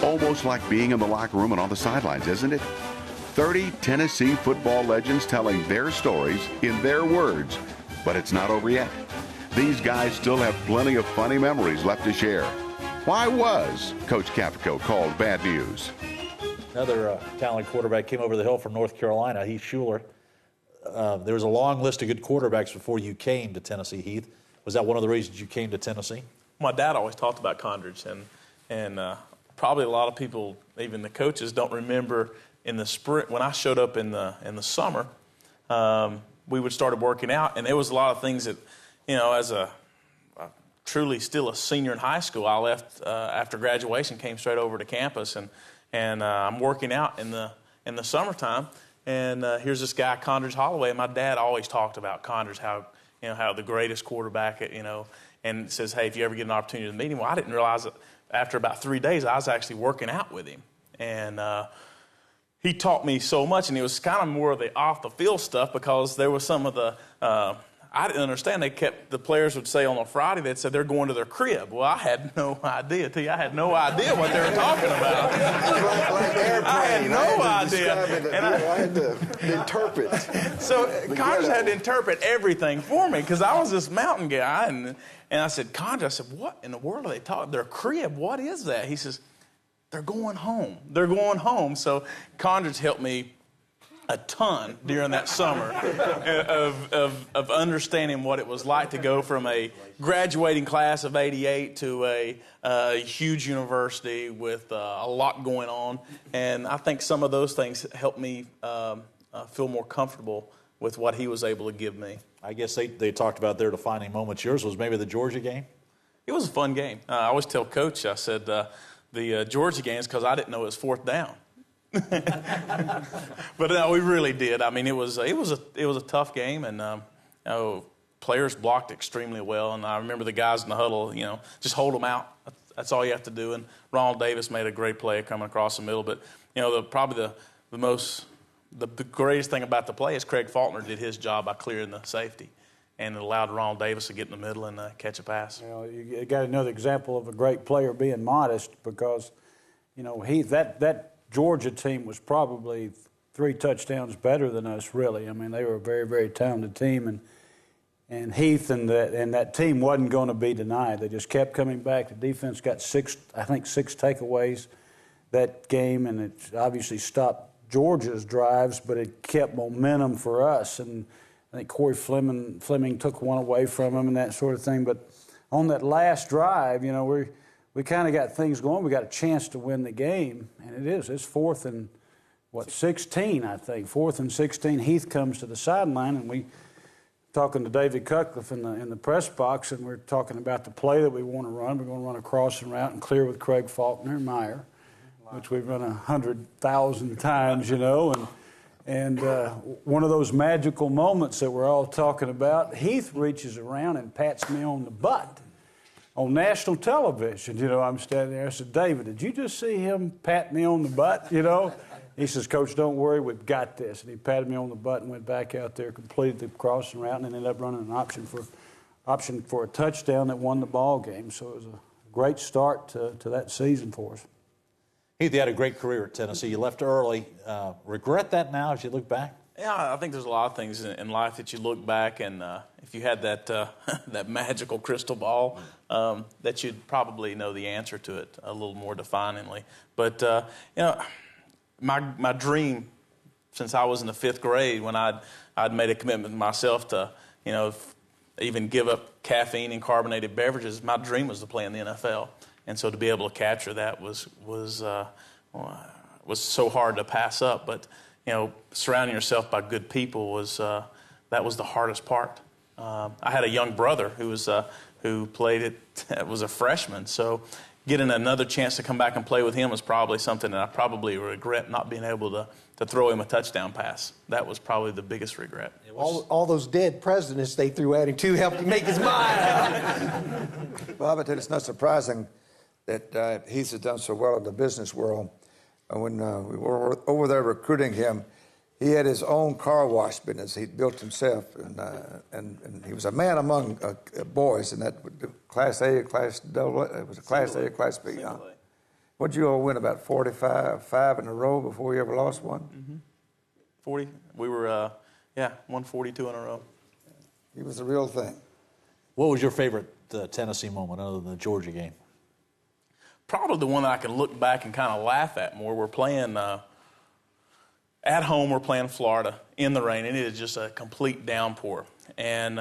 Almost like being in the locker room and on the sidelines, isn't it? 30 Tennessee football legends telling their stories in their words. But it's not over yet. These guys still have plenty of funny memories left to share. Why was Coach Capico called bad news? Another talented quarterback came over the hill from North Carolina, Heath Shuler. There was a long list of good quarterbacks before you came to Tennessee, Heath. Was that one of the reasons you came to Tennessee? My dad always talked about Condredge, and probably a lot of people, even the coaches, don't remember in the spring when I showed up in the summer. We would started working out, and there was a lot of things that, as a truly still a senior in high school, I left after graduation, came straight over to campus, and I'm working out in the summertime, and here's this guy Condredge Holloway, and my dad always talked about Condredge, how the greatest quarterback, and says, hey, if you ever get an opportunity to meet him. Well, I didn't realize that after about 3 days, I was actually working out with him. And he taught me so much, and it was kind of more of the off-the-field stuff because there was some of the I didn't understand. The players would say on a Friday, they'd say they're going to their crib. Well, I had no idea. I had no idea what they were talking about. like airplane. I had no idea. And I had to interpret. So Condredge had to interpret everything for me because I was this mountain guy. And I said, Condredge, I said, what in the world are they talking? Their crib, what is that? He says, they're going home. They're going home. So Condredge helped me a ton during that summer of understanding what it was like to go from a graduating class of 88 to a huge university with a lot going on. And I think some of those things helped me feel more comfortable with what he was able to give me. I guess they talked about their defining moments. Yours was maybe the Georgia game? It was a fun game. I always tell Coach, I said, the Georgia game is because I didn't know it was fourth down. But no, we really did. I mean, it was a tough game, and players blocked extremely well. And I remember the guys in the huddle, just hold them out. That's all you have to do. And Ronald Davis made a great play coming across the middle. But probably the greatest thing about the play is Craig Faulkner did his job by clearing the safety, and it allowed Ronald Davis to get in the middle and catch a pass. You got another example of a great player being modest because, that Georgia team was probably 3 touchdowns better than us, really. I mean, they were a very, very talented team, and Heath and that team wasn't going to be denied. They just kept coming back. The defense got 6 takeaways that game, and it obviously stopped Georgia's drives, but it kept momentum for us. And I think Corey Fleming took one away from him and that sort of thing. But on that last drive, we kind of got things going. We got a chance to win the game, and it's 4th and 16, I think. 4th and 16. Heath comes to the sideline, and we talking to David Cutcliffe in the press box, and we're talking about the play that we want to run. We're going to run a crossing route and clear with Craig Faulkner and Meyer, which we've run 100,000 times, And one of those magical moments that we're all talking about, Heath reaches around and pats me on the butt. On national television, I'm standing there. I said, David, did you just see him pat me on the butt, He says, Coach, don't worry, we've got this. And he patted me on the butt and went back out there, completed the crossing route, and ended up running an option for a touchdown that won the ball game. So it was a great start to that season for us. Heath, you had a great career at Tennessee. You left early. Regret that now as you look back? Yeah, I think there's a lot of things in life that you look back, and if you had that that magical crystal ball, that you'd probably know the answer to it a little more definingly. But my dream since I was in the 5th grade, when I'd made a commitment to myself to even give up caffeine and carbonated beverages, my dream was to play in the NFL, and so to be able to capture that was so hard to pass up. But surrounding yourself by good people was the hardest part. I had a young brother who played it, was a freshman, so getting another chance to come back and play with him was probably something that I probably regret not being able to throw him a touchdown pass. That was probably the biggest regret. All those dead presidents they threw at him, too, helped him make his mind up. Well, I would tell you, it's not surprising that Heath has done so well in the business world. When we were over there recruiting him, he had his own car wash business he'd built himself, and he was a man among boys in that Class A, Class double. It was a Class A, Class B. What'd you all win, about 45 in a row before you ever lost one? Mm-hmm. 40. We were, won 42 in a row. He was the real thing. What was your favorite Tennessee moment other than the Georgia game? Probably the one that I can look back and kind of laugh at more. We're playing at home. We're playing Florida in the rain, and it is just a complete downpour. And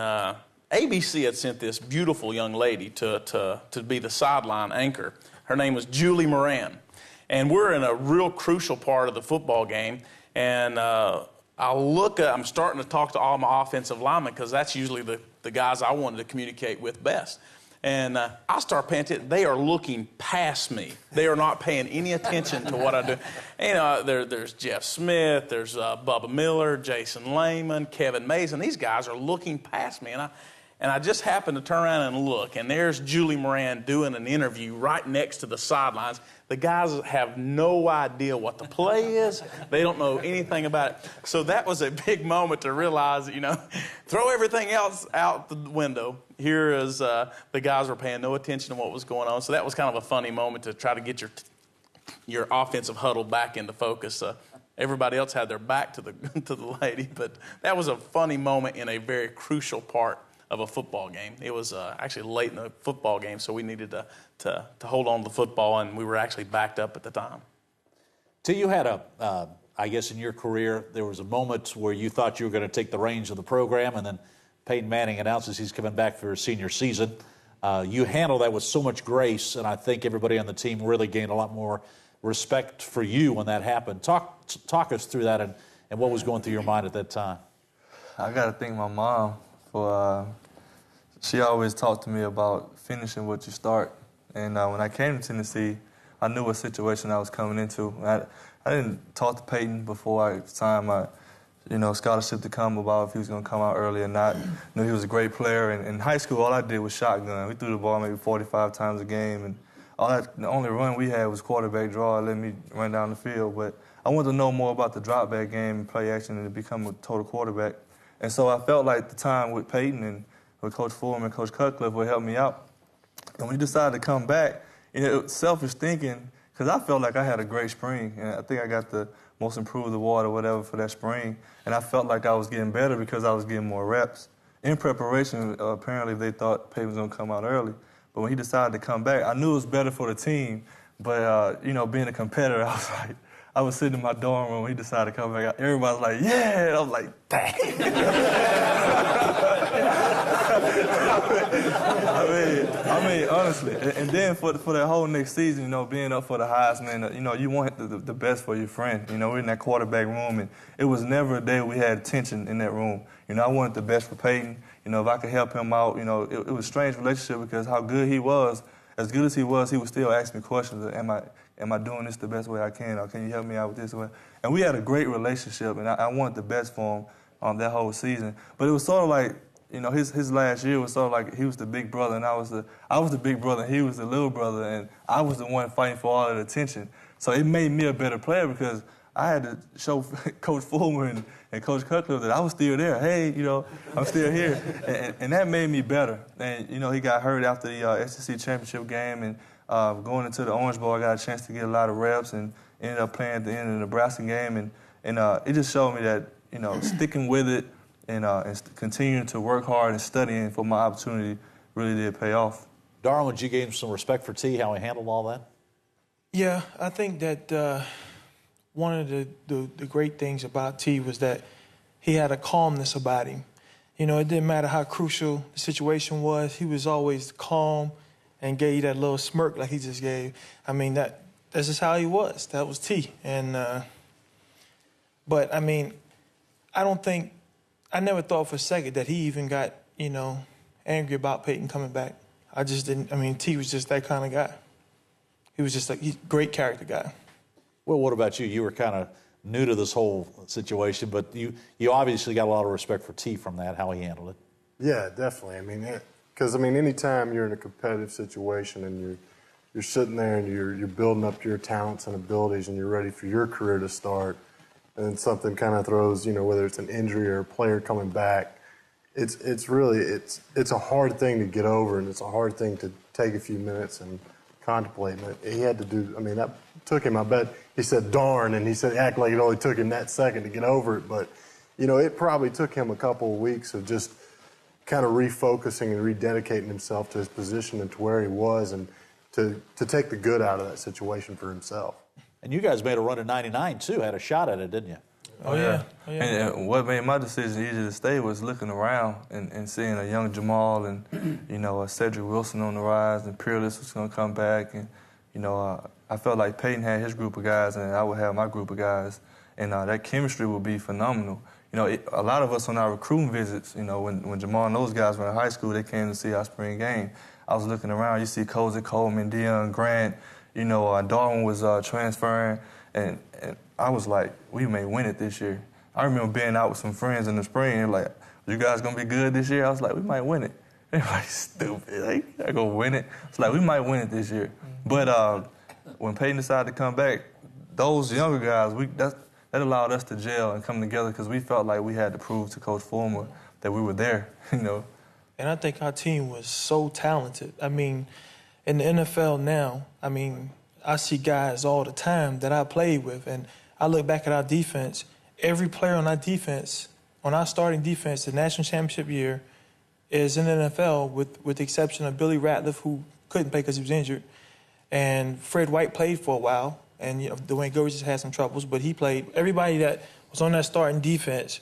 ABC had sent this beautiful young lady to be the sideline anchor. Her name was Julie Moran. And we're in a real crucial part of the football game. And I'm starting to talk to all my offensive linemen because that's usually the guys I wanted to communicate with best. And I start paying attention. They are looking past me. They are not paying any attention to what I do. And, there's Jeff Smith, there's Bubba Miller, Jason Lehman, Kevin Mason. These guys are looking past me. And I just happened to turn around and look, and there's Julie Moran doing an interview right next to the sidelines. The guys have no idea what the play is. They don't know anything about it. So that was a big moment to realize, throw everything else out the window. Here is the guys were paying no attention to what was going on. So that was kind of a funny moment to try to get your offensive huddle back into focus. Everybody else had their back to the lady, but that was a funny moment in a very crucial part of a football game. It was actually late in the football game, so we needed to hold on to the football, and we were actually backed up at the time. Till you had I guess in your career, there was a moment where you thought you were going to take the reins of the program, and then Peyton Manning announces he's coming back for his senior season. You handled that with so much grace, and I think everybody on the team really gained a lot more respect for you when that happened. Talk us through that and what was going through your mind at that time. I got to thank my mom for she always talked to me about finishing what you start. And when I came to Tennessee, I knew what situation I was coming into. I didn't talk to Peyton before I signed my scholarship to come about if he was going to come out early or not. I knew he was a great player. And in high school, all I did was shotgun. We threw the ball maybe 45 times a game. And the only run we had was quarterback draw, let me run down the field. But I wanted to know more about the drop back game and play action and to become a total quarterback. And so I felt like the time with Peyton and with Coach Foreman and Coach Cutcliffe would help me out. And when he decided to come back, it was selfish thinking, because I felt like I had a great spring. And I think I got the most improved award or whatever for that spring. And I felt like I was getting better because I was getting more reps. In preparation, apparently they thought Peyton was going to come out early. But when he decided to come back, I knew it was better for the team. But, being a competitor, I was sitting in my dorm room when he decided to come back out. Everybody was like, yeah! And I was like, dang! I mean, honestly. And then for that whole next season, being up for the Heisman, you want the best for your friend. We're in that quarterback room, and it was never a day we had tension in that room. I wanted the best for Peyton. If I could help him out, it was a strange relationship because how good he was, as good as he would still ask me questions. Am I doing this the best way I can, or can you help me out with this way? And we had a great relationship, and I wanted the best for him that whole season. But it was sort of like, his last year was sort of like he was the big brother, and I was the big brother, and he was the little brother, and I was the one fighting for all of the attention. So it made me a better player because I had to show Coach Foreman and Coach Cutcliffe that I was still there. Hey, I'm still here. And that made me better. And, he got hurt after the SEC championship game, and going into the Orange Bowl, I got a chance to get a lot of reps and ended up playing at the end of the Nebraska game. And it just showed me that, sticking with it and continuing to work hard and studying for my opportunity really did pay off. Darwin, would you gain some respect for T, how he handled all that? Yeah, I think that one of the great things about T was that he had a calmness about him. It didn't matter how crucial the situation was. He was always calm and gave that little smirk like he just gave. I mean, that's just how he was. That was T. And but I mean, I never thought for a second that he even got, angry about Peyton coming back. I just didn't. I mean, T was just that kind of guy. He was just a great character guy. Well, what about you? You were kind of new to this whole situation, but you obviously got a lot of respect for T from that, how he handled it. Yeah, definitely. I mean, because anytime you're in a competitive situation and you're sitting there and you're building up your talents and abilities and you're ready for your career to start, and then something kind of throws, whether it's an injury or a player coming back, it's really a hard thing to get over, and it's a hard thing to take a few minutes and contemplating it. He had to do, I mean, that took him, I bet, he said, darn, and he said, act like it only took him that second to get over it. But, you know, it probably took him a couple of weeks of just kind of refocusing and rededicating himself to his position and to where he was and to take the good out of that situation for himself. And you guys made a run in '99 too, had a shot at it, didn't you? Oh, yeah. And what made my decision easy to stay was looking around and seeing a young Jamal and, you know, a Cedric Wilson on the rise, and Peerless was going to come back. And, you know, I felt like Peyton had his group of guys and I would have my group of guys. And that chemistry would be phenomenal. You know, a lot of us on our recruiting visits, you know, when Jamal and those guys were in high school, they came to see our spring game. I was looking around. You see Cozy Coleman, Deion Grant, you know, Darwin was transferring. And I was like, we may win it this year. I remember being out with some friends in the spring and like, you guys going to be good this year? I was like, we might win it. Everybody's stupid. Like, I going to win it. It's like, we might win it this year. But when Peyton decided to come back, those younger guys, that allowed us to gel and come together because we felt like we had to prove to Coach Fulmer that we were there, you know. And I think our team was so talented. I mean, in the NFL now, I mean, I see guys all the time that I played with, and I look back at our defense. Every player on our defense, on our starting defense, the national championship year, is in the NFL with the exception of Billy Ratliff, who couldn't play because he was injured, and Fred White played for a while, and you know, Dwayne Gurgis had some troubles, but he played. Everybody that was on that starting defense,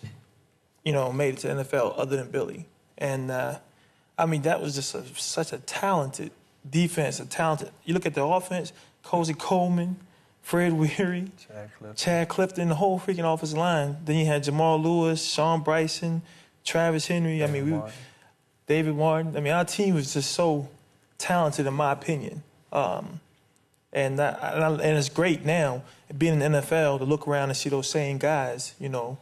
you know, made it to the NFL other than Billy. And, I mean, that was just such a talented defense, you look at the offense, Cozy Coleman, Fred Weary, Chad Clifton, the whole freaking offensive line. Then you had Jamal Lewis, Sean Bryson, Travis Henry. David Martin. I mean, our team was just so talented, in my opinion. And it's great now, being in the NFL, to look around and see those same guys, you know,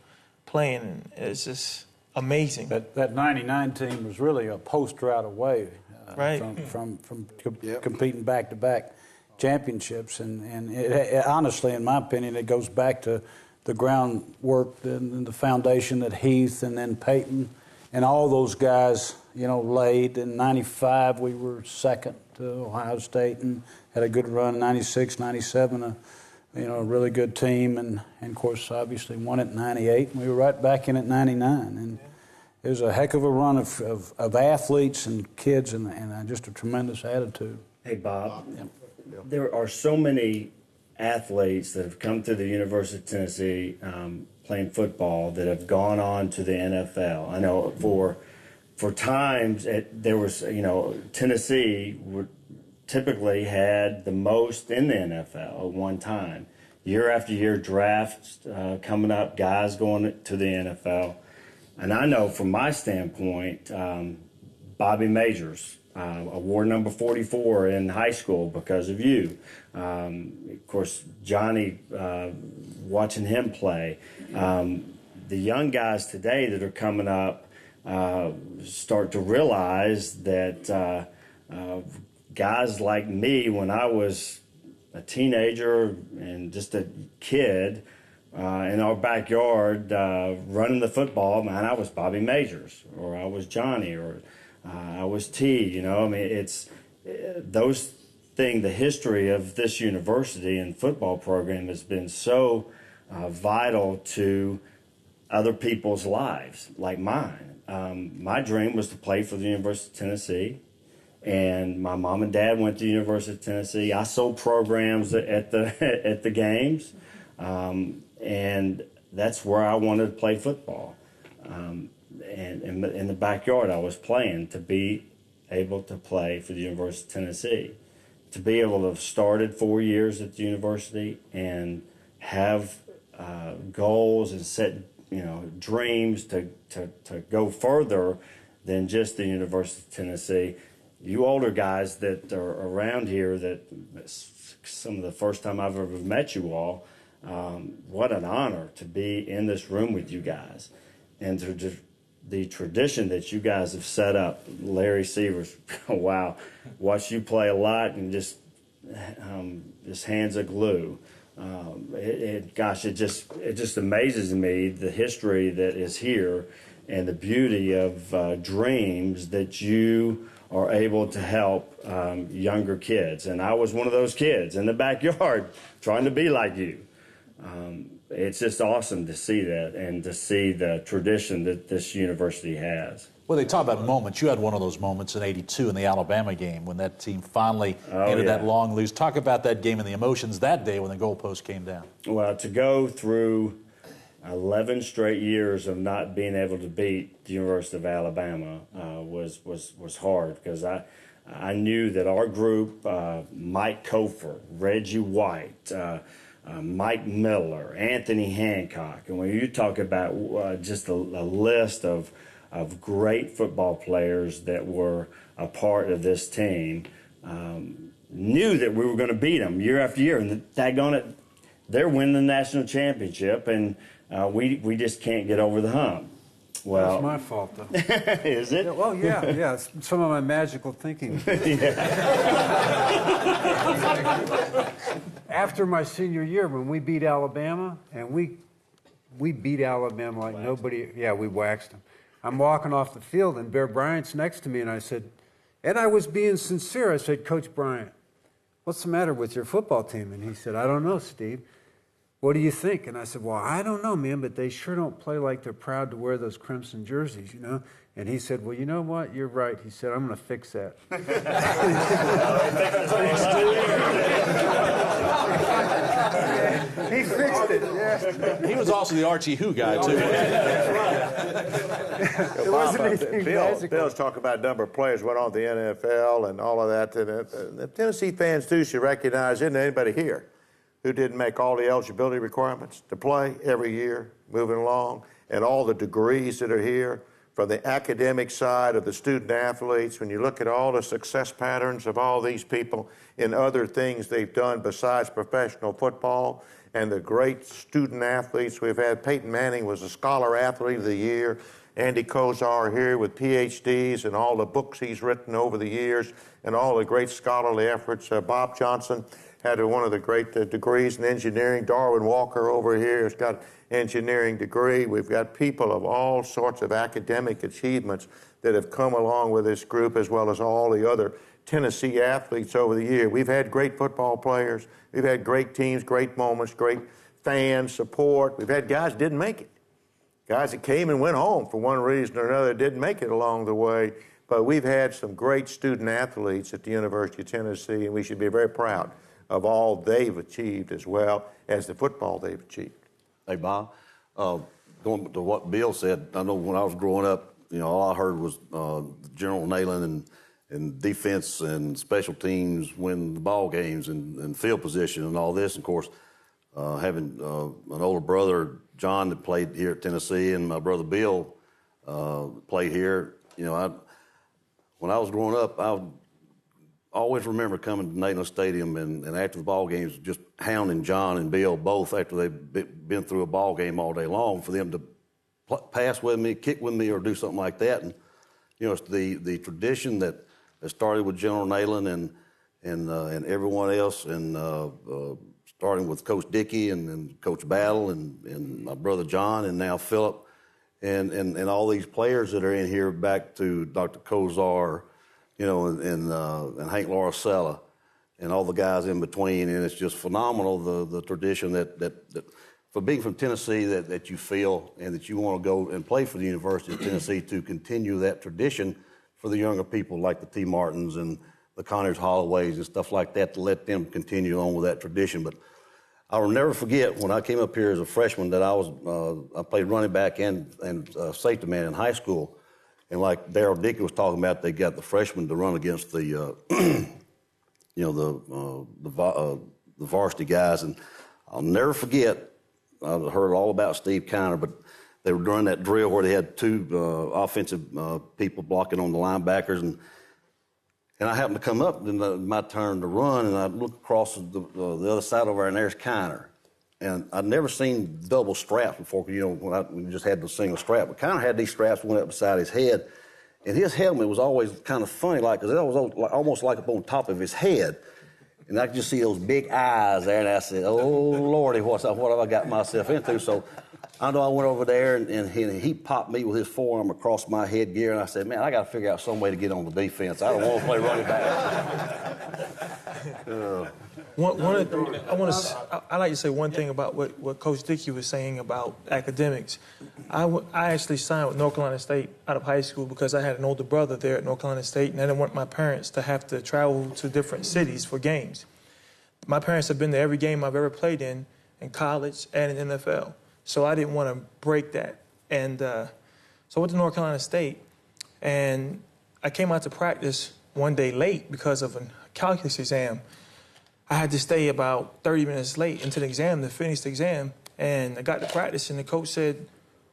playing. And it's just amazing. That '99 team was really a poster out away from competing back-to-back championships, and it, honestly, in my opinion, it goes back to the groundwork and the foundation that Heath and then Peyton and all those guys, you know, laid. In '95, we were second to Ohio State and had a good run. In '96, '97, you know, a really good team, and of course, obviously won it in '98. And we were right back in it '99, and it was a heck of a run of athletes and kids, and just a tremendous attitude. Hey, Bob. There are so many athletes that have come through the University of Tennessee playing football that have gone on to the NFL. I know for times there was, you know, Tennessee typically had the most in the NFL at one time. Year after year, drafts coming up, guys going to the NFL. And I know from my standpoint, Bobby Majors, award number 44 in high school because of you. Of course, Johnny, watching him play. The young guys today that are coming up start to realize that guys like me, when I was a teenager and just a kid in our backyard running the football, man, I was Bobby Majors, or I was Johnny, or I was T, you know. I mean, it's those things, the history of this university and football program has been so vital to other people's lives, like mine. My dream was to play for the University of Tennessee, and my mom and dad went to the University of Tennessee. I sold programs at the at the games, and that's where I wanted to play football. And in the backyard, I was playing to be able to play for the University of Tennessee, to be able to have started 4 years at the university and have goals and set, you know, dreams to go further than just the University of Tennessee. You older guys that are around here, that some of the first time I've ever met you all, what an honor to be in this room with you guys, and to just the tradition that you guys have set up. Larry Severs, wow, watch you play a lot and just hands of glue. It just amazes me, the history that is here and the beauty of dreams that you are able to help younger kids. And I was one of those kids in the backyard trying to be like you. It's just awesome to see that and to see the tradition that this university has. Well, they talk about moments. You had one of those moments in '82 in the Alabama game when that team finally ended that long lose. Talk about that game and the emotions that day when the goalpost came down. Well, to go through 11 straight years of not being able to beat the University of Alabama was hard, because I knew that our group, Mike Kofor, Reggie White, Mike Miller, Anthony Hancock, and when you talk about just a list of great football players that were a part of this team, knew that we were going to beat them year after year, and daggone it, they're winning the national championship, and we just can't get over the hump. Well, that's my fault, though. Is it? Well, yeah. It's some of my magical thinking. After my senior year, when we beat Alabama, and we beat Alabama like nobody. Yeah, we waxed them. I'm walking off the field, and Bear Bryant's next to me, and I said, and I was being sincere. I said, Coach Bryant, what's the matter with your football team? And he said, I don't know, Steve. What do you think? And I said, well, I don't know, man, but they sure don't play like they're proud to wear those crimson jerseys, you know? And he said, well, you know what? You're right. He said, I'm going to fix that. He fixed it, yeah. He was also the Archie Who guy, too. It wasn't anything magical. Bill's talking about a number of players went on to the NFL and all of that. And the Tennessee fans, too, should recognize, isn't anybody here who didn't make all the eligibility requirements to play every year, moving along, and all the degrees that are here from the academic side of the student athletes. When you look at all the success patterns of all these people in other things they've done besides professional football, and the great student athletes we've had. Peyton Manning was a Scholar Athlete of the Year. Andy Kozar here with PhDs and all the books he's written over the years and all the great scholarly efforts. Bob Johnson had one of the great degrees in engineering. Darwin Walker over here has got an engineering degree. We've got people of all sorts of academic achievements that have come along with this group, as well as all the other Tennessee athletes over the year. We've had great football players. We've had great teams, great moments, great fans, support. We've had guys that didn't make it. Guys that came and went home for one reason or another didn't make it along the way. But we've had some great student athletes at the University of Tennessee, and we should be very proud of all they've achieved as well as the football they've achieved. Hey, Bob, going to what Bill said, I know when I was growing up, you know, all I heard was General Neyland and defense and special teams win the ball games and field position and all this. And of course, having an older brother, John, that played here at Tennessee, and my brother Bill played here. You know, when I was growing up, I always remember coming to Neyland Stadium and after the ball games, just hounding John and Bill both after they've been through a ball game all day long for them to pass with me, kick with me, or do something like that. And you know, it's the tradition that started with General Neyland and everyone else, and starting with Coach Dickey and Coach Battle and my brother John and now Philip and all these players that are in here, back to Dr. Kozar, you know, and Hank Laricella and all the guys in between. And it's just phenomenal, the tradition that for being from Tennessee that you feel and that you want to go and play for the University of Tennessee to continue that tradition for the younger people like the T. Martins and the Connors Holloways and stuff like that, to let them continue on with that tradition. But I will never forget when I came up here as a freshman that I played running back and safety man in high school. And like Darryl Dickey was talking about, they got the freshmen to run against the, you know, the varsity guys. And I'll never forget, I heard all about Steve Kiner, but they were doing that drill where they had two offensive people blocking on the linebackers. And I happened to come up, and my turn to run, and I look across the other side over there, and there's Kiner. And I'd never seen double straps before, you know, when we just had the single strap. But Kiner had these straps went up beside his head, and his helmet was always kind of funny, like, because it was almost like up on top of his head. And I could just see those big eyes there, and I said, oh, Lordy, what have I got myself into? So I know I went over there, and he popped me with his forearm across my headgear, and I said, man, I got to figure out some way to get on the defense. I don't want to play running back. I like to say one thing about what Coach Dickey was saying about academics. I actually signed with North Carolina State out of high school because I had an older brother there at North Carolina State, and I didn't want my parents to have to travel to different cities for games. My parents have been to every game I've ever played in college and in NFL. So I didn't want to break that. And so I went to North Carolina State, and I came out to practice one day late because of a calculus exam. I had to stay about 30 minutes late into the exam to finish the exam. And I got to practice, and the coach said,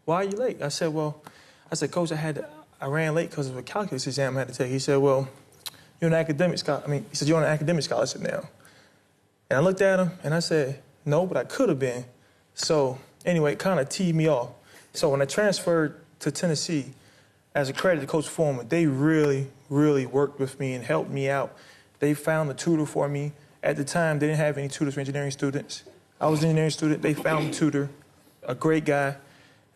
"Why are you late?" I said, "Coach, I ran late because of a calculus exam I had to take." He said, "Well, you're an academic scholar." He said, "You're on an academic scholarship now." And I looked at him, and I said, "No, but I could have been." So anyway, it kind of teed me off. So when I transferred to Tennessee, as a credit to Coach Foreman, they really, really worked with me and helped me out. They found a tutor for me. At the time, they didn't have any tutors for engineering students. I was an engineering student. They found a tutor, a great guy,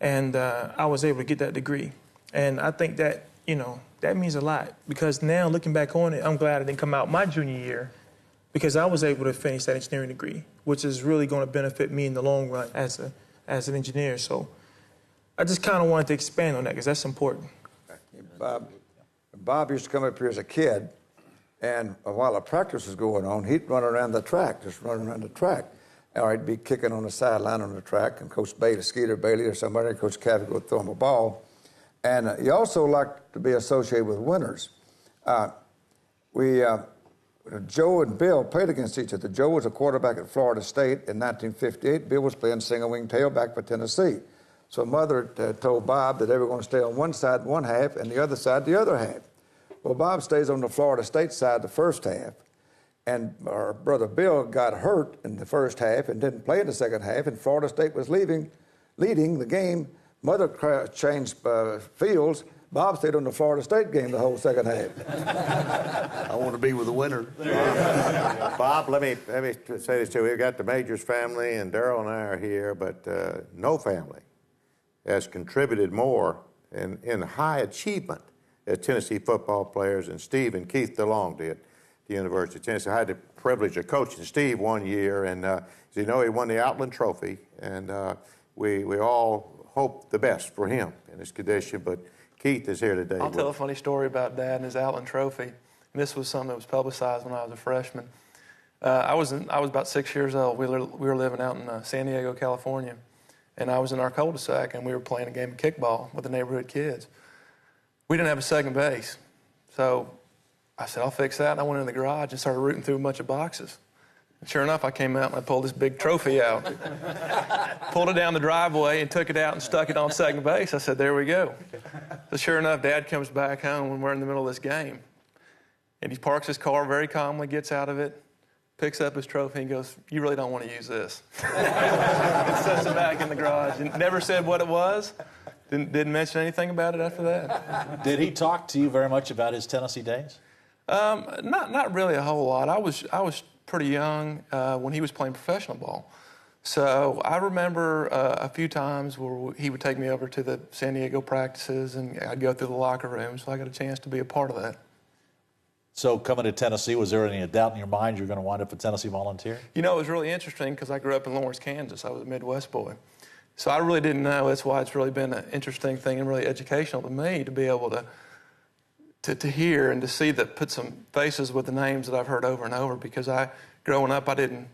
and I was able to get that degree. And I think that, that means a lot, because now looking back on it, I'm glad I didn't come out my junior year, because I was able to finish that engineering degree, which is really going to benefit me in the long run as an engineer. So I just kind of wanted to expand on that because that's important. Bob used to come up here as a kid, and while the practice was going on, he'd run around the track, Or he'd be kicking on the sideline on the track, and Coach Bailey, Skeeter Bailey or somebody, Coach Caffey would throw him a ball. And he also liked to be associated with winners. Joe and Bill played against each other. Joe was a quarterback at Florida State in 1958. Bill was playing single-wing tailback for Tennessee. So Mother told Bob that they were going to stay on one side one half and the other side the other half. Well, Bob stays on the Florida State side the first half, and our brother Bill got hurt in the first half and didn't play in the second half, and Florida State was leading the game. Mother changed fields. Bob stayed on the Florida State game the whole second half. I want to be with the winner. Bob, let me say this too. We've got the Majors family, and Darrell and I are here, but no family has contributed more in high achievement as Tennessee football players, and Steve and Keith DeLong did at the University of Tennessee. I had the privilege of coaching Steve one year, and as you know, he won the Outland Trophy, and we all hope the best for him in his condition, but Keith is here today. I'll tell a funny story about Dad and his Outland Trophy. And this was something that was publicized when I was a freshman. I was about 6 years old. We were living out in San Diego, California, and I was in our cul-de-sac, and we were playing a game of kickball with the neighborhood kids. We didn't have a second base, so I said, "I'll fix that." And I went in the garage and started rooting through a bunch of boxes. And sure enough, I came out and I pulled this big trophy out, pulled it down the driveway and took it out and stuck it on second base. I said, "There we go." So sure enough, Dad comes back home when we're in the middle of this game. And he parks his car very calmly, gets out of it, picks up his trophy and goes, "You really don't want to use this." And sets it back in the garage. And never said what it was. Didn't mention anything about it after that. Did he talk to you very much about his Tennessee days? Not really a whole lot. I was pretty young when he was playing professional ball. So I remember a few times where he would take me over to the San Diego practices, and I'd go through the locker room, so I got a chance to be a part of that. So coming to Tennessee, was there any doubt in your mind you're going to wind up a Tennessee Volunteer? You know, it was really interesting because I grew up in Lawrence, Kansas. I was a Midwest boy. So I really didn't know. That's why it's really been an interesting thing and really educational to me to be able to hear and to see that, put some faces with the names that I've heard over and over, because growing up, I didn't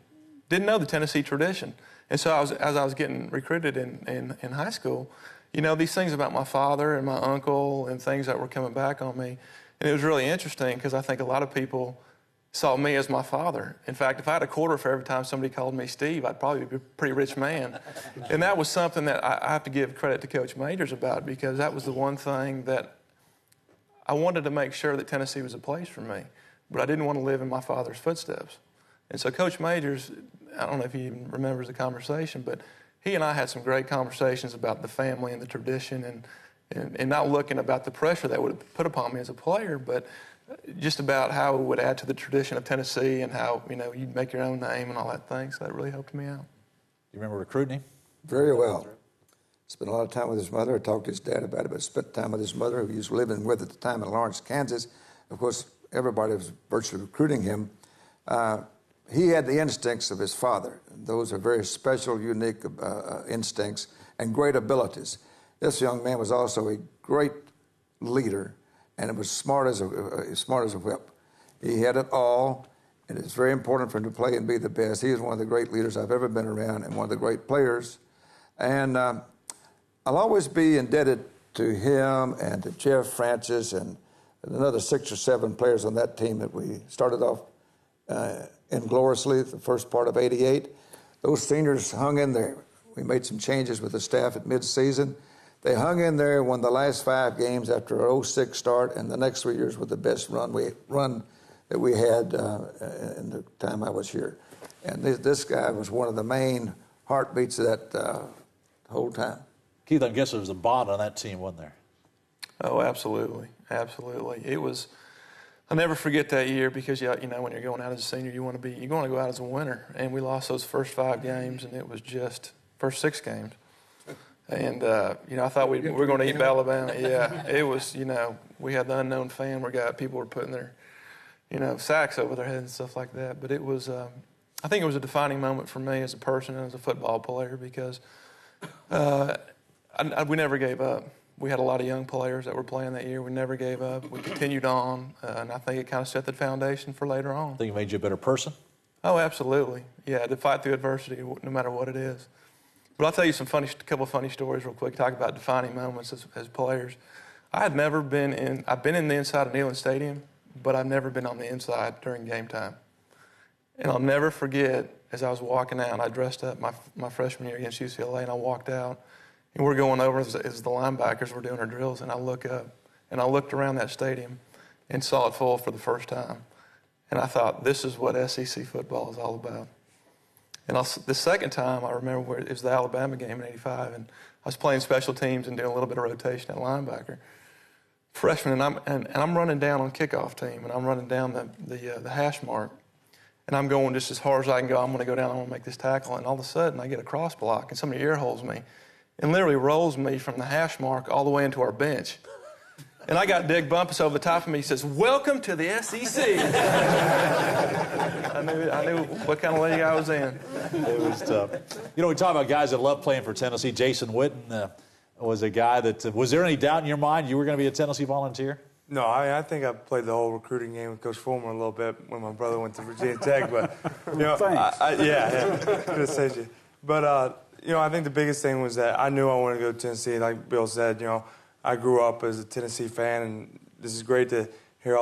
know the Tennessee tradition. And so as I was getting recruited in high school, these things about my father and my uncle and things that were coming back on me. And it was really interesting because I think a lot of people saw me as my father. In fact, if I had a quarter for every time somebody called me Steve, I'd probably be a pretty rich man. And that was something that I have to give credit to Coach Majors about, because that was the one thing that I wanted to make sure that Tennessee was a place for me, but I didn't want to live in my father's footsteps. And so Coach Majors, I don't know if he even remembers the conversation, but he and I had some great conversations about the family and the tradition, and not looking about the pressure that would have put upon me as a player, but just about how it would add to the tradition of Tennessee and how, you'd make your own name and all that thing. So that really helped me out. You remember recruiting him? Very well. spent a lot of time with his mother. I talked to his dad about it, but spent time with his mother, who he was living with at the time in Lawrence, Kansas. Of course, everybody was virtually recruiting him. He had the instincts of his father. Those are very special, unique instincts and great abilities. This young man was also a great leader, and it was smart as a whip. He had it all, and it's very important for him to play and be the best. He is one of the great leaders I've ever been around and one of the great players. And I'll always be indebted to him and to Jeff Francis and another 6 or 7 players on that team that we started off ingloriously the first part of '88. Those seniors hung in there. We made some changes with the staff at mid-season. They hung in there, won the last 5 games after an '06 start, and the next 3 years were the best run that we had in the time I was here. And this guy was one of the main heartbeats of that whole time. Keith, I guess there was a bond on that team, wasn't there? Oh, absolutely. Absolutely. It was, I'll never forget that year because, you know, when you're going out as a senior, you want to go out as a winner. And we lost those first 5 games, and it was just first 6 games. And, you know, I thought we were going to eat Alabama. Yeah, it was, you know, we had the unknown fan where people were putting their, you know, sacks over their heads and stuff like that. But it was, I think it was a defining moment for me as a person and as a football player because we never gave up. We had a lot of young players that were playing that year. We never gave up. We continued on, and I think it kind of set the foundation for later on. Think it made you a better person? Oh, absolutely. Yeah, to fight through adversity, no matter what it is. But I'll tell you couple of funny stories real quick. Talk about defining moments as players. I've been in the inside of Neyland Stadium, but I've never been on the inside during game time. And I'll never forget, as I was walking out, I dressed up my freshman year against UCLA, and I walked out. And we're going over as the linebackers were doing our drills, and I look up, and I looked around that stadium and saw it full for the first time. And I thought, this is what SEC football is all about. And the second time, I remember it was the Alabama game in '85, and I was playing special teams and doing a little bit of rotation at linebacker. Freshman, and I'm running down on kickoff team, and I'm running down the hash mark, and I'm going just as hard as I can go. I'm going to go down, I'm going to make this tackle, and all of a sudden, I get a cross block, and somebody ear holes me. And literally rolls me from the hash mark all the way into our bench. And I got Dick Bumpus over the top of me. He says, "Welcome to the SEC." I knew what kind of league I was in. It was tough. You know, we talk about guys that love playing for Tennessee. Jason Witten was a guy that, was there any doubt in your mind you were going to be a Tennessee Volunteer? No, I think I played the whole recruiting game with Coach Fulmer a little bit when my brother went to Virginia Tech. But, you know, yeah, could have saved you. But, you know, I think the biggest thing was that I knew I wanted to go to Tennessee. Like Bill said, you know, I grew up as a Tennessee fan, and this is great to hear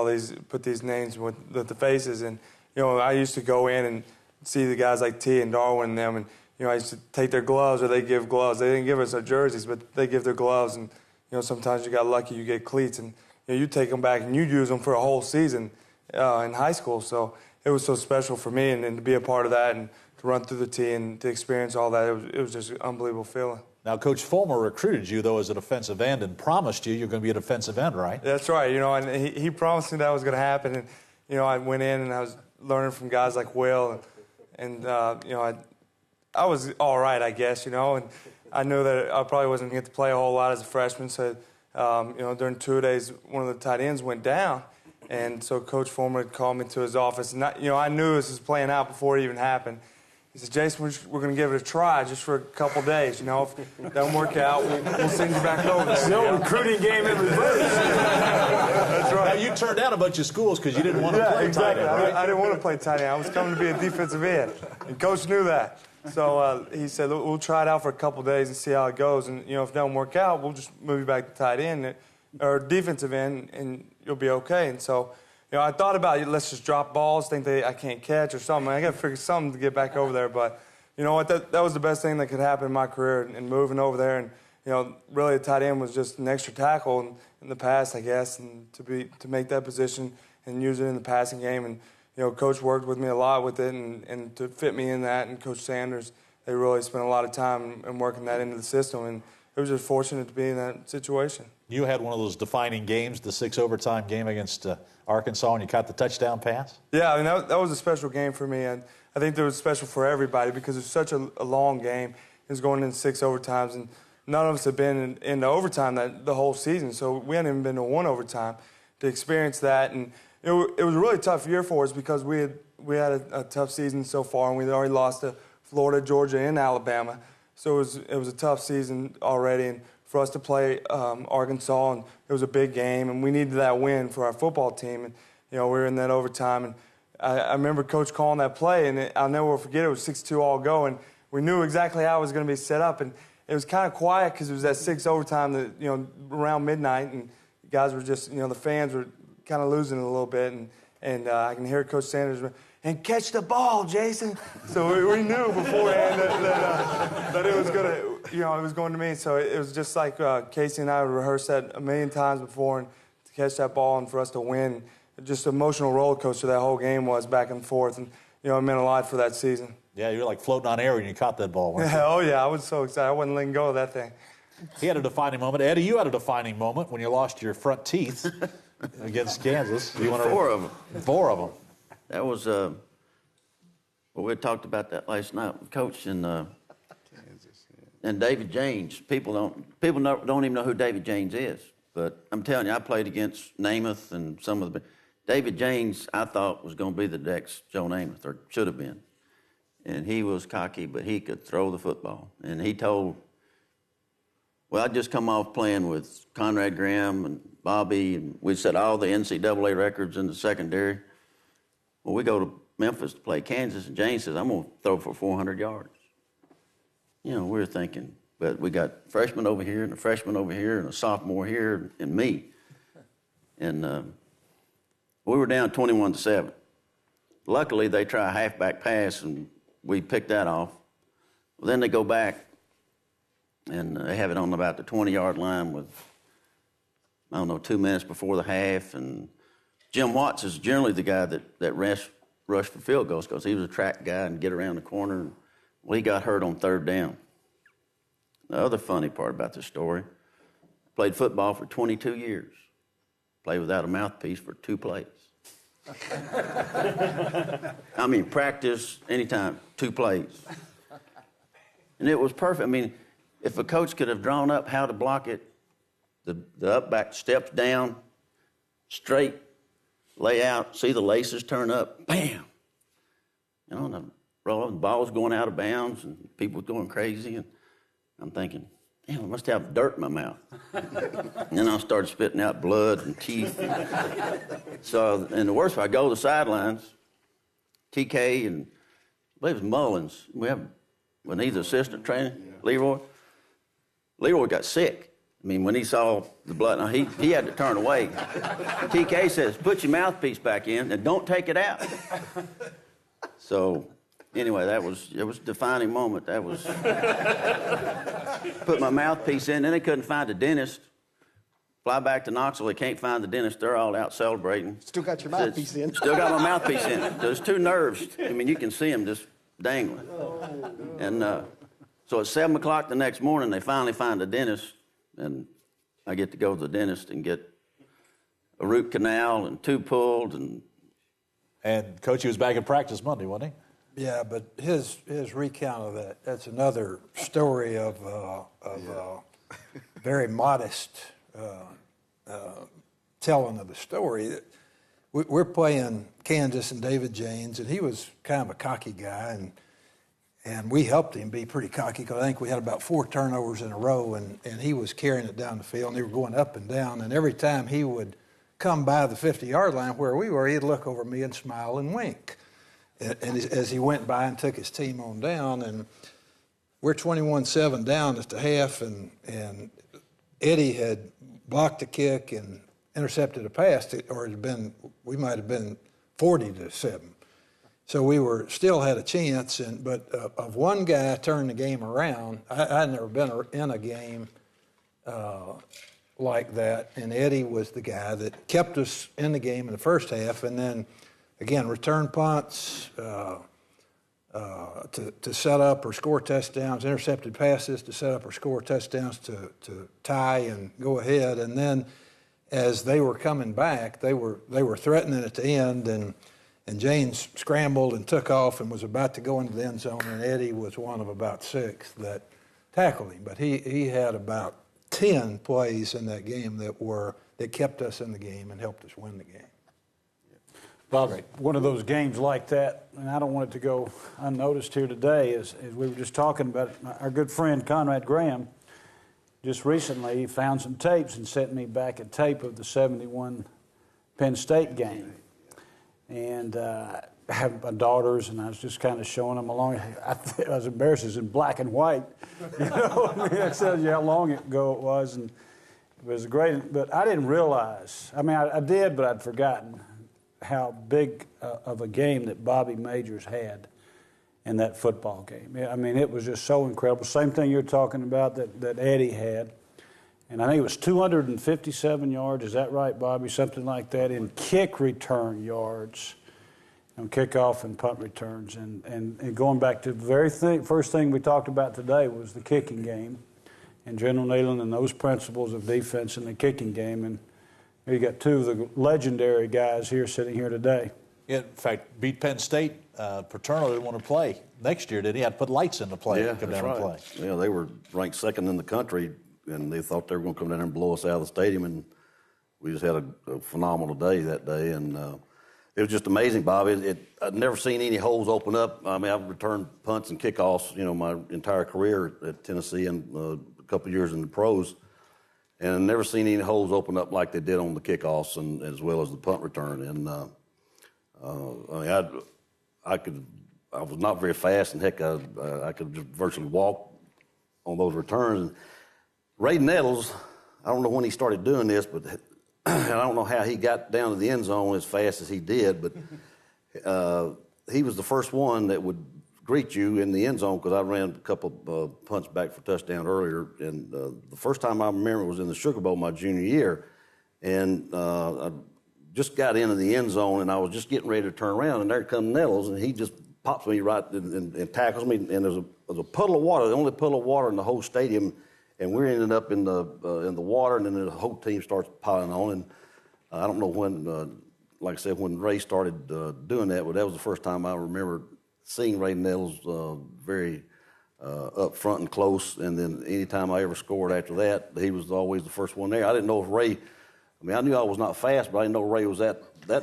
put these names with the faces. And, you know, I used to go in and see the guys like T and Darwin and them, and, you know, I used to take their gloves, or they give gloves. They didn't give us our jerseys, but they give their gloves. And, you know, sometimes you got lucky, you get cleats, and, you know, you take them back and you use them for a whole season in high school. So it was so special for me, and to be a part of that and to run through the T and to experience all that, it was just an unbelievable feeling. Now, Coach Fulmer recruited you, though, as a defensive end and promised you're going to be a defensive end, right? That's right. You know, and he promised me that was going to happen. And, you know, I went in and I was learning from guys like Will. And you know, I was all right, I guess, you know. And I knew that I probably wasn't going to get to play a whole lot as a freshman. So, you know, during 2 days, one of the tight ends went down. And so Coach Fulmer had called me to his office. And, you know, I knew this was playing out before it even happened. He said, "Jason, we're going to give it a try just for a couple days. You know, if it doesn't work out, we'll send you back over there." No recruiting game in reverse. That's right. Now, you turned down a bunch of schools because you didn't want to play tight end, right? I didn't want to play tight end. I was coming to be a defensive end, and Coach knew that. So he said, "We'll try it out for a couple days and see how it goes. And, you know, if it doesn't work out, we'll just move you back to tight end or defensive end, and you'll be okay." And so, you know, I thought about it. Let's just drop balls, think I can't catch or something. I got to figure something to get back over there. But you know what? That was the best thing that could happen in my career, and moving over there. And you know, really, a tight end was just an extra tackle in the past, I guess, and to make that position and use it in the passing game. And you know, Coach worked with me a lot with it, and to fit me in that. And Coach Sanders, they really spent a lot of time in working that into the system. And it was just fortunate to be in that situation. You had one of those defining games, the 6 overtime game against Arkansas, and you caught the touchdown pass? Yeah, I mean, that was a special game for me. And I think it was special for everybody because it was such a long game. It was going in 6 overtimes. And none of us had been in the overtime the whole season, so we hadn't even been to one overtime to experience that. And it was a really tough year for us because we had a tough season so far, and we'd already lost to Florida, Georgia, and Alabama. So it was a tough season already, and for us to play Arkansas, and it was a big game, and we needed that win for our football team. And we were in that overtime, and I remember Coach calling that play, and I'll never forget it. It was 6-2 all go, and we knew exactly how it was going to be set up. And it was kind of quiet because it was that 6 overtime that around midnight, and guys were just the fans were kind of losing it a little bit, and I can hear Coach Sanders and catch the ball, Jason. So we knew beforehand that it was going to me. So it was just like Casey and I rehearsed that a million times before, and to catch that ball and for us to win, just an emotional roller coaster that whole game was back and forth, and it meant a lot for that season. Yeah, you were like floating on air when you caught that ball, weren't you? Oh yeah, I was so excited. I wasn't letting go of that thing. He had a defining moment. Eddie, you had a defining moment when you lost your front teeth against Kansas. Four of them. 4 of them. That was, we talked about that last night with Coach and David James. People don't even know who David James is. But I'm telling you, I played against Namath and some of the. David James, I thought, was going to be the next Joe Namath, or should have been. And he was cocky, but he could throw the football. And he told, I'd just come off playing with Conrad Graham and Bobby, and we set all the NCAA records in the secondary. Well, we go to Memphis to play Kansas, and James says, I'm going to throw for 400 yards. We were thinking, but we got a freshman over here and a freshman over here and a sophomore here and me. And we were down 21-7. Luckily, they try a halfback pass, and we picked that off. Well, then they go back, and they have it on about the 20-yard line with, 2 minutes before the half. And Jim Watts is generally the guy that rushed for field goals because he was a track guy and get around the corner. Well, he got hurt on 3rd down. The other funny part about this story, played football for 22 years. Played without a mouthpiece for 2 plays. Practice, anytime, 2 plays. And it was perfect. If a coach could have drawn up how to block it, the up back steps down, straight, lay out, see the laces turn up, bam. The ball's going out of bounds and people going crazy. And I'm thinking, damn, I must have dirt in my mouth. And then I started spitting out blood and teeth. So, and the worst part, I go to the sidelines, TK and I believe it was Mullins. When he's the assistant trainer, Leroy got sick. When he saw the blood, he had to turn away. TK says, put your mouthpiece back in and don't take it out. So, anyway, it was a defining moment. That was, put my mouthpiece in, then they couldn't find a dentist. Fly back to Knoxville, they can't find the dentist. They're all out celebrating. Still got your mouthpiece in. Still got my mouthpiece in. There's 2 nerves. You can see them just dangling. And so at 7 o'clock the next morning, they finally find a dentist, and I get to go to the dentist and get a root canal and 2 pulled. And Coach, he was back in practice Monday, wasn't he? Yeah, but his recount of that's another story of very modest telling of the story. We're playing Kansas and David James, and he was kind of a cocky guy, and we helped him be pretty cocky because I think we had about 4 turnovers in a row, and he was carrying it down the field, and they were going up and down, and every time he would come by the 50-yard line where we were, he'd look over me and smile and wink. And as he went by and took his team on down, and we're 21-7 down at the half, and Eddie had blocked a kick and intercepted a pass, or we might have been 40-7. So we still had a chance, but of one guy turned the game around. I'd never been in a game like that, and Eddie was the guy that kept us in the game in the first half, and then again, return punts to set up or score touchdowns, intercepted passes to set up or score touchdowns to tie and go ahead. And then as they were coming back, they were threatening at the end, and James scrambled and took off and was about to go into the end zone, and Eddie was one of about 6 that tackled him. But he had about 10 plays in that game that kept us in the game and helped us win the game. Bob, one of those games like that, and I don't want it to go unnoticed here today, is we were just talking about our good friend Conrad Graham. Just recently, he found some tapes and sent me back a tape of the 71 Penn State game. And I have my daughters, and I was just kind of showing them along. I was embarrassed. It was in black and white. You know, I mean, that tells you how long ago it was. And it was great. But I didn't realize. I mean, I did, but I'd forgotten how big of a game that Bobby Majors had in that football game. I mean, it was just so incredible. Same thing you're talking about that Eddie had. And I think it was 257 yards. Is that right, Bobby? Something like that in kick return yards on kickoff and punt returns. And going back to the first thing we talked about today was the kicking game and General Neyland and those principles of defense in the kicking game. And you got two of the legendary guys here sitting here today. Yeah, in fact, beat Penn State. Paterno didn't want to play next year, did he? Had to put lights into play. Yeah, come that's down right. and play. Yeah, they were ranked second in the country, and they thought they were going to come down there and blow us out of the stadium, and we just had a phenomenal day that day, and it was just amazing, Bob. I'd never seen any holes open up. I mean, I've returned punts and kickoffs, you know, my entire career at Tennessee and a couple of years in the pros, and I've never seen any holes open up like they did on the kickoffs and as well as the punt return. And I mean, I was not very fast, and heck, I could just virtually walk on those returns. Ray Nettles, I don't know when he started doing this, but and I don't know how he got down to the end zone as fast as he did, but he was the first one that would greet you in the end zone because I ran a couple punts back for touchdown earlier. And the first time I remember was in the Sugar Bowl my junior year, and I just got into the end zone, and I was just getting ready to turn around, and there comes Nettles, and he just pops me right and tackles me, and there's a puddle of water, the only puddle of water in the whole stadium, and we ended up in the water, and then the whole team starts piling on. And I don't know when, like I said, when Ray started doing that, but that was the first time I remember seeing Ray Nettles very up front and close. And then any time I ever scored after that, he was always the first one there. I didn't know if Ray, I mean, I knew I was not fast, but I didn't know Ray was that I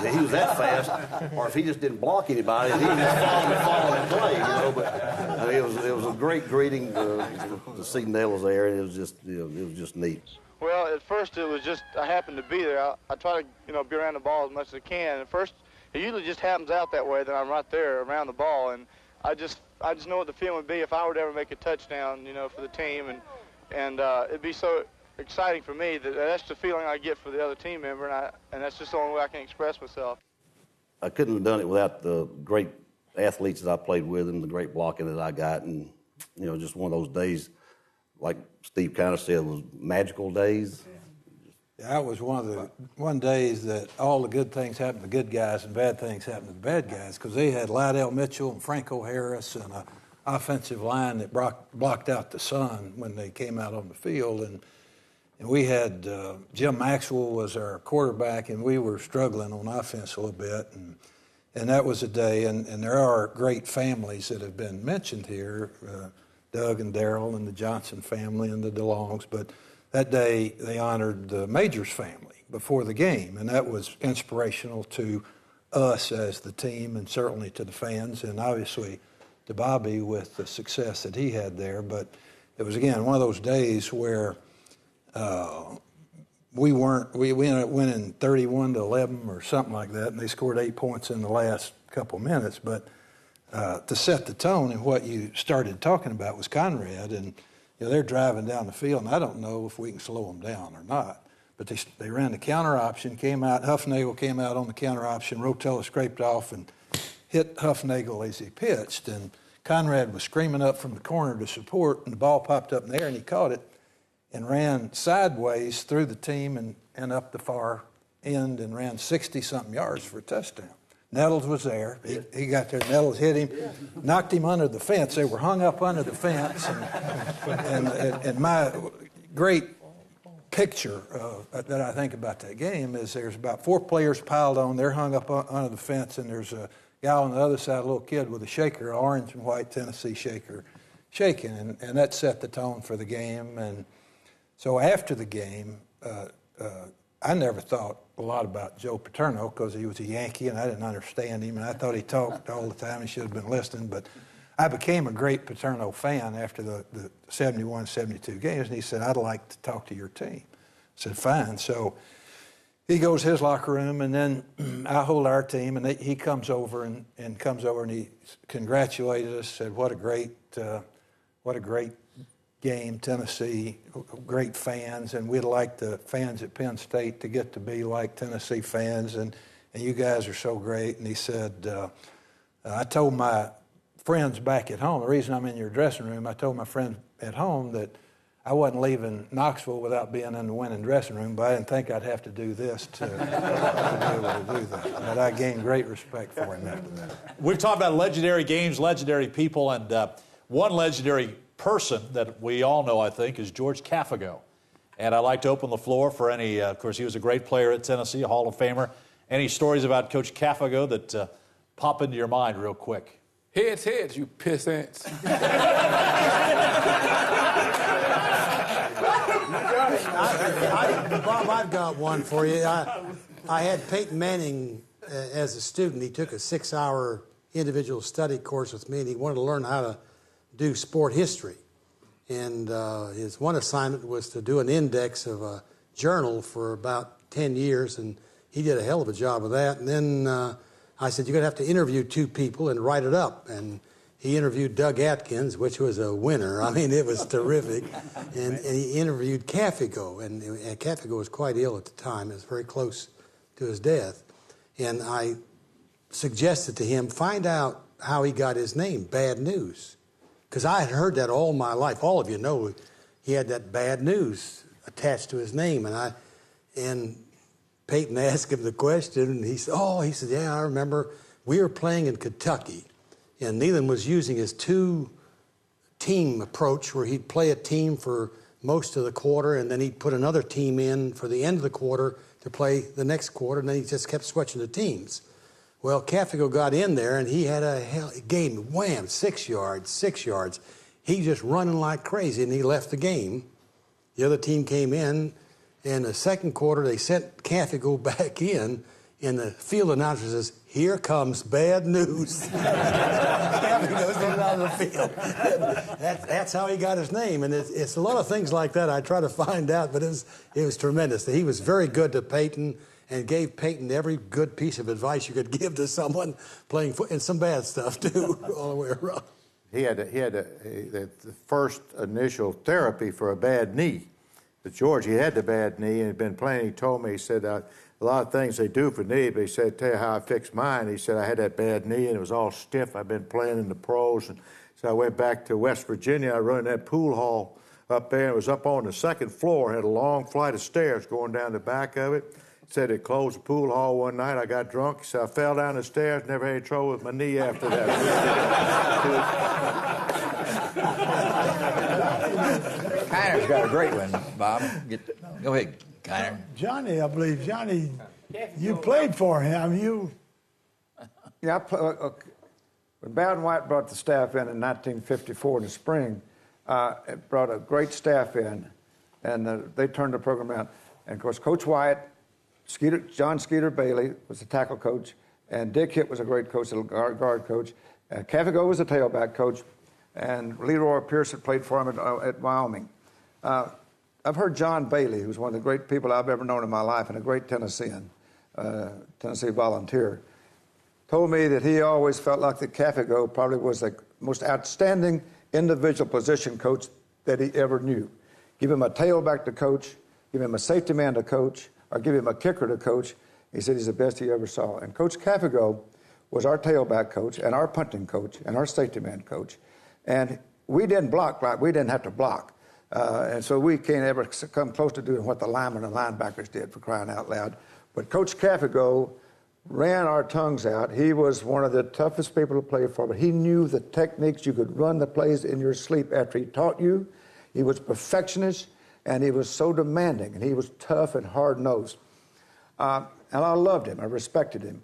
mean, he was that fast, or if he just didn't block anybody, he was just following and play, you know. But I mean, it was a great greeting to see Nettles there, and it was just neat. Well, at first it was just I happened to be there. I try to be around the ball as much as I can. At first, it usually just happens out that way that I'm right there around the ball, and I just know what the feeling would be if I were to ever make a touchdown, for the team, and it'd be so exciting for me that's the feeling I get for the other team member, and that's just the only way I can express myself. I couldn't have done it without the great athletes that I played with and the great blocking that I got, and just one of those days, like Steve kind of said, was magical days. Yeah, that was one days that all the good things happened to the good guys and bad things happened to the bad guys, because they had Lydell Mitchell and Franco Harris and an offensive line that blocked out the sun when they came out on the field, and we had Jim Maxwell was our quarterback, and we were struggling on offense a little bit, and that was a day. And there are great families that have been mentioned here, Doug and Darrell and the Johnson family and the DeLongs. But that day they honored the Majors family before the game, and that was inspirational to us as the team and certainly to the fans, and obviously to Bobby with the success that he had there. But it was, again, one of those days where we ended up winning 31-11 or something like that, and they scored 8 points in the last couple minutes. But to set the tone, and what you started talking about was Conrad, and they're driving down the field, and I don't know if we can slow them down or not. But they ran the counter option, came out, Huffnagel came out on the counter option, Rotella scraped off and hit Huffnagel as he pitched, and Conrad was screaming up from the corner to support, and the ball popped up in the air, and he caught it and ran sideways through the team and up the far end and ran 60-something yards for a touchdown. Nettles was there. He got there. Nettles hit him, knocked him under the fence. They were hung up under the fence. And my great picture that I think about that game is there's about 4 players piled on. They're hung up under the fence, and there's a guy on the other side, a little kid with a shaker, an orange and white Tennessee shaker. shaking, and that set the tone for the game. And so after the game, I never thought a lot about Joe Paterno because he was a Yankee and I didn't understand him, and I thought he talked all the time. He should have been listening. But I became a great Paterno fan after the 71-72 games, and he said, "I'd like to talk to your team." I said, "Fine." So he goes to his locker room, and then I hold our team, and he comes over and he congratulated us, said, what a great game, Tennessee, great fans, and we'd like the fans at Penn State to get to be like Tennessee fans, and you guys are so great. And he said, I told my friends back at home, the reason I'm in your dressing room, I told my friends at home that I wasn't leaving Knoxville without being in the winning dressing room, but I didn't think I'd have to do this to be able to do that. But I gained great respect for him after that. We've talked about legendary games, legendary people, and one legendary person that we all know, I think, is George Cafago. And I'd like to open the floor for any, of course, he was a great player at Tennessee, a Hall of Famer. Any stories about Coach Cafago that pop into your mind real quick? Heads, you pissants. Bob, I've got one for you. I had Peyton Manning as a student. He took a 6-hour individual study course with me, and he wanted to learn how to do sport history. And his one assignment was to do an index of a journal for about 10 years, and he did a hell of a job of that. And then I said, you're going to have to interview 2 people and write it up. And he interviewed Doug Atkins, which was a winner. I mean, it was terrific. And he interviewed Cafago, and Cafago was quite ill at the time. It was very close to his death. And I suggested to him, find out how he got his name, Bad News. Because I had heard that all my life. All of you know he had that Bad News attached to his name. And Peyton asked him the question, and he said, yeah, I remember we were playing in Kentucky. And Neyland was using his 2-team approach where he'd play a team for most of the quarter and then he'd put another team in for the end of the quarter to play the next quarter, and then he just kept switching the teams. Well, Cafago got in there and he had a game, wham, 6 yards. He just running like crazy, and he left the game. The other team came in, and the second quarter they sent Cafago back in, and the field announcer says, here comes Bad News. Cafago's in out of the field. That's how he got his name. And it's a lot of things like that I try to find out, but it was tremendous. He was very good to Peyton and gave Peyton every good piece of advice you could give to someone playing football, and some bad stuff, too, all the way around. He had the first initial therapy for a bad knee. But George, he had the bad knee and had been playing. He told me, he said, a lot of things they do for knee, but he said, tell you how I fixed mine. He said, I had that bad knee and it was all stiff. I've been playing in the pros. And so I went back to West Virginia. I run that pool hall up there. It was up on the second floor. It had a long flight of stairs going down the back of it. He said it closed the pool hall one night. I got drunk. He said, I fell down the stairs, never had any trouble with my knee after that. Kiner's got a great one, Bob. Go ahead, Kiner. Johnny, I believe. Johnny, you played for him. Yeah, when Bowden White brought the staff in 1954 in the spring, it brought a great staff in, and they turned the program around. And, of course, Coach White, John Skeeter Bailey was the tackle coach, and Dick Hitt was a great coach, a guard coach. Cafago was the tailback coach, and Leroy Pearson played for him at Wyoming. I've heard John Bailey, who's one of the great people I've ever known in my life and a great Tennessean, Tennessee volunteer, told me that he always felt like that Cafago probably was the most outstanding individual position coach that he ever knew. Give him a tailback to coach, give him a safety man to coach, or give him a kicker to coach. He said he's the best he ever saw. And Coach Cafago was our tailback coach and our punting coach and our safety man coach. And we didn't block like we didn't have to block. And so we can't ever come close to doing what the linemen and linebackers did, for crying out loud. But Coach Cafago ran our tongues out. He was one of the toughest people to play for, but he knew the techniques. You could run the plays in your sleep after he taught you. He was perfectionist, and he was so demanding, and he was tough and hard-nosed. And I loved him. I respected him.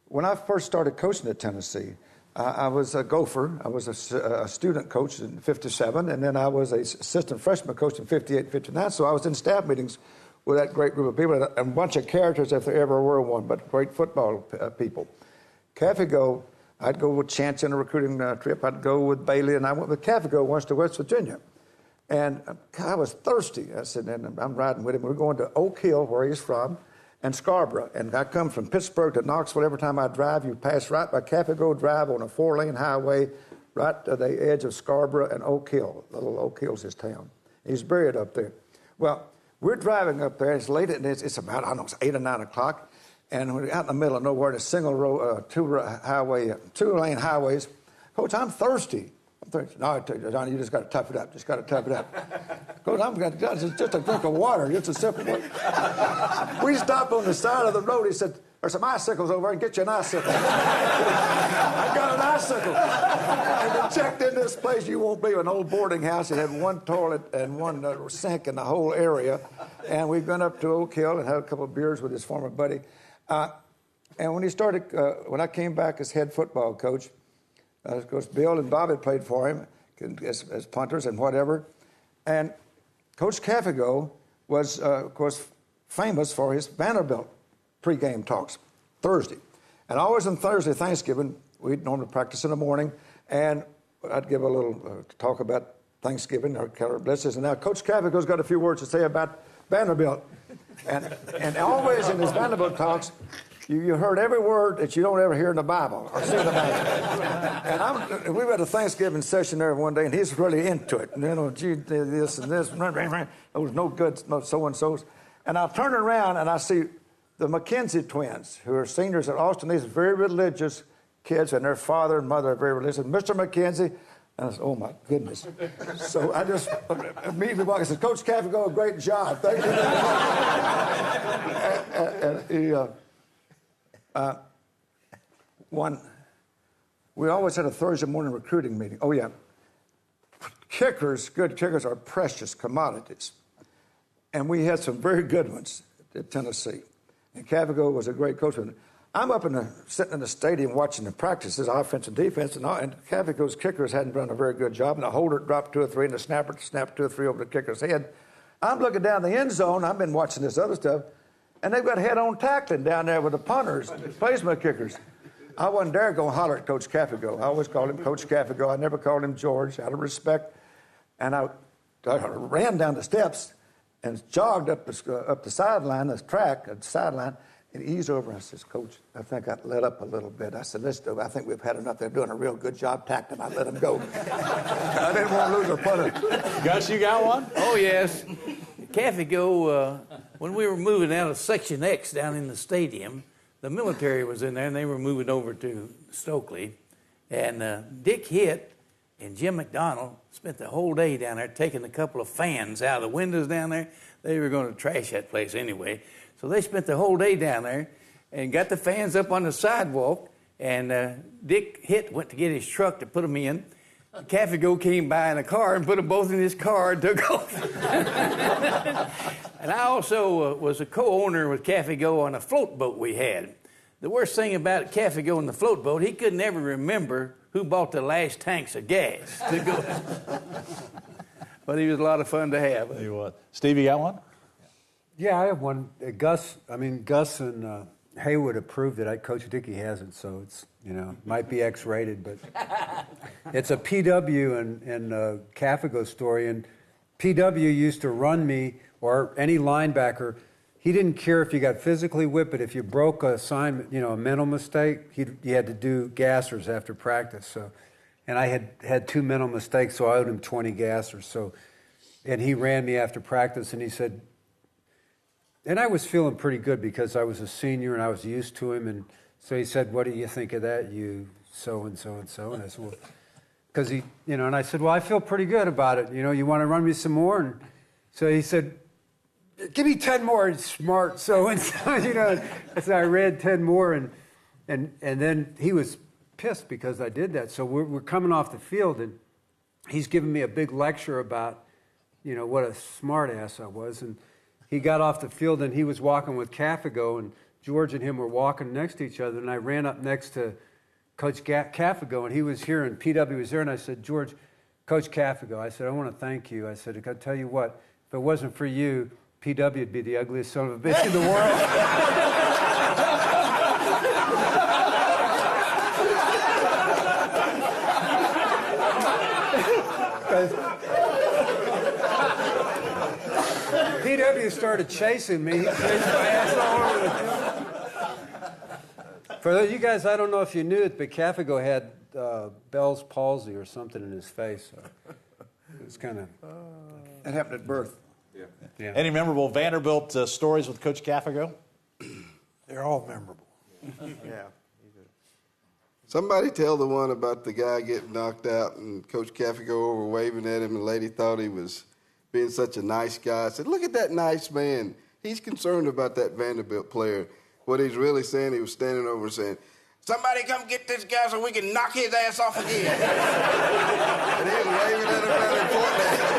When I first started coaching at Tennessee, I was a gopher. I was a student coach in 57, and then I was an assistant freshman coach in 58, 59. So I was in staff meetings with that great group of people, and a bunch of characters if there ever were one, but great football people. Cafigo, I'd go with Chance in a recruiting trip. I'd go with Bailey, and I went with Cafigo once to West Virginia. And I was thirsty. I said, and I'm riding with him. We're going to Oak Hill, where he's from, and Scarborough. And I come from Pittsburgh to Knoxville. Every time I drive, you pass right by Cafigo Drive on a 4-lane highway right to the edge of Scarborough and Oak Hill. Little Oak Hill's his town. He's buried up there. Well, we're driving up there. It's late, and it's about, I don't know, it's 8 or 9 o'clock. And we're out in the middle of nowhere in a single row, two-lane highways. Coach, I'm thirsty. No, Johnny, you just got to tough it up. Just got to tough it up. Coach, it's just a drink of water. It's a simple one. We stopped on the side of the road. He said, there's some icicles over there. And get you an icicle. I got an icicle. And we checked in this place. You won't believe, an old boarding house. It had one toilet and one sink in the whole area. And we've been up to Oak Hill and had a couple of beers with his former buddy. And when I came back as head football coach, of course, Bill and Bob had played for him as punters and whatever. And Coach Cafigo was, of course, famous for his Vanderbilt pregame talks, Thursday. And always on Thursday, Thanksgiving, we'd normally practice in the morning, and I'd give a little talk about Thanksgiving, or Keller Blesses. And now Coach Cafigo's got a few words to say about Vanderbilt. And always in his Vanderbilt talks, you heard every word that you don't ever hear in the Bible or see in the Bible. And we were at a Thanksgiving session there one day, and he's really into it. And, gee, this and this. There was no good so-and-sos. And I turn around, and I see the McKenzie twins, who are seniors at Austin. These very religious kids, and their father and mother are very religious. And Mr. McKenzie, and I said, oh, my goodness. So I just immediately walked. I said, Coach Cafigo, great job. Thank you. We always had a Thursday morning recruiting meeting. Oh, yeah. Good kickers are precious commodities. And we had some very good ones at Tennessee. And Cafigo was a great coach. I'm up sitting in the stadium watching the practices, offense and defense, and Cafigo's kickers hadn't done a very good job. And the holder dropped 2 or 3, and the snapper snapped 2 or 3 over the kicker's head. I'm looking down the end zone. I've been watching this other stuff. And they've got head-on tackling down there with the punters, placement kickers. I wasn't dare go holler at Coach Cafigo. I always called him Coach Cafigo. I never called him George, out of respect. And I ran down the steps and jogged up the sideline, the track, the sideline, and eased over. And I says, Coach, I think I let up a little bit. I said, listen, I think we've had enough. They're doing a real good job tackling. I let them go. I didn't want to lose a punter. Gus, you got one? Oh, yes. Cafigo, when we were moving out of Section X down in the stadium, the military was in there, and they were moving over to Stokely. And Dick Hitt and Jim McDonald spent the whole day down there taking a couple of fans out of the windows down there. They were going to trash that place anyway. So they spent the whole day down there and got the fans up on the sidewalk. And Dick Hitt went to get his truck to put them in. Cafigo came by in a car and put them both in his car and took off. And I also was a co-owner with Cafigo on a float boat we had. The worst thing about Cafigo and the float boat, he could never remember who bought the last tanks of gas to go. But he was a lot of fun to have. You what? Steve, you got one? Yeah, I have one. Gus and Haywood approved it. Coach Dickey hasn't, so it's, might be X-rated, but it's a PW and Cafigo story. And PW used to run me, or any linebacker. He didn't care if you got physically whipped, but if you broke a assignment, a mental mistake, you had to do gassers after practice. So, and I had 2 mental mistakes, so I owed him 20 gassers. So, and he ran me after practice, and he said, and I was feeling pretty good because I was a senior and I was used to him. And so he said, what do you think of that, you so-and-so and so? And I said, well, because he, and I said, well, I feel pretty good about it. You want to run me some more? And so he said, give me 10 more, smart so-and-so, So I read 10 more, and then he was pissed because I did that. So we're coming off the field, and he's giving me a big lecture about, what a smart ass I was. And he got off the field, and he was walking with Cafigo, and George and him were walking next to each other, and I ran up next to Coach Caffigo, and he was here, and PW was there, and I said, George, Coach Caffigo, I said, I want to thank you. I said, I got to tell you what, if it wasn't for you, PW would be the ugliest son of a bitch in the world. PW started chasing me. He chased my ass all over the field. For those of you guys, I don't know if you knew it, but Caffigo had Bell's palsy or something in his face. So it was kind of... That happened at birth. Yeah. Any memorable Vanderbilt stories with Coach Caffigo? They're all memorable. Yeah. Somebody tell the one about the guy getting knocked out and Coach Caffigo over waving at him, and the lady thought he was being such a nice guy. I said, look at that nice man. He's concerned about that Vanderbilt player. What he's really saying, he was standing over and saying, somebody come get this guy so we can knock his ass off again. And he was waving at him and pointing at him.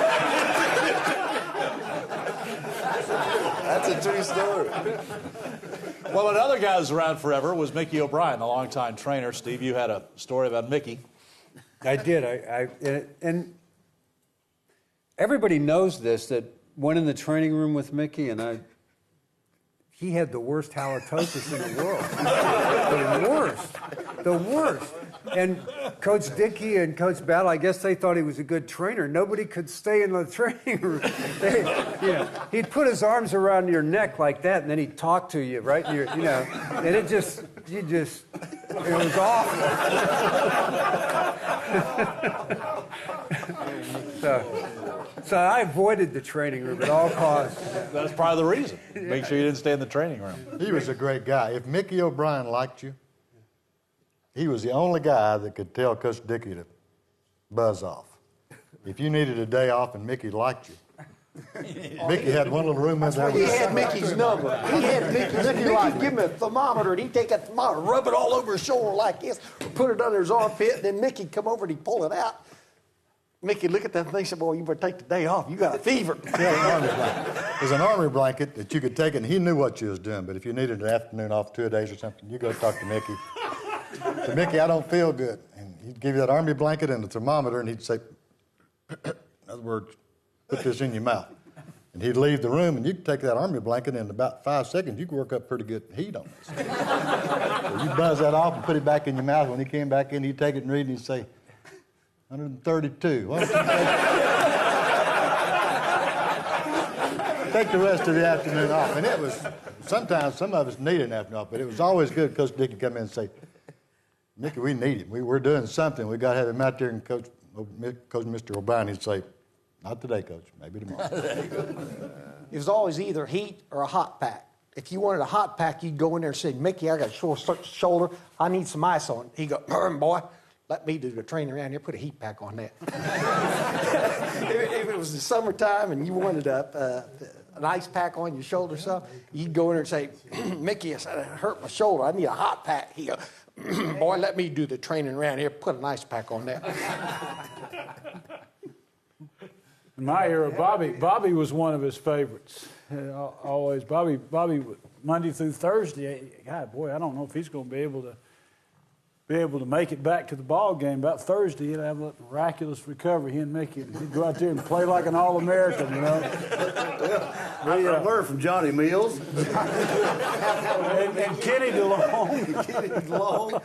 That's a true story. Well, another guy who's around forever was Mickey O'Brien, a longtime trainer. Steve, you had a story about Mickey. I did. And everybody knows this, that went in the training room with Mickey, and he had the worst halitosis in the world. The worst. And Coach Dickey and Coach Battle, I guess they thought he was a good trainer. Nobody could stay in the training room. He'd put his arms around your neck like that, and then he'd talk to you, right? And and it was awful. So I avoided the training room at all costs. That's probably the reason. Make sure you didn't stay in the training room. He was a great guy. If Mickey O'Brien liked you, he was the only guy that could tell Coach Dickey to buzz off. If you needed a day off and Mickey liked you, Mickey had one little room in there. He had Mickey's number. He had Mickey's. Mickey'd give him a thermometer, and he'd take that thermometer, rub it all over his shoulder like this, put it under his armpit, and then Mickey'd come over and he'd pull it out. Mickey'd look at that thing and say, boy, you better take the day off. You got a fever. There's an army blanket that you could take, and he knew what you was doing, but if you needed an afternoon off 2 days or something, you go talk to Mickey. So, Mickey, I don't feel good. And he'd give you that army blanket and the thermometer, and he'd say, in other words, put this in your mouth. And he'd leave the room, and you could take that army blanket, and in about 5 seconds, you could work up pretty good heat on it. So you buzz that off and put it back in your mouth. When he came back in, he'd take it and read, and he'd say, 132. Why don't you take the rest of the afternoon off? And it was, sometimes some of us need an afternoon off, but it was always good. Coach Dickey come in and say, Mickey, we need him. We're doing something. We got to have him out there. And Coach Mr. O'Brien, he'd say, not today, Coach. Maybe tomorrow. It was always either heat or a hot pack. If you wanted a hot pack, you'd go in there and say, Mickey, I got a short shoulder. I need some ice on it. He'd go, boy, let me do the training around here. Put a heat pack on that. If it was the summertime and you wanted an ice pack on your shoulder or something, you'd go in there and say, Mickey, I hurt my shoulder. I need a hot pack. He'd go, boy, let me do the training around here. Put an ice pack on that. In my era, Bobby was one of his favorites. Always, Bobby, Monday through Thursday. God, boy, I don't know if he's going to be able to make it back to the ball game. About Thursday, he'd have a miraculous recovery. He and Mickey, he'd go out there and play like an All-American, you know. I learned from Johnny Mills and Kenny DeLong. Kenny DeLong.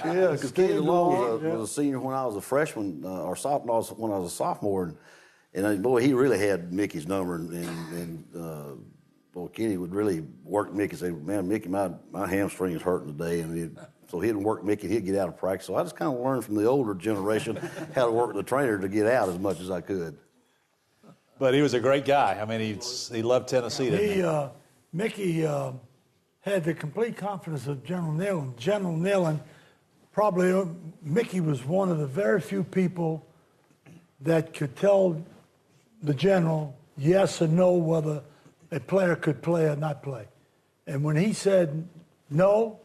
Yeah, because Kenny DeLong was a senior when I was a freshman, or sophomore when I was a sophomore. And boy, he really had Mickey's number. And boy, Kenny would really work Mickey and say, man, Mickey, my hamstring is hurting today. And so he'd work Mickey, he'd get out of practice. So I just kind of learned from the older generation how to work the trainer to get out as much as I could. But he was a great guy. I mean, he loved Tennessee, didn't he? Mickey had the complete confidence of General Neyland. General Neyland, probably Mickey was one of the very few people that could tell the general yes or no whether a player could play or not play. And when he said no,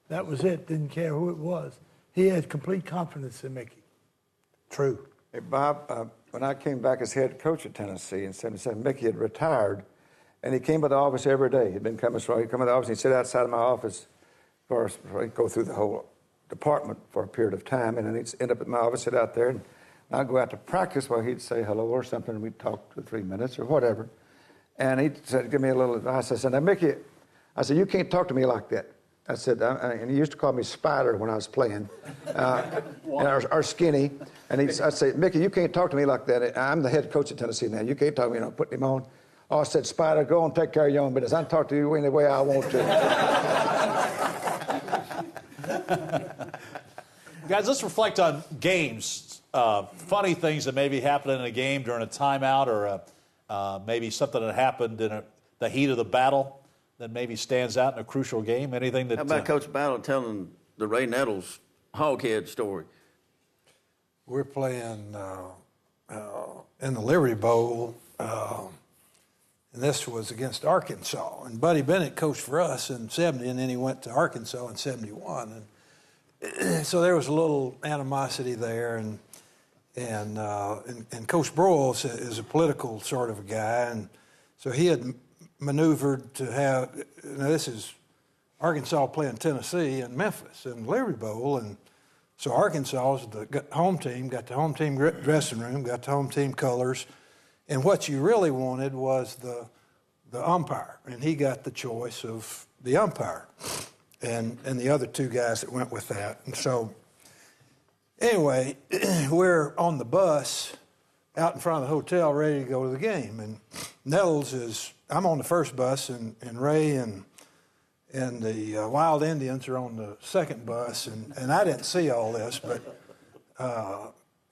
that was it. Didn't care who it was. He had complete confidence in Mickey. True. Hey, Bob, when I came back as head coach at Tennessee in '77, Mickey had retired, and he came by the office every day. He'd been coming, so he'd come to the office, and he'd sit outside of my office for he'd go through the whole department for a period of time, and then he'd end up at my office, sit out there, and I'd go out to practice while he'd say hello or something, and we'd talk 2 or 3 minutes or whatever. And he'd said, give me a little advice. I said, now, Mickey, I said, you can't talk to me like that. I said, and he used to call me Spider when I was playing, or Skinny. And I'd say, Mickey, you can't talk to me like that. I'm the head coach at Tennessee now. You can't talk to me, put him on. Oh, I said, Spider, go and take care of your own business. I can talk to you any way I want to. Guys, let's reflect on games. Funny things that maybe happened in a game during a timeout, or maybe something that happened in the heat of the battle that maybe stands out in a crucial game. Anything that? How about Coach Battle telling the Ray Nettles hoghead story? We're playing in the Liberty Bowl, and this was against Arkansas. And Buddy Bennett coached for us in '70, and then he went to Arkansas in '71. And so there was a little animosity there, and Coach Broyles is a political sort of a guy, and so he had maneuvered to have. Now this is Arkansas playing Tennessee and Memphis in the Liberty Bowl, and so Arkansas, the home team, got the home team dressing room, got the home team colors, and what you really wanted was the umpire, and he got the choice of the umpire, and the other 2 guys that went with that. And so anyway, we're on the bus out in front of the hotel ready to go to the game, and Nettles I'm on the first bus, and Ray and the Wild Indians are on the second bus, and I didn't see all this, but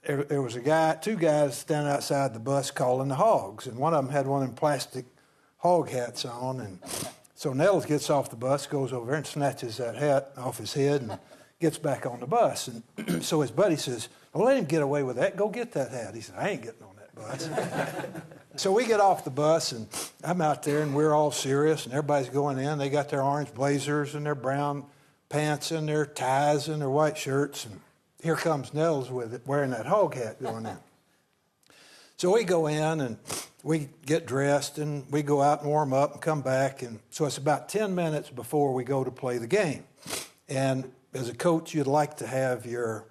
there was 2 guys standing outside the bus calling the Hogs, and one of them had one of them plastic hog hats on, and so Nettles gets off the bus, goes over there and snatches that hat off his head and gets back on the bus, and so his buddy says, "Well, let him get away with that. Go get that hat." He said, "I ain't getting on that bus." So we get off the bus, and I'm out there, and we're all serious, and everybody's going in. They got their orange blazers and their brown pants and their ties and their white shirts, and here comes Nettles with it, wearing that hog hat going in. So we go in, and we get dressed, and we go out and warm up and come back, and so it's about 10 minutes before we go to play the game. And as a coach, you'd like to have your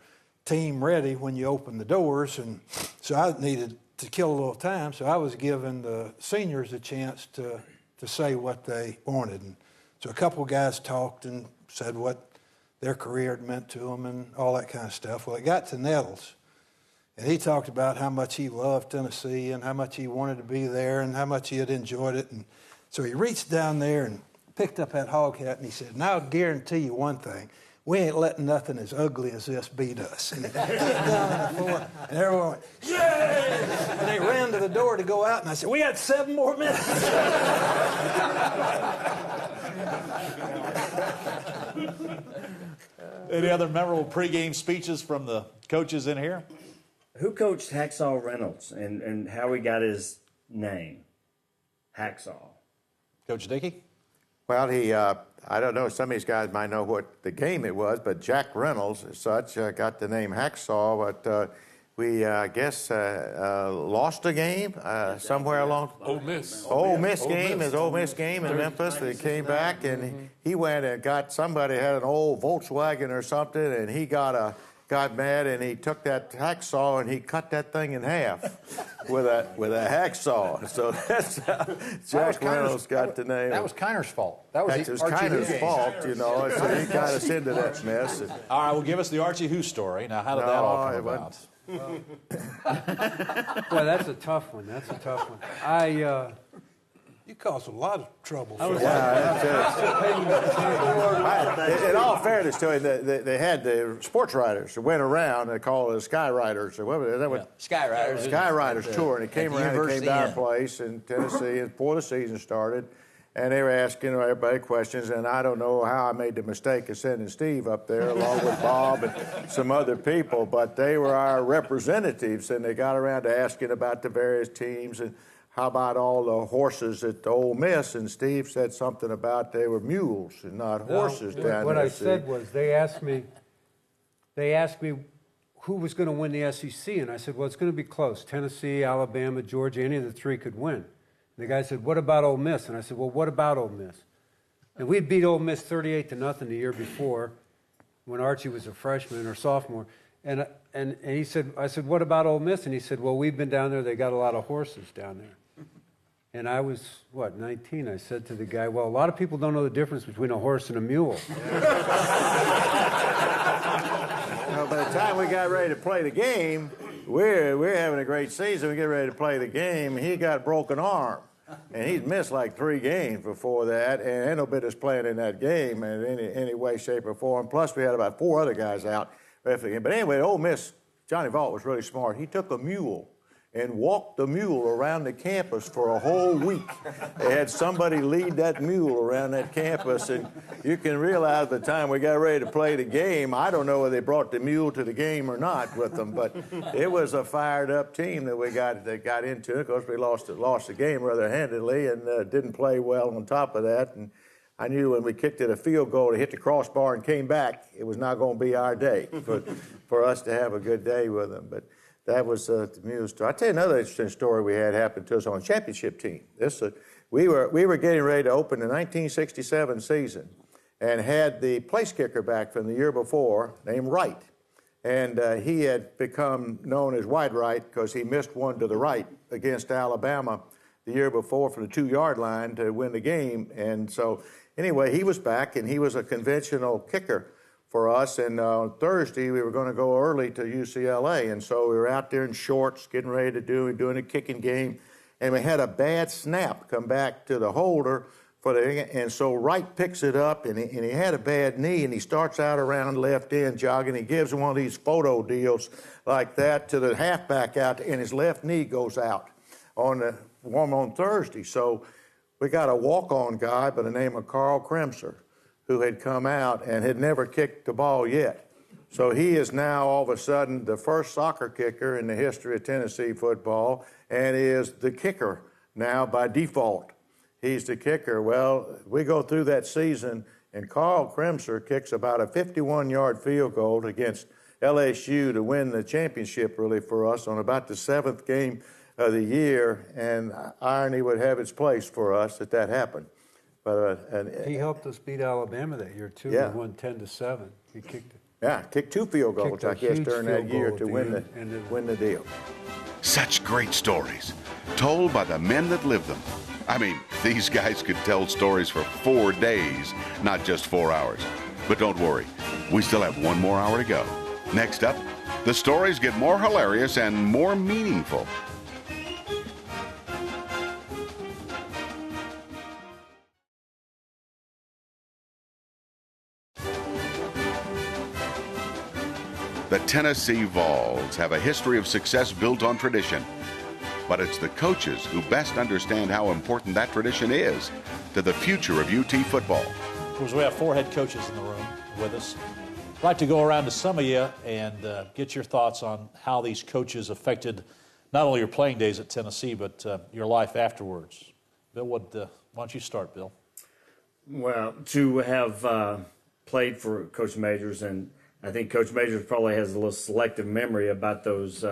team ready when you open the doors, and so I needed to kill a little time, so I was giving the seniors a chance to say what they wanted. And so a couple of guys talked and said what their career had meant to them and all that kind of stuff. Well, it got to Nettles, and he talked about how much he loved Tennessee and how much he wanted to be there and how much he had enjoyed it. And so he reached down there and picked up that hog hat, and he said, "Now I'll guarantee you one thing. We ain't letting nothing as ugly as this beat us." And he got down on the floor, and everyone went, "Yay!" And they ran to the door to go out, and I said, "We got 7 more minutes." Any other memorable pregame speeches from the coaches in here? Who coached Hacksaw Reynolds and how he got his name? Hacksaw. Coach Dickey? Well, I don't know, some of these guys might know what the game it was, but Jack Reynolds, as such, got the name Hacksaw, but we, I guess, lost a game somewhere along. Ole Miss. Ole Miss game in Memphis. They came back, and he went and got, somebody had an old Volkswagen or something, and he got mad, and he took that hacksaw and he cut that thing in half with a hacksaw. So that's how Jack Reynolds got the name. That was Kiner's fault. That was Kiner's fault, So he got us into that mess. All right, well, give us the Archie Who story. Now, how did that all come about? Well, that's a tough one. You caused a lot of trouble. In all fairness to him, they had the sports writers that went around. They called it the Sky Riders. Or whatever. Is that what? Sky Riders. Sky Riders tour, and it came around. It came to our place in Tennessee before the season started, and they were asking everybody questions. And I don't know how I made the mistake of sending Steve up there along with Bob and some other people, but they were our representatives, and they got around to asking about the various teams and how about all the horses at the Ole Miss? And Steve said something about they were mules and not horses down there. What I said was they asked me who was going to win the SEC, and I said, well, it's going to be close. Tennessee, Alabama, Georgia, any of the 3 could win. And the guy said, what about Ole Miss? And I said, well, what about Ole Miss? And we beat Ole Miss 38-0 the year before. when Archie was a freshman or sophomore. And he said, I said, what about Ole Miss? And he said, well, we've been down there. They got a lot of horses down there. And I was, 19? I said to the guy, well, a lot of people don't know the difference between a horse and a mule. By the time we got ready to play the game, we're having a great season. We get ready to play the game. He got a broken arm. And he'd missed like 3 games before that, and ain't no business playing in that game in any way, shape, or form. Plus, we had about 4 other guys out after the game. But anyway, Ole Miss, Johnny Vaught was really smart. He took a mule and walked the mule around the campus for a whole week. They had somebody lead that mule around that campus, and you can realize by the time we got ready to play the game, I don't know whether they brought the mule to the game or not with them, but it was a fired-up team that got into. Of course, we lost the game rather handedly and didn't play well on top of that. And I knew when we kicked it a field goal to hit the crossbar and came back, it was not going to be our day for us to have a good day with them. But that was the mule story. I'll tell you another interesting story we had happen to us on a championship team. We were getting ready to open the 1967 season and had the place kicker back from the year before named Wright. And he had become known as White Wright because he missed one to the right against Alabama the year before from the 2-yard line to win the game. And so anyway, he was back, and he was a conventional kicker for us. And on Thursday, we were going to go early to UCLA. And so we were out there in shorts, getting ready to doing a kicking game. And we had a bad snap come back to the holder and so Wright picks it up, and he had a bad knee, and he starts out around left end jogging. He gives one of these photo deals like that to the halfback out, and his left knee goes out on Thursday. So we got a walk-on guy by the name of Carl Kremser, who had come out and had never kicked the ball yet. So he is now all of a sudden the first soccer kicker in the history of Tennessee football, and is the kicker now by default. He's the kicker. Well, we go through that season, and Carl Kremser kicks about a 51-yard field goal against LSU to win the championship, really, for us on about the 7th game of the year, and irony would have its place for us that happened. But he helped us beat Alabama that year, too. Yeah. We won 10-7. He kicked it. Yeah, kicked 2 field goals, I guess, during that year to win the deal. Such great stories, told by the men that lived them. I mean, these guys could tell stories for 4 days, not just 4 hours. But don't worry, we still have 1 more hour to go. Next up, the stories get more hilarious and more meaningful. The Tennessee Vols have a history of success built on tradition. But it's the coaches who best understand how important that tradition is to the future of UT football. Of course, we have 4 head coaches in the room with us. I'd like to go around to some of you and get your thoughts on how these coaches affected not only your playing days at Tennessee, but your life afterwards. Bill, why don't you start, Bill? Well, to have played for Coach Majors, and I think Coach Majors probably has a little selective memory about those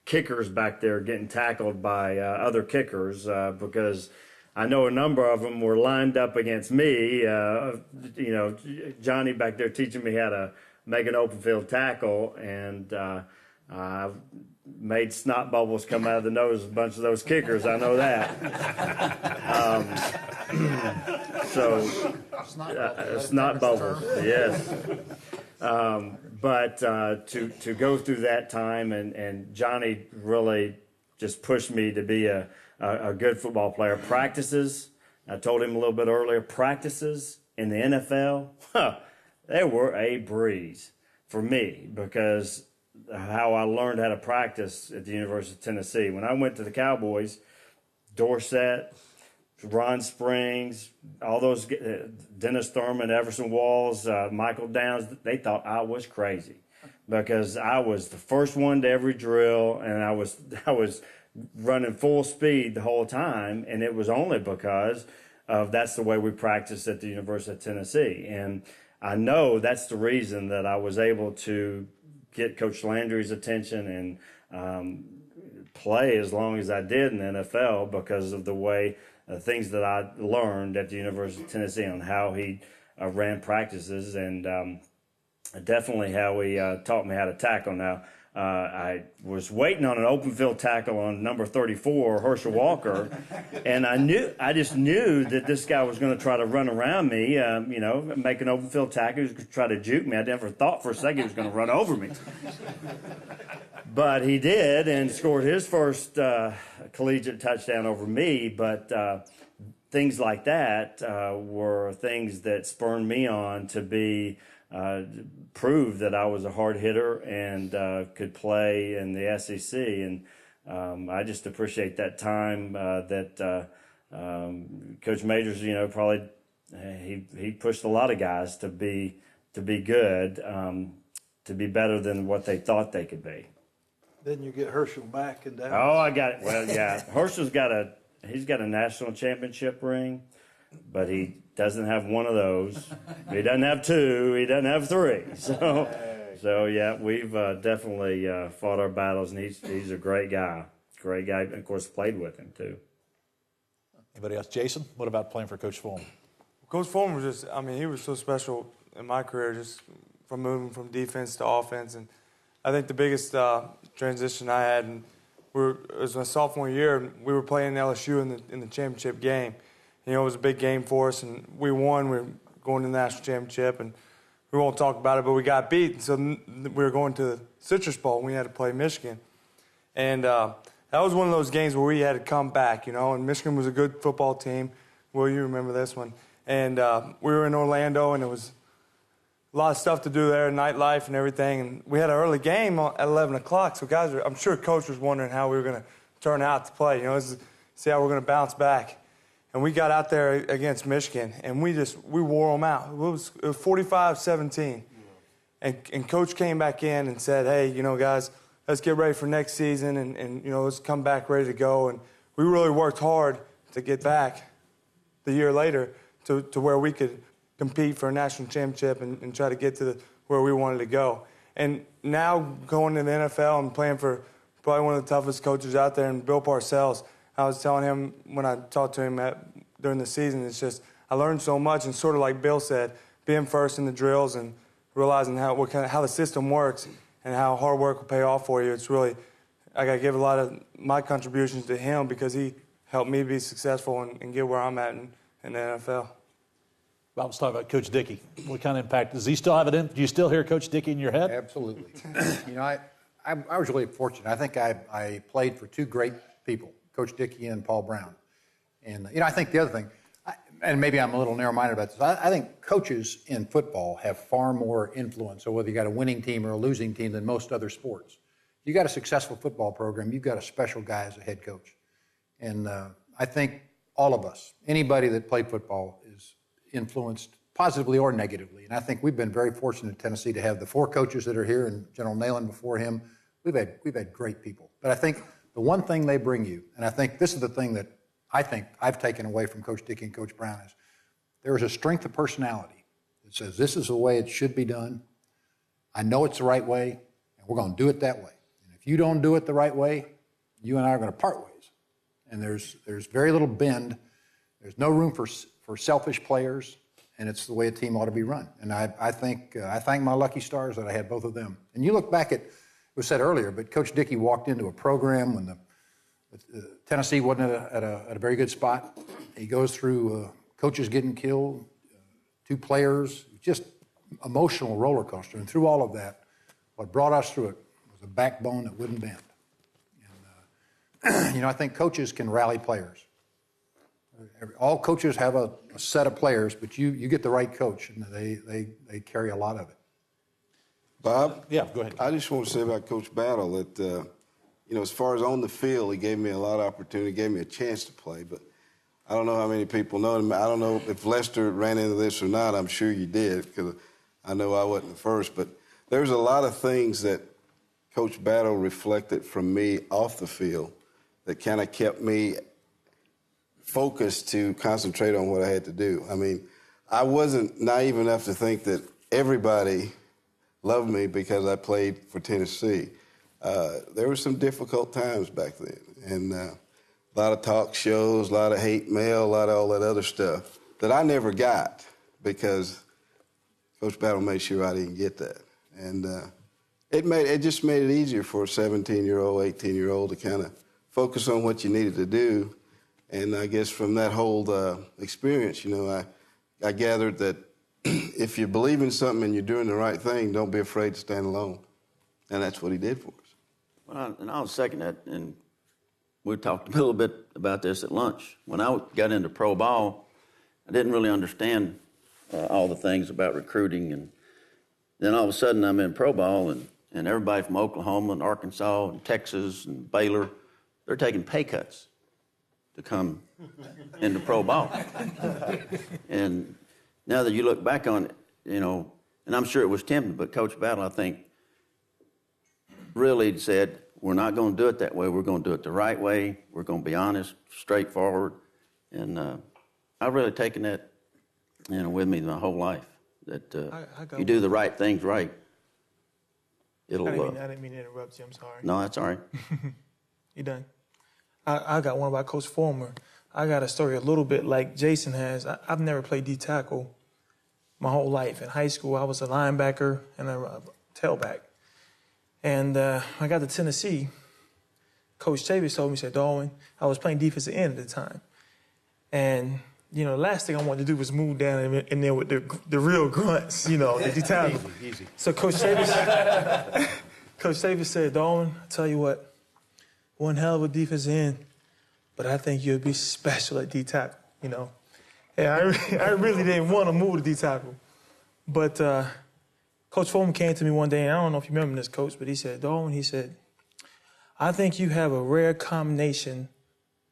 kickers back there getting tackled by other kickers because I know a number of them were lined up against me. Johnny back there teaching me how to make an open field tackle, and I made snot bubbles come out of the nose of a bunch of those kickers. I know that. Snot bubbles, yes. But to go through that time, and Johnny really just pushed me to be a good football player. Practices, I told him a little bit earlier, practices in the NFL, they were a breeze for me because how I learned how to practice at the University of Tennessee. When I went to the Cowboys, Dorsett, Ron Springs, all those, Dennis Thurman, Everson Walls, Michael Downs, they thought I was crazy because I was the first one to every drill, and I was running full speed the whole time, and it was only because of that's the way we practiced at the University of Tennessee. And I know that's the reason that I was able to get Coach Landry's attention and play as long as I did in the NFL because of the way things that I learned at the University of Tennessee on how he ran practices. And definitely how he taught me how to tackle. Now, I was waiting on an open field tackle on number 34, Herschel Walker, and I just knew that this guy was going to try to run around me, make an open field tackle. He was going to try to juke me. I never thought for a second he was going to run over me. But he did and scored his first collegiate touchdown over me. But things like that were things that spurred me on to be prove that I was a hard hitter and could play in the SEC. And I just appreciate that time that Coach Majors, probably he pushed a lot of guys to be good, to be better than what they thought they could be. Then you get Herschel back in Dallas. Oh, I got it. Well, yeah. Herschel's got a national championship ring, but he doesn't have one of those. He doesn't have two. He doesn't have three. So yeah, we've definitely fought our battles, and he's a great guy. Great guy, and of course, played with him too. Anybody else? Jason, what about playing for Coach Foreman? Coach Foreman was he was so special in my career, just from moving from defense to offense. And I think the biggest transition I had, and it was my sophomore year, and we were playing LSU in the championship game. It was a big game for us, and we won. We were going to the national championship, and we won't talk about it, but we got beat. So we were going to the Citrus Bowl, and we had to play Michigan. And that was one of those games where we had to come back, and Michigan was a good football team. Well, you remember this one. And we were in Orlando, and it was a lot of stuff to do there, nightlife and everything. And we had an early game at 11 o'clock, so guys, I'm sure Coach was wondering how we were going to turn out to play, see how we're going to bounce back. And we got out there against Michigan, and we wore them out. It was 45-17. And Coach came back in and said, hey, guys, let's get ready for next season, and let's come back ready to go. And we really worked hard to get back the year later to where we could compete for a national championship and try to get to where we wanted to go. And now going to the NFL and playing for probably one of the toughest coaches out there, and Bill Parcells, I was telling him when I talked to him during the season, it's just I learned so much, and sort of like Bill said, being first in the drills and realizing how the system works and how hard work will pay off for you. It's really, I got to give a lot of my contributions to him because he helped me be successful and get where I'm at in the NFL. Bob, let's talk about Coach Dickey. What kind of impact does he still have it in? Do you still hear Coach Dickey in your head? Absolutely. I was really fortunate. I think I played for two great people, Coach Dickey and Paul Brown. And, I think the other thing, and maybe I'm a little narrow-minded about this, I think coaches in football have far more influence on whether you got a winning team or a losing team than most other sports. You got a successful football program, you've got a special guy as a head coach. And I think all of us, anybody that played football is influenced positively or negatively. And I think we've been very fortunate in Tennessee to have the four coaches that are here and General Nalen before him. We've had great people. But I think the one thing they bring you, and I think this is the thing that I think I've taken away from Coach Dickey and Coach Brown, is there is a strength of personality that says this is the way it should be done. I know it's the right way, and we're going to do it that way. And if you don't do it the right way, you and I are going to part ways. And there's very little bend. There's no room for selfish players, and it's the way a team ought to be run. And I thank my lucky stars that I had both of them. And you look back at, it was said earlier, but Coach Dickey walked into a program when Tennessee wasn't at a very good spot. He goes through coaches getting killed, two players, just emotional roller coaster. And through all of that, what brought us through it was a backbone that wouldn't bend. And, I think coaches can rally players. All coaches have a set of players, but you get the right coach, and they carry a lot of it. Bob? Yeah, go ahead. I just want to say about Coach Battle that, as far as on the field, he gave me a lot of opportunity, gave me a chance to play, but I don't know how many people know him. I don't know if Lester ran into this or not. I'm sure you did, because I know I wasn't the first, but there's a lot of things that Coach Battle reflected from me off the field that kind of kept me focused to concentrate on what I had to do. I mean, I wasn't naive enough to think that everybody loved me because I played for Tennessee. There were some difficult times back then, and a lot of talk shows, a lot of hate mail, a lot of all that other stuff that I never got because Coach Battle made sure I didn't get that. And it just made it easier for a 17-year-old, 18-year-old to kind of focus on what you needed to do. And I guess from that whole experience, I gathered that if you believe in something and you're doing the right thing, don't be afraid to stand alone. And that's what he did for us. Well, and I'll second that. And we talked a little bit about this at lunch. When I got into pro ball, I didn't really understand all the things about recruiting. And then all of a sudden I'm in pro ball, and everybody from Oklahoma and Arkansas and Texas and Baylor, they're taking pay cuts to come into pro ball. And now that you look back on it, and I'm sure it was tempting, but Coach Battle, I think, really said, we're not going to do it that way. We're going to do it the right way. We're going to be honest, straightforward. And I've really taken that, with me my whole life, that you do the right things right. It'll. I didn't mean to interrupt you. I'm sorry. No, that's all right. You done? I got one about Coach Fulmer. I got a story a little bit like Jason has. I've never played D-tackle my whole life. In high school, I was a linebacker and a tailback. And I got to Tennessee. Coach Chavis told me, he said, Darwin, I was playing defensive end at the time. And, the last thing I wanted to do was move down in there with the real grunts, the D-tackle. Easy. So Coach Chavis said, Darwin, I tell you what, one hell of a defensive end, but I think you'll be special at D-tackle, Yeah, I really didn't want to move to D-tackle. But Coach Fulmer came to me one day, and I don't know if you remember this, Coach, but he said, Darwin, he said, I think you have a rare combination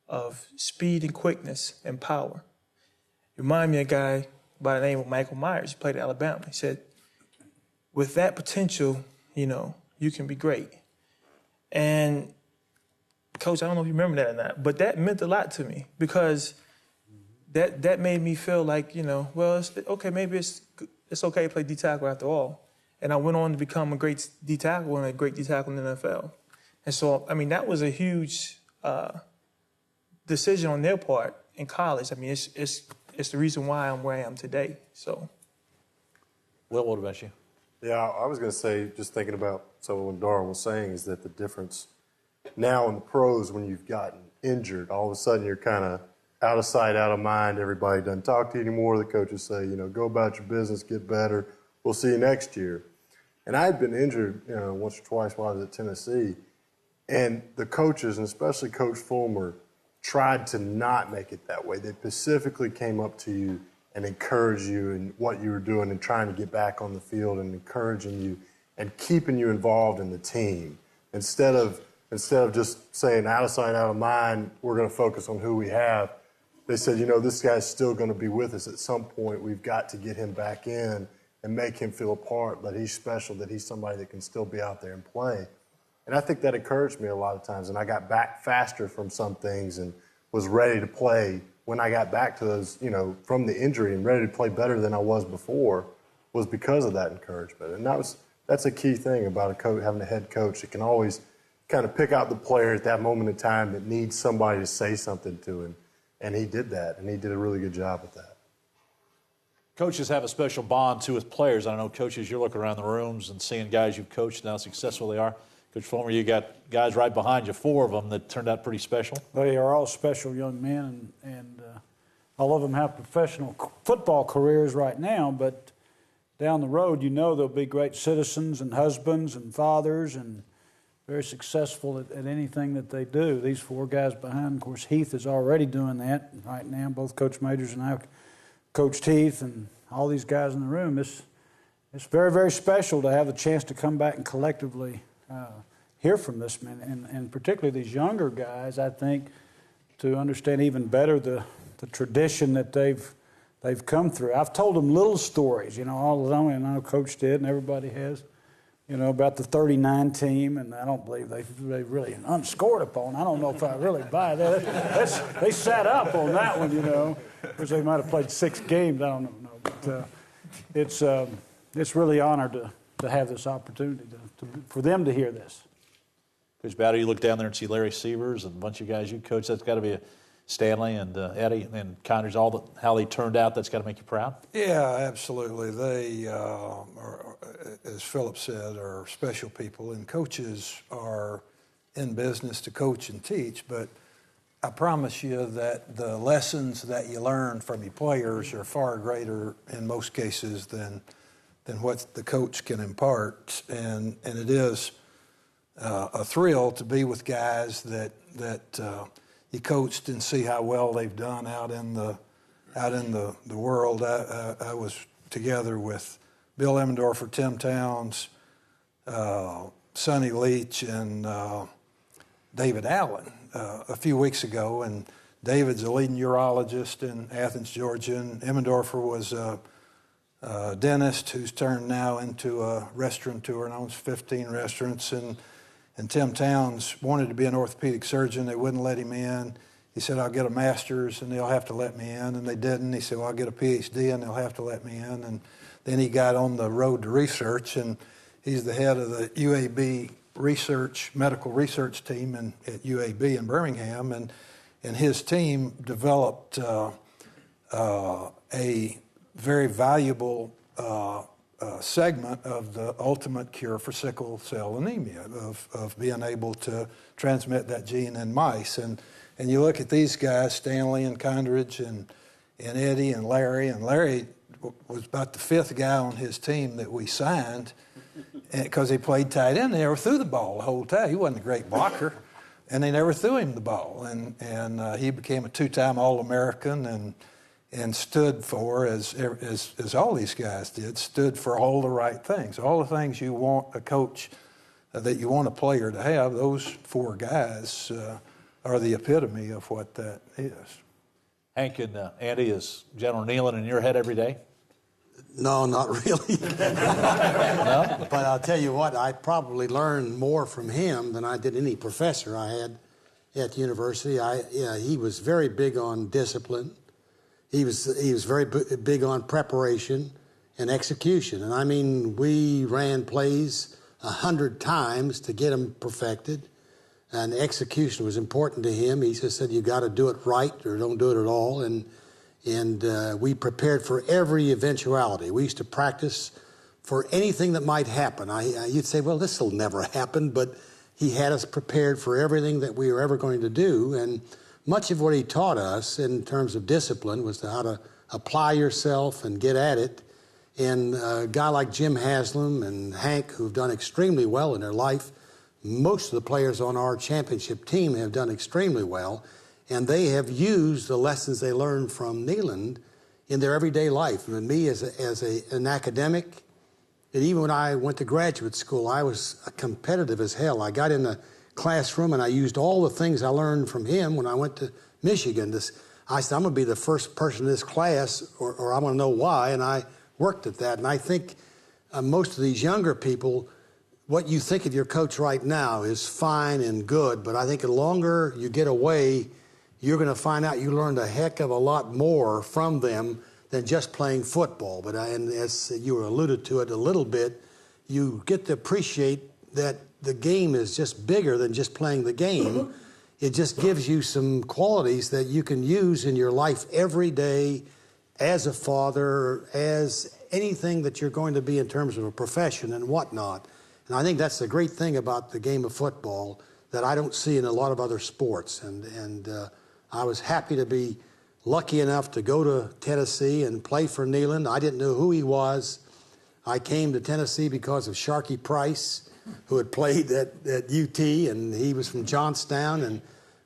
of speed and quickness and power. You remind me of a guy by the name of Michael Myers. He played at Alabama. He said, with that potential, you can be great. And Coach, I don't know if you remember that or not, but that meant a lot to me because that made me feel like, well, it's okay, maybe it's okay to play D-tackle after all. And I went on to become a great D-tackle and a great D-tackle in the NFL. And so, that was a huge decision on their part in college. It's the reason why I'm where I am today. So, Will, what about you? Yeah, I was going to say, just thinking about some of what Darwin was saying, is that the difference now in the pros, when you've gotten injured, all of a sudden you're kind of out of sight, out of mind. Everybody doesn't talk to you anymore. The coaches say, go about your business, get better. We'll see you next year. And I had been injured, once or twice while I was at Tennessee. And the coaches, and especially Coach Fulmer, tried to not make it that way. They specifically came up to you and encouraged you in what you were doing and trying to get back on the field and encouraging you and keeping you involved in the team. Instead of just saying out of sight, out of mind, we're going to focus on who we have, they said, this guy's still going to be with us at some point. We've got to get him back in and make him feel a part, that he's special, that he's somebody that can still be out there and play. And I think that encouraged me a lot of times. And I got back faster from some things and was ready to play when I got back to those, from the injury and ready to play better than I was before, was because of that encouragement. And that's a key thing about having a head coach. It can always kind of pick out the player at that moment in time that needs somebody to say something to him. And he did that, and he did a really good job with that. Coaches have a special bond, too, with players. I know, coaches, you're looking around the rooms and seeing guys you've coached and how successful they are. Coach Fulmer, you got guys right behind you, 4 of them, that turned out pretty special. They are all special young men, and all of them have professional football careers right now, but down the road, they'll be great citizens and husbands and fathers and very successful at anything that they do. These 4 guys behind, of course, Heath is already doing that right now. Both Coach Majors and I coached Heath, and all these guys in the room. It's very, very special to have the chance to come back and collectively hear from this man, and particularly these younger guys, I think, to understand even better the tradition that they've come through. I've told them little stories, all the time, and I know Coach did, and everybody has, about the 39 team, and I don't believe they really unscored upon. I don't know if I really buy that. They sat up on that one, because they might have played 6 games. I don't know, but it's really honored to have this opportunity for them to hear this. Coach Battle, you look down there and see Larry Sievers and a bunch of guys you coach. That's got to be a Stanley and Eddie and Connors, how they turned out, that's got to make you proud? Yeah, absolutely. They, are, as Philip said, are special people, and coaches are in business to coach and teach, but I promise you that the lessons that you learn from your players are far greater in most cases than what the coach can impart, and it is a thrill to be with guys that you coached and see how well they've done out in the world. I was together with Bill Emmendorfer, Tim Towns, Sonny Leach, and David Allen a few weeks ago. And David's a leading urologist in Athens, Georgia, and Emmendorfer was a dentist who's turned now into a restaurateur and owns 15 restaurants. And Tim Towns wanted to be an orthopedic surgeon. They wouldn't let him in. He said, I'll get a master's and they'll have to let me in. And they didn't. He said, well, I'll get a PhD and they'll have to let me in. And then he got on the road to research, and he's the head of the UAB medical research team at UAB in Birmingham. And his team developed a very valuable segment of the ultimate cure for sickle cell anemia, of being able to transmit that gene in mice. And you look at these guys, Stanley and Condridge and Eddie and Larry was about the fifth guy on his team that we signed because he played tight end. They never threw the ball the whole time. He wasn't a great blocker, and they never threw him the ball. And he became a two-time All-American and stood for, as all these guys did, stood for all the right things. All the things you want a coach, that you want a player to have, those four guys are the epitome of what that is. Hank and Andy, is General Nealon in your head every day? No, not really. No? But I'll tell you what, I probably learned more from him than I did any professor I had at the university. He was very big on discipline. He was very big on preparation and execution. And I mean, we ran plays 100 times to get them perfected. And execution was important to him. He just said, you got to do it right or don't do it at all. And we prepared for every eventuality. We used to practice for anything that might happen. You'd say, well, this will never happen. But he had us prepared for everything that we were ever going to do. And much of what he taught us in terms of discipline was how to apply yourself and get at it. And a guy like Jim Haslam and Hank, who've done extremely well in their life, most of the players on our championship team have done extremely well, and they have used the lessons they learned from Neyland in their everyday life. And me as an academic, and even when I went to graduate school, I was competitive as hell. I got in the classroom and I used all the things I learned from him when I went to Michigan. I said, I'm going to be the first person in this class, or I'm going to know why, and I worked at that. And I think most of these younger people, what you think of your coach right now is fine and good, but I think the longer you get away, you're going to find out you learned a heck of a lot more from them than just playing football. But and as you alluded to it a little bit, you get to appreciate that the game is just bigger than just playing the game. It just gives you some qualities that you can use in your life every day as a father, as anything that you're going to be in terms of a profession and whatnot. And I think that's the great thing about the game of football that I don't see in a lot of other sports. And I was happy to be lucky enough to go to Tennessee and play for Neyland. I didn't know who he was. I came to Tennessee because of Sharkey Price, who had played at UT, and he was from Johnstown. And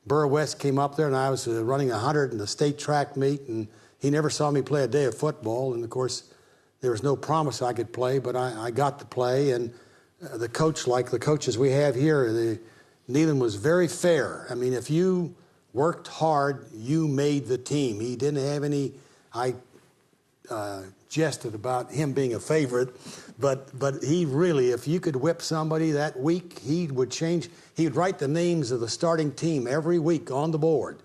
Burr West came up there, and I was running 100 in the state track meet, and he never saw me play a day of football. And, of course, there was no promise I could play, but I got to play. And the coach, like the coaches we have here, Neyland was very fair. I mean, if you worked hard, you made the team. He didn't have any, I jested about him being a favorite, but he really, if you could whip somebody that week, he would write the names of the starting team every week on the board.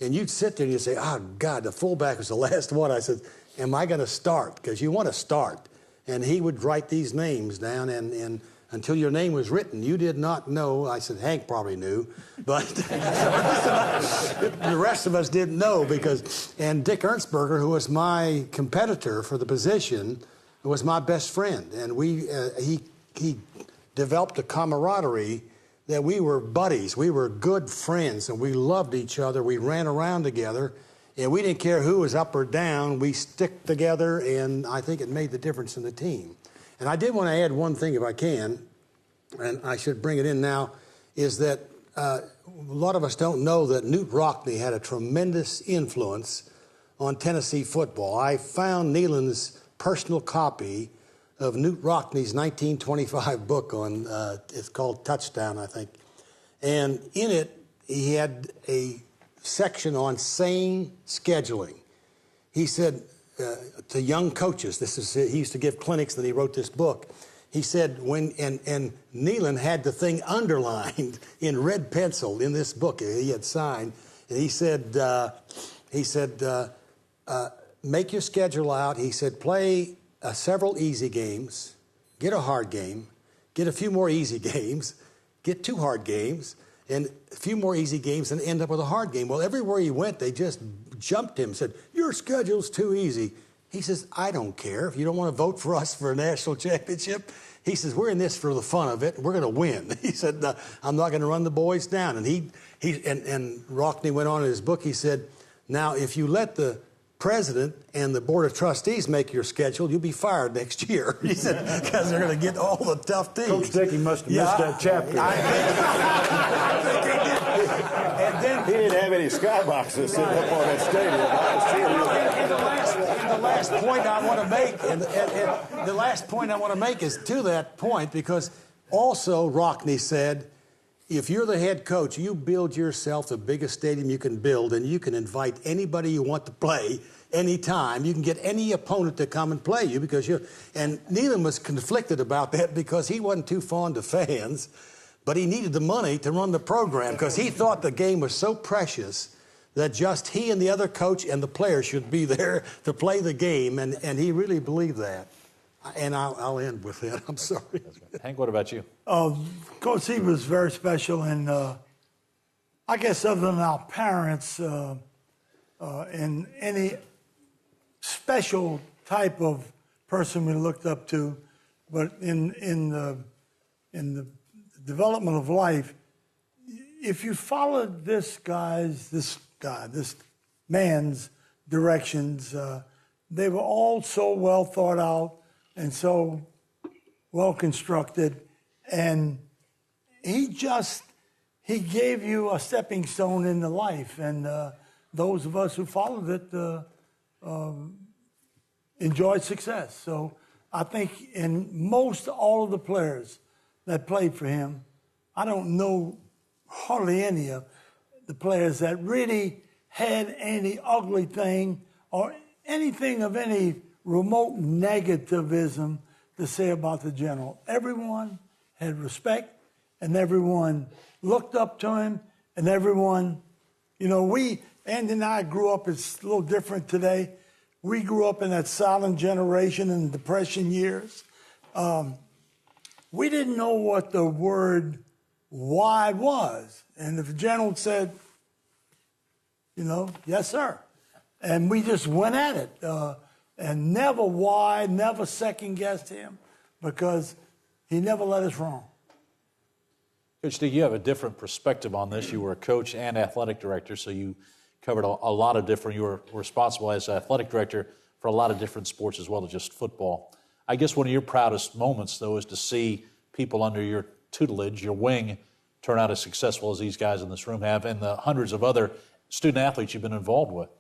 And you'd sit there and you'd say, oh, God, the fullback was the last one. I said, am I going to start? Because you want to start. And he would write these names down, and until your name was written. You did not know. I said, Hank probably knew, but the rest of us didn't know and Dick Ernstberger, who was my competitor for the position, was my best friend. And he developed a camaraderie that we were buddies. We were good friends, and we loved each other. We ran around together, and we didn't care who was up or down. We stick together, and I think it made the difference in the team. And I did want to add one thing, if I can, and I should bring it in now, is that a lot of us don't know that Knute Rockne had a tremendous influence on Tennessee football. I found Neyland's personal copy of Knute Rockne's 1925 book on, it's called Touchdown, I think. And in it, he had a section on sane scheduling. He said to young coaches, he used to give clinics, and he wrote this book. He said and Neyland had the thing underlined in red pencil in this book he had signed. And he said, make your schedule out. He said, play several easy games, get a hard game, get a few more easy games, get 2 hard games, and a few more easy games, and end up with a hard game. Well, everywhere he went, they just jumped him, said, your schedule's too easy. He says, I don't care. If you don't want to vote for us for a national championship, he says, we're in this for the fun of it. We're going to win. He said, I'm not going to run the boys down. And and Rockne went on in his book, he said, now, if you let the president and the board of trustees make your schedule, you'll be fired next year. He said, because they're going to get all the tough teams. Coach Dickey must have missed that chapter. And then he didn't have any skyboxes sitting up on that stadium. And the last point I want to make, and the last point I want to make is to that point, because also Rockne said, if you're the head coach, you build yourself the biggest stadium you can build, and you can invite anybody you want to play anytime. You can get any opponent to come and play you because and Neyland was conflicted about that because he wasn't too fond of fans, but he needed the money to run the program because he thought the game was so precious that just he and the other coach and the players should be there to play the game, and he really believed that. And I'll end with that. I'm sorry. Hank, what about you? Coach, he was very special, and I guess other than our parents and any special type of person we looked up to, but in the development of life, if you followed this man's directions, they were all so well thought out and so well constructed, and he gave you a stepping stone into life, and those of us who followed it enjoyed success. So I think in most all of the players that played for him, I don't know hardly any of the players that really had any ugly thing or anything of any remote negativism to say about the general. Everyone had respect, and everyone looked up to him, and everyone, Andy and I grew up, it's a little different today. We grew up in that silent generation in the Depression years. We didn't know what the word why was. And if the general said, yes, sir. And we just went at it. And never why, never second-guessed him, because he never let us wrong. Coach D, you have a different perspective on this. You were a coach and athletic director, so you covered a lot of different, you were responsible as athletic director for a lot of different sports as well as just football. I guess one of your proudest moments, though, is to see people under your tutelage, your wing, turn out as successful as these guys in this room have, and the hundreds of other student athletes you've been involved with.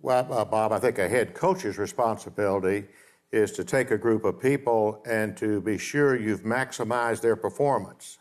Well, Bob, I think a head coach's responsibility is to take a group of people and to be sure you've maximized their performance.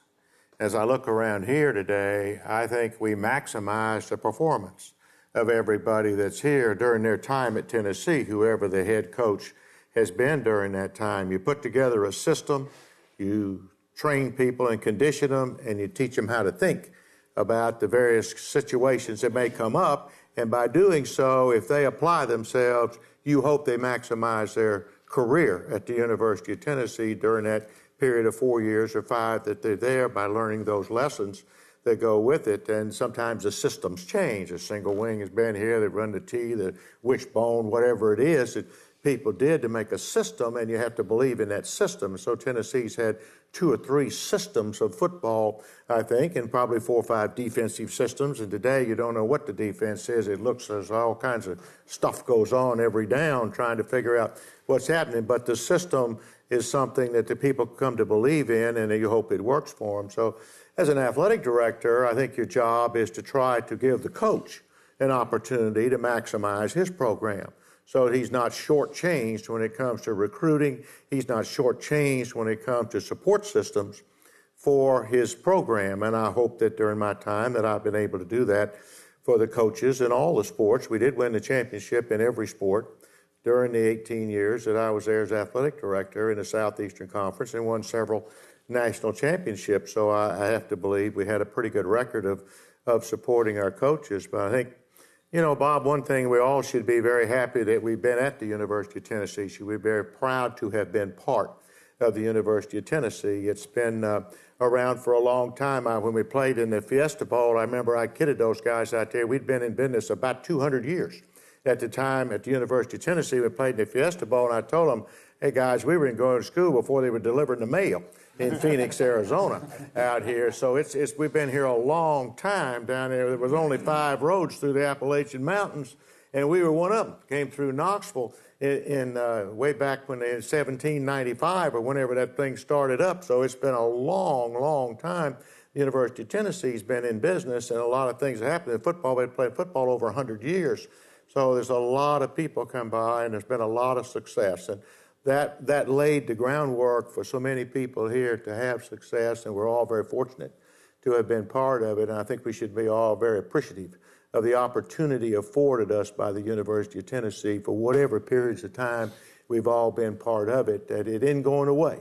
As I look around here today, I think we maximized the performance of everybody that's here during their time at Tennessee, whoever the head coach has been during that time. You put together a system, you train people and condition them, and you teach them how to think about the various situations that may come up. And by doing so, if they apply themselves, you hope they maximize their career at the University of Tennessee during that period of 4 years or 5 that they're there by learning those lessons that go with it. And sometimes the systems change. A single wing has been here, they run the T, the wishbone, whatever it is that people did to make a system, and you have to believe in that system. So Tennessee's had 2 or 3 systems of football, I think, and probably 4 or 5 defensive systems. And today you don't know what the defense is. It looks as all kinds of stuff goes on every down trying to figure out what's happening. But the system is something that the people come to believe in, and you hope it works for them. So as an athletic director, I think your job is to try to give the coach an opportunity to maximize his program. So he's not shortchanged when it comes to recruiting. He's not shortchanged when it comes to support systems for his program. And I hope that during my time that I've been able to do that for the coaches in all the sports. We did win the championship in every sport during the 18 years that I was there as athletic director in the Southeastern Conference, and won several national championships. So I have to believe we had a pretty good record of supporting our coaches. But I think, you know, Bob, one thing we all should be very happy that we've been at the University of Tennessee. Should be very proud to have been part of the University of Tennessee. It's been around for a long time. When we played in the Fiesta Bowl, I remember I kidded those guys out there. We'd been in business about 200 years. At the time at the University of Tennessee, we played in the Fiesta Bowl, and I told them, hey, guys, we were going to school before they were delivering the mail in Phoenix, Arizona, out here. So we've been here a long time down there. There was only 5 roads through the Appalachian Mountains, and we were one of them. Came through Knoxville in way back when in 1795 or whenever that thing started up. So it's been a long, long time. The University of Tennessee's been in business, and a lot of things have happened in football. They've played football over 100 years. So there's a lot of people come by, and there's been a lot of success. And that laid the groundwork for so many people here to have success, and we're all very fortunate to have been part of it. And I think we should be all very appreciative of the opportunity afforded us by the University of Tennessee for whatever periods of time we've all been part of it, that it isn't going away.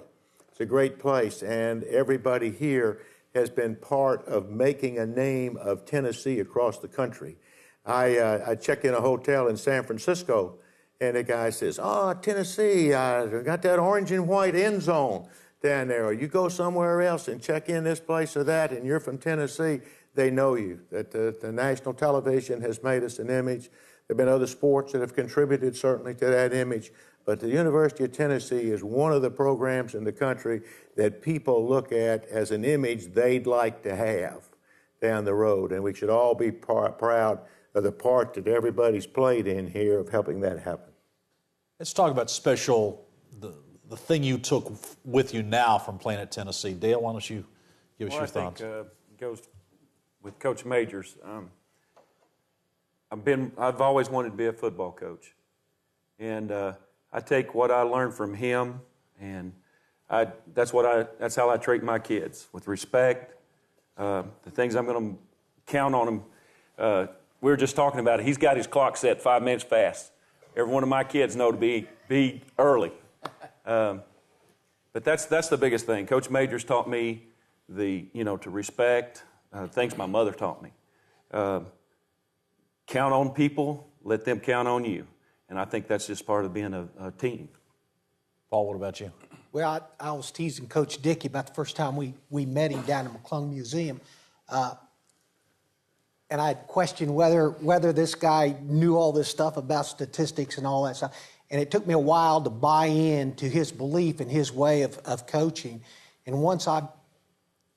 It's a great place, and everybody here has been part of making a name of Tennessee across the country. I check in a hotel in San Francisco, and the guy says, oh, Tennessee, I got that orange and white end zone down there. Or you go somewhere else and check in this place or that, and you're from Tennessee, they know you. That the national television has made us an image. There have been other sports that have contributed certainly to that image. But the University of Tennessee is one of the programs in the country that people look at as an image they'd like to have down the road. And we should all be proud of the part that everybody's played in here of helping that happen. Let's talk about the thing you took with you now from playing at Tennessee. Dale, why don't you give us your thoughts? I think it goes with Coach Majors. I've always wanted to be a football coach, and I take what I learned from him, and that's how I treat my kids, with respect. The things I'm going to count on them. We were just talking about it. He's got his clock set 5 minutes fast. Every one of my kids know to be early. But that's the biggest thing. Coach Majors taught me to respect things my mother taught me. Count on people, let them count on you. And I think that's just part of being a team. Paul, what about you? Well, I was teasing Coach Dickey about the first time we met him down at McClung Museum. And I questioned whether this guy knew all this stuff about statistics and all that stuff. And it took me a while to buy in to his belief and his way of coaching. And once I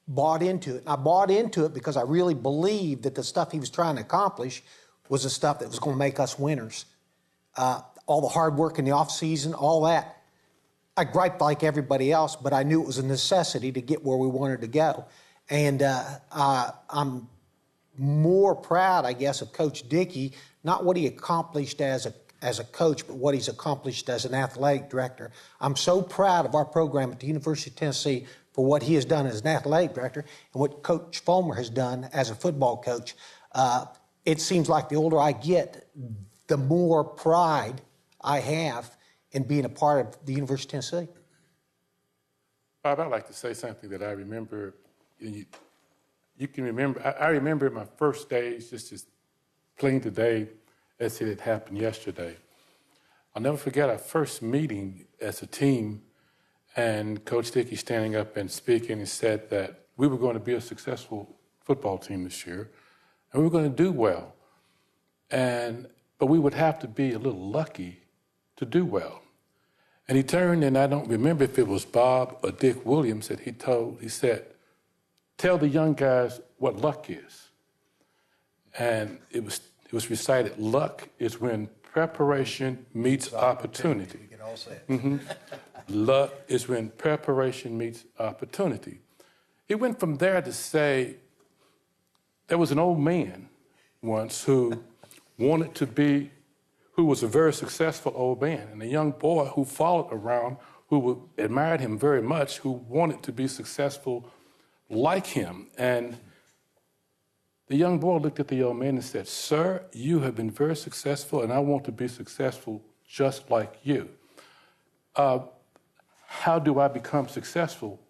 bought into it, I bought into it because I really believed that the stuff he was trying to accomplish was the stuff that was going to make us winners. All the hard work in the off season, all that. I griped like everybody else, but I knew it was a necessity to get where we wanted to go. And I'm more proud, I guess, of Coach Dickey, not what he accomplished as a coach, but what he's accomplished as an athletic director. I'm so proud of our program at the University of Tennessee for what he has done as an athletic director and what Coach Fulmer has done as a football coach. It seems like the older I get, the more pride I have in being a part of the University of Tennessee. Bob, I'd like to say something that I remember. You can remember, I remember my first days just as plain today as it had happened yesterday. I'll never forget our first meeting as a team, and Coach Dickey standing up and speaking and said that we were going to be a successful football team this year, and we were going to do well. But we would have to be a little lucky to do well. And he turned, and I don't remember if it was Bob or Dick Williams that he said, tell the young guys what luck is. And it was recited, luck is when preparation meets opportunity. We can all say it. Mm-hmm. Luck is when preparation meets opportunity. He went from there to say, there was an old man once who was a very successful old man, and a young boy who followed around, who admired him very much, who wanted to be successful like him. And the young boy looked at the old man and said, sir, you have been very successful, and I want to be successful just like you. How do I become successful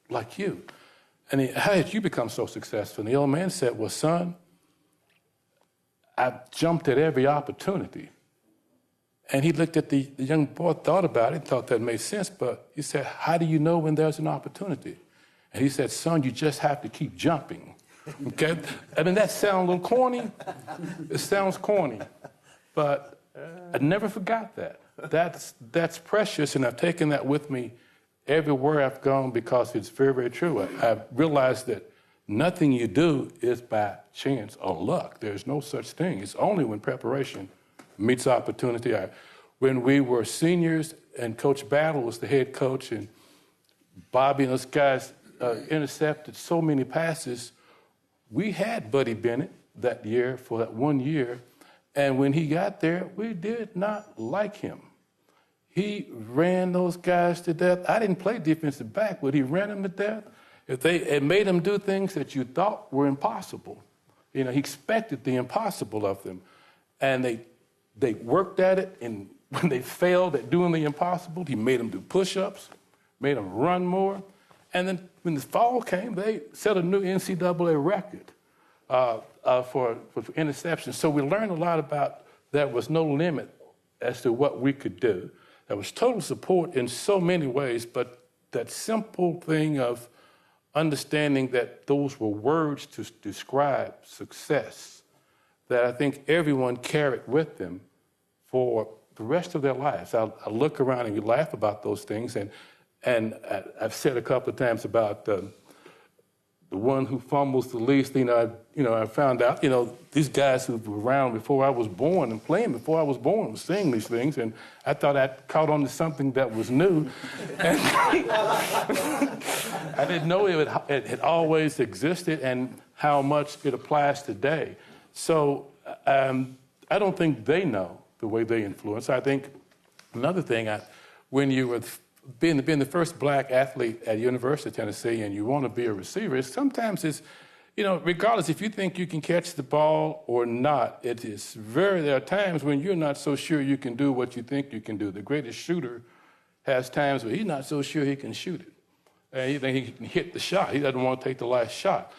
like you? And how did you become so successful? And the old man said, well, son, I jumped at every opportunity. And he looked at the young boy, thought about it, thought that made sense, but he said, how do you know when there's an opportunity? And he said, son, you just have to keep jumping. Okay? I mean, that sounds a little corny. It sounds corny. But I never forgot that. That's precious, and I've taken that with me everywhere I've gone because it's very, very true. I've realized that nothing you do is by chance or luck. There's no such thing. It's only when preparation meets opportunity. When we were seniors and Coach Battle was the head coach, and Bobby and those guys intercepted so many passes, we had Buddy Bennett that year for that 1 year, and when he got there, we did not like him. He ran those guys to death. I didn't play defensive back, but he ran them to death. It made them do things that you thought were impossible. He expected the impossible of them, and they worked at it, and when they failed at doing the impossible, he made them do push-ups, made them run more. And then when the fall came, they set a new NCAA record for interceptions. So we learned a lot about there was no limit as to what we could do. There was total support in so many ways, but that simple thing of understanding that those were words to describe success that I think everyone carried with them for the rest of their lives. I look around and you laugh about those things, and I've said a couple of times about the one who fumbles the least. I found out, these guys who were around before I was born and playing before I was born were saying these things, and I thought I caught on to something that was new. And I didn't know it had always existed and how much it applies today. So I don't think they know the way they influence. I think another thing, when you were being the first black athlete at University of Tennessee and you want to be a receiver, sometimes it's, regardless if you think you can catch the ball or not, there are times when you're not so sure you can do what you think you can do. The greatest shooter has times where he's not so sure he can shoot it. And he thinks he can hit the shot. He doesn't want to take the last shot.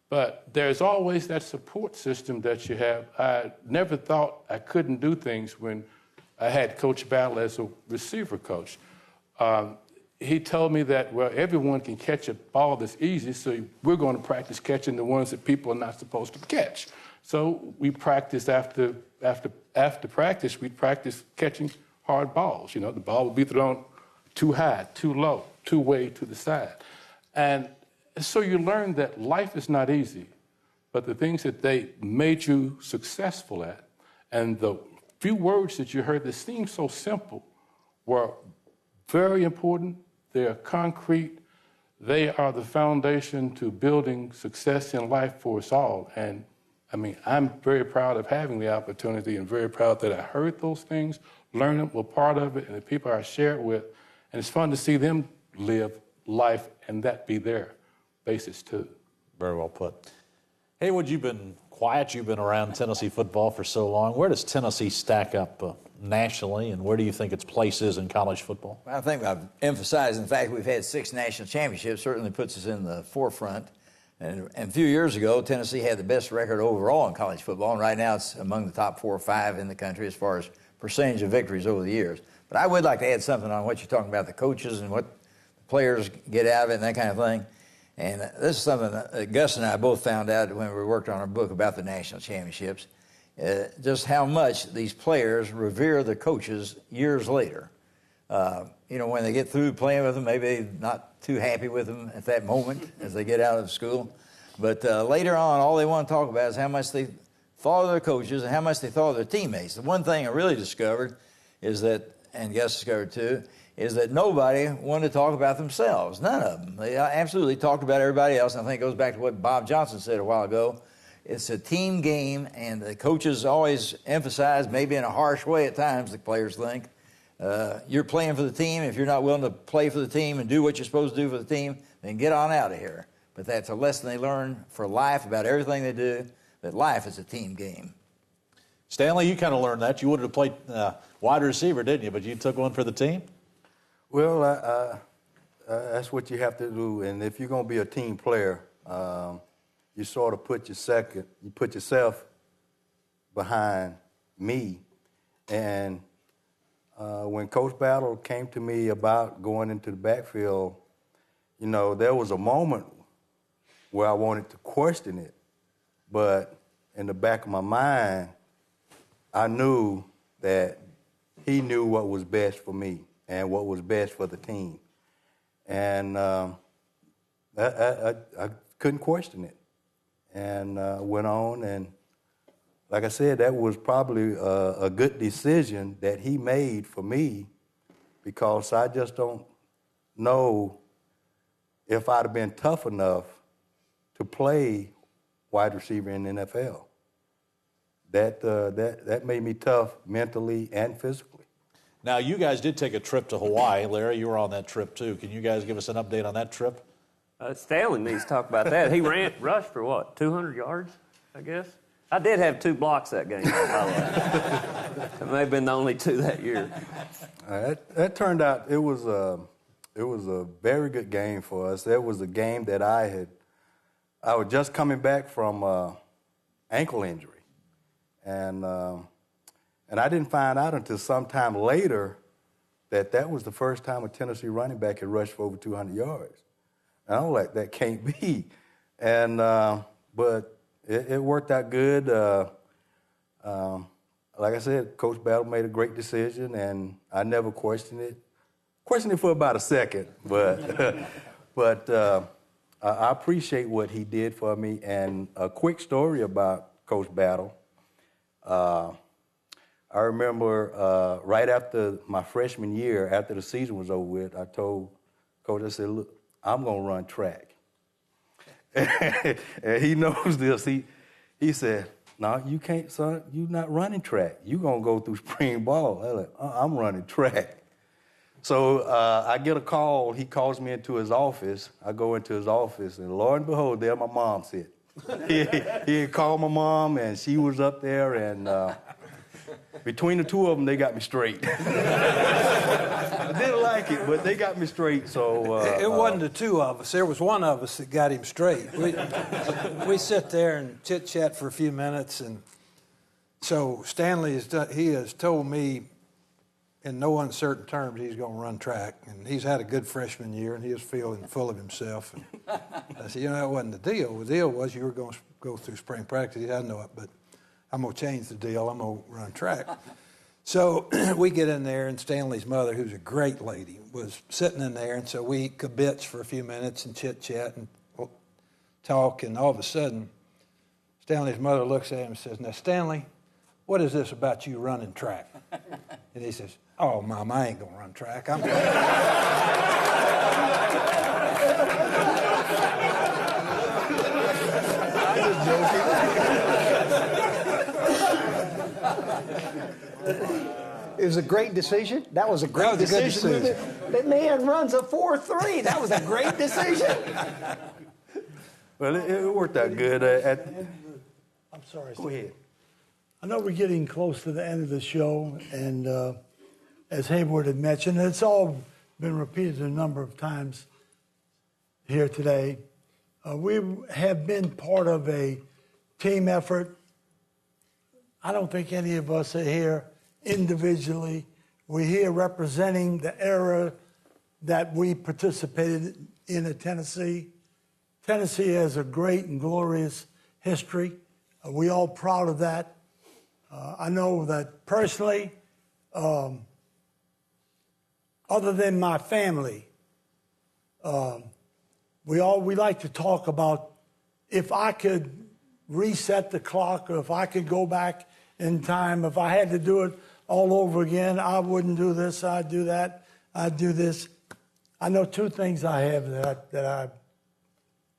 But there's always that support system that you have. I never thought I couldn't do things when I had Coach Battle as a receiver coach. He told me that, well, everyone can catch a ball that's easy, so we're going to practice catching the ones that people are not supposed to catch. So we practiced after practice, we'd practice catching hard balls. The ball would be thrown too high, too low, too way to the side. And so you learn that life is not easy, but the things that they made you successful at and the few words that you heard that seemed so simple were very important. They are concrete. They are the foundation to building success in life for us all. And I'm very proud of having the opportunity and very proud that I heard those things, learned them, were part of it, and the people I shared with. And it's fun to see them live life and that be their basis too. Very well put. Haywood, you've been quiet. You've been around Tennessee football for so long. Where does Tennessee stack up nationally, and where do you think its place is in college football? I think I've emphasized the fact we've had 6 national championships. Certainly puts us in the forefront. And a few years ago, Tennessee had the best record overall in college football, and right now it's among the top 4 or 5 in the country as far as percentage of victories over the years. But I would like to add something on what you're talking about, the coaches and what players get out of it and that kind of thing. And this is something that Gus and I both found out when we worked on our book about the national championships, just how much these players revere the coaches years later. When they get through playing with them, maybe not too happy with them at that moment as they get out of school. But later on, all they want to talk about is how much they thought of their coaches and how much they thought of their teammates. The one thing I really discovered is that, and Gus discovered too, is that nobody wanted to talk about themselves. None of them. They absolutely talked about everybody else. And I think it goes back to what Bob Johnson said a while ago. It's a team game, and the coaches always emphasize, maybe in a harsh way at times, the players think, you're playing for the team. If you're not willing to play for the team and do what you're supposed to do for the team, then get on out of here. But that's a lesson they learn for life about everything they do, that life is a team game. Stanley, you kind of learned that. You wanted to play wide receiver, didn't you? But you took one for the team? Well, that's what you have to do. And if you're going to be a team player, you sort of put yourself behind me. And when Coach Battle came to me about going into the backfield, there was a moment where I wanted to question it. But in the back of my mind, I knew that he knew what was best for me and what was best for the team. And I couldn't question it. And went on, and like I said, that was probably a good decision that he made for me, because I just don't know if I'd have been tough enough to play wide receiver in the NFL. That made me tough mentally and physically. Now, you guys did take a trip to Hawaii. Larry, you were on that trip, too. Can you guys give us an update on that trip? Stanley needs to talk about that. He rushed for what, 200 yards, I guess? I did have 2 blocks that game. It may have been the only 2 that year. That turned out, it was a very good game for us. That was a game that I was just coming back from ankle injury. And I didn't find out until sometime later that was the first time a Tennessee running back had rushed for over 200 yards. And I'm like, that can't be. And but it worked out good. Like I said, Coach Battle made a great decision, and I never questioned it. Questioned it for about a second, but I appreciate what he did for me. And a quick story about Coach Battle. I remember right after my freshman year, after the season was over with, I told Coach, I said, look, I'm going to run track. And he knows this. He said, no, you can't, son. You're not running track. You're going to go through spring ball. I'm like, I'm running track. So I get a call. He calls me into his office. I go into his office, and lo and behold, there my mom sit. He had called my mom, and she was up there, and between the two of them, they got me straight. I didn't like it, but they got me straight. So it wasn't the two of us. There was one of us that got him straight. We sit there and chit chat for a few minutes, and so Stanley has told me in no uncertain terms he's going to run track, and he's had a good freshman year, and he was feeling full of himself. And I said, that wasn't the deal. The deal was you were going to go through spring practice. He doesn't know it, but I'm going to change the deal. I'm going to run track. So we get in there, and Stanley's mother, who's a great lady, was sitting in there, and so we kibitz for a few minutes and chit-chat and talk, and all of a sudden, Stanley's mother looks at him and says, now, Stanley, what is this about you running track? And he says, oh, Mom, I ain't going to run track. I'm just joking. It was a great decision. That was a great decision. That man runs a 4.3. That was a great decision. Well, it worked out good. I'm sorry. Go ahead. I know we're getting close to the end of the show, and as Hayward had mentioned, it's all been repeated a number of times here today. We have been part of a team effort. I don't think any of us are here individually. We're here representing the era that we participated in at Tennessee. Tennessee has a great and glorious history. We all proud of that. I know that personally, other than my family, we like to talk about if I could reset the clock or if I could go back in time, if I had to do it all over again, I wouldn't do this, I'd do that, I'd do this. I know two things I have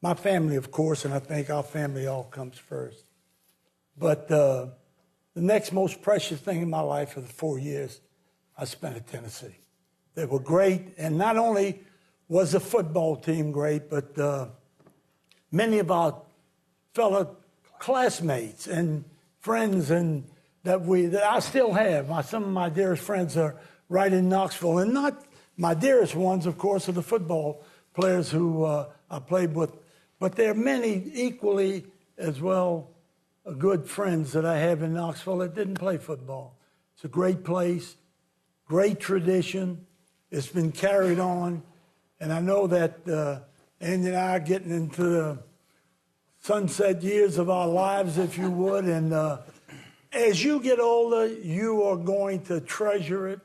my family, of course, and I think our family all comes first. But the next most precious thing in my life are the 4 years I spent at Tennessee. They were great, and not only was the football team great, but many of our fellow classmates and friends and that I still have. Some of my dearest friends are right in Knoxville, and not my dearest ones, of course, are the football players who I played with. But there are many equally as well good friends that I have in Knoxville that didn't play football. It's a great place, great tradition. It's been carried on. And I know that Andy and I are getting into the sunset years of our lives, if you would. And as you get older, you are going to treasure it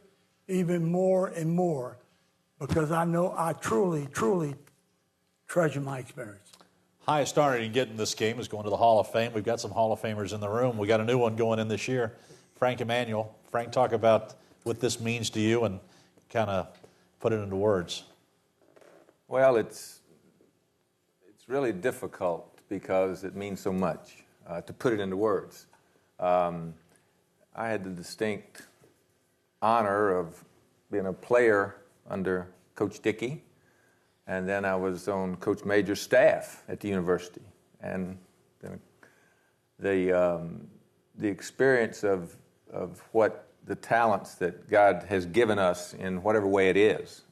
even more and more, because I know I truly, truly treasure my experience. Highest honor you can get in this game is going to the Hall of Fame. We've got some Hall of Famers in the room. We got a new one going in this year, Frank Emanuel. Frank, talk about what this means to you and kind of put it into words. Well, it's really difficult because it means so much to put it into words. I had the distinct honor of being a player under Coach Dickey, and then I was on Coach Major's staff at the university. And the experience of what the talents that God has given us in whatever way it is,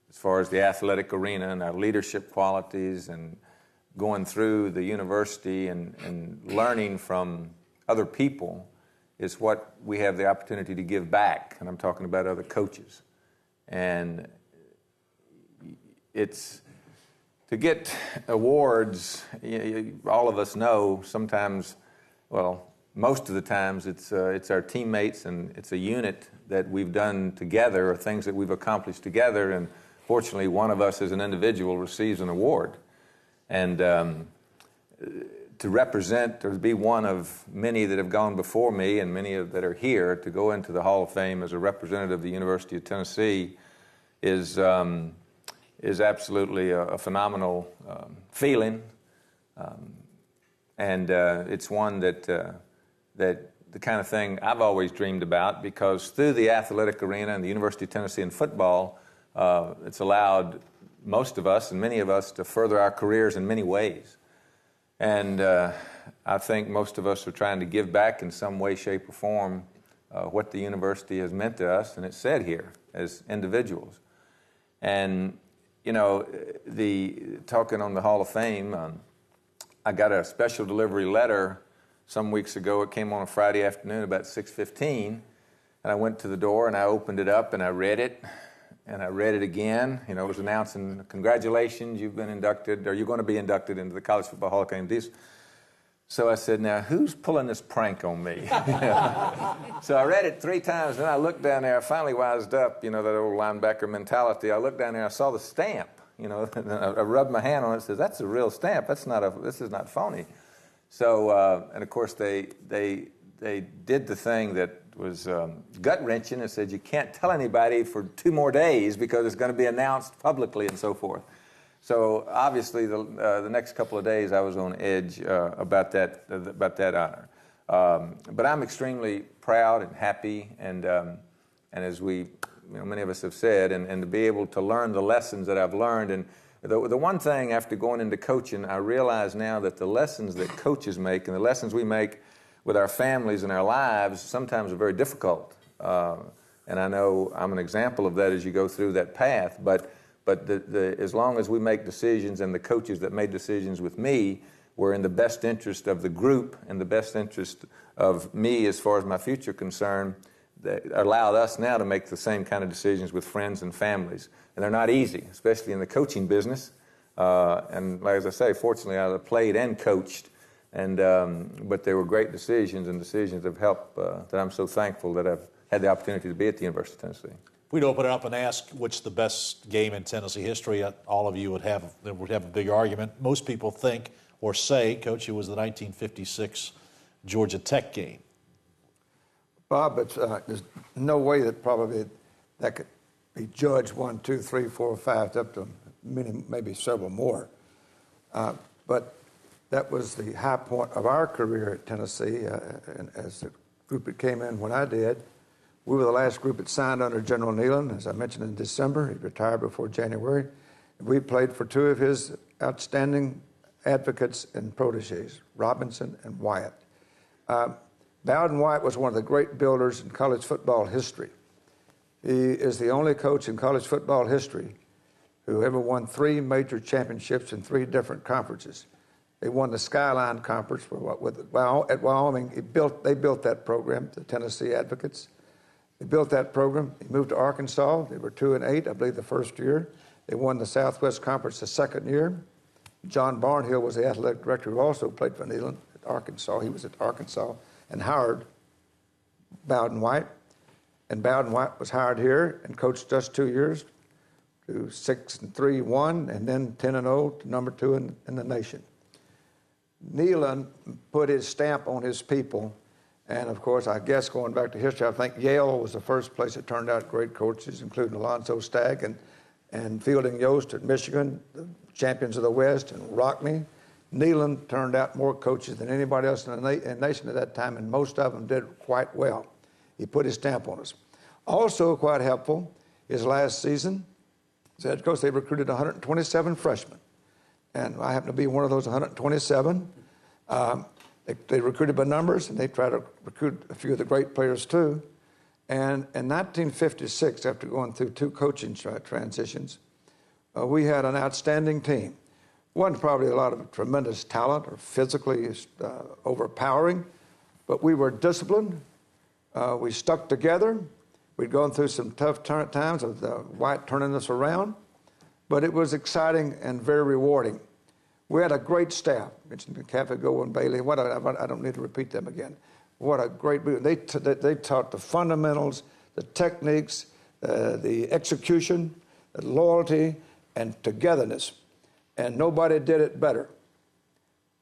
as far as the athletic arena and our leadership qualities and going through the university and learning from other people, is what we have the opportunity to give back. And I'm talking about other coaches. And it's to get awards, all of us know sometimes, well, most of the times it's our teammates and it's a unit that we've done together or things that we've accomplished together, and fortunately one of us as an individual receives an award. And to represent or to be one of many that have gone before me and many that are here to go into the Hall of Fame as a representative of the University of Tennessee is absolutely a phenomenal feeling, and it's one that the kind of thing I've always dreamed about, because through the athletic arena and the University of Tennessee in football, it's allowed most of us and many of us to further our careers in many ways. And I think most of us are trying to give back in some way, shape, or form what the university has meant to us, and it's said here, as individuals. And you know, talking on the Hall of Fame, I got a special delivery letter some weeks ago. It came on a Friday afternoon about 6:15, and I went to the door and I opened it up and I read it, and I read it again. You know, it was announcing, congratulations, you've been inducted, or you're going to be inducted into the College Football Hall of Fame. So I said, now, who's pulling this prank on me? So I read it 3 times, and then I looked down there. I finally wised up, you know, that old linebacker mentality. I looked down there, I saw the stamp, you know, and I rubbed my hand on it and said, that's a real stamp. This is not phony. So, and of course, they did the thing that was gut-wrenching and said, you can't tell anybody for 2 more days because it's going to be announced publicly and so forth. So obviously, the next couple of days, I was on edge about that honor. But I'm extremely proud and happy, and as many of us have said, and to be able to learn the lessons that I've learned. And the one thing after going into coaching, I realize now that the lessons that coaches make and the lessons we make with our families and our lives sometimes are very difficult. And I know I'm an example of that as you go through that path. But as long as we make decisions, and the coaches that made decisions with me were in the best interest of the group and the best interest of me as far as my future concerned, allowed us now to make the same kind of decisions with friends and families. And they're not easy, especially in the coaching business. And like as I say, fortunately, I played and coached. But they were great decisions, and decisions have helped that I'm so thankful that I've had the opportunity to be at the University of Tennessee. If we'd open it up and ask what's the best game in Tennessee history, all of you would have a big argument. Most people think or say, Coach, it was the 1956 Georgia Tech game. Bob, there's no way that probably that could be judged 1, 2, 3, 4, 5, up to many, maybe several more. But that was the high point of our career at Tennessee. And as the group that came in when I did, we were the last group that signed under General Neyland, as I mentioned, in December. He retired before January. We played for two of his outstanding advocates and protégés, Robinson and Wyatt. Bowden Wyatt was one of the great builders in college football history. He is the only coach in college football history who ever won 3 major championships in 3 different conferences. They won the Skyline Conference at Wyoming. They built that program, the Tennessee Advocates. They built that program. He moved to Arkansas. They were 2-8, I believe, the first year. They won the Southwest Conference the second year. John Barnhill was the athletic director who also played for Neyland at Arkansas. He was at Arkansas and hired Bowden Wyatt. And Bowden Wyatt was hired here and coached us 2 years to 6-3-1, and then 10-0 to number 2 in the nation. Neyland put his stamp on his people. And, of course, I guess going back to history, I think Yale was the first place that turned out great coaches, including Alonzo Stagg and Fielding Yost at Michigan, the champions of the West, and Rockne. Neyland turned out more coaches than anybody else in the nation at that time, and most of them did quite well. He put his stamp on us. Also quite helpful, his last season, as head coach, they recruited 127 freshmen. And I happen to be one of those 127. They recruited by numbers, and they tried to recruit a few of the great players too. And in 1956, after going through 2 coaching transitions, we had an outstanding team. Wasn't probably a lot of tremendous talent or physically overpowering, but we were disciplined. We stuck together. We'd gone through some tough times with White turning us around, but it was exciting and very rewarding. We had a great staff. I mentioned Cafigo and Bailey. I don't need to repeat them again. What a great group. They taught the fundamentals, the techniques, the execution, the loyalty, and togetherness. And nobody did it better.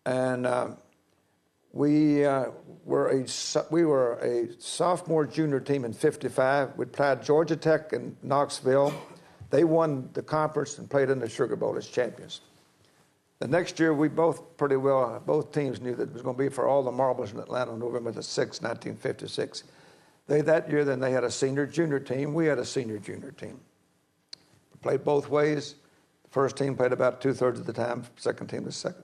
And we were a sophomore junior team in '55. We played Georgia Tech in Knoxville. They won the conference and played in the Sugar Bowl as champions. The next year, we both teams knew that it was going to be for all the marbles in Atlanta on November the 6th, 1956. That year, then they had a senior-junior team. We had a senior-junior team. We played both ways. The first team played about 2/3 of the time. Second team was second.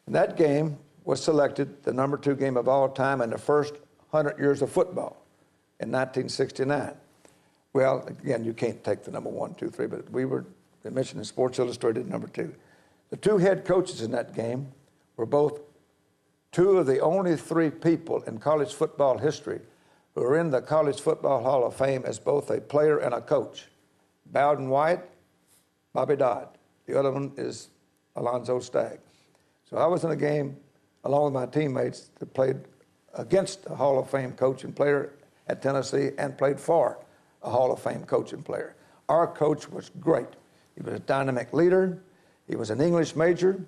And that game was selected the number 2 game of all time in the first 100 years of football in 1969. Well, again, you can't take the number 1, 2, 3, but we were mentioned in Sports Illustrated number 2. The 2 head coaches in that game were both 2 of the only 3 people in college football history who are in the College Football Hall of Fame as both a player and a coach. Bowden Wyatt, Bobby Dodd. The other one is Alonzo Stagg. So I was in a game along with my teammates that played against a Hall of Fame coach and player at Tennessee and played for a Hall of Fame coach and player. Our coach was great. He was a dynamic leader. He was an English major.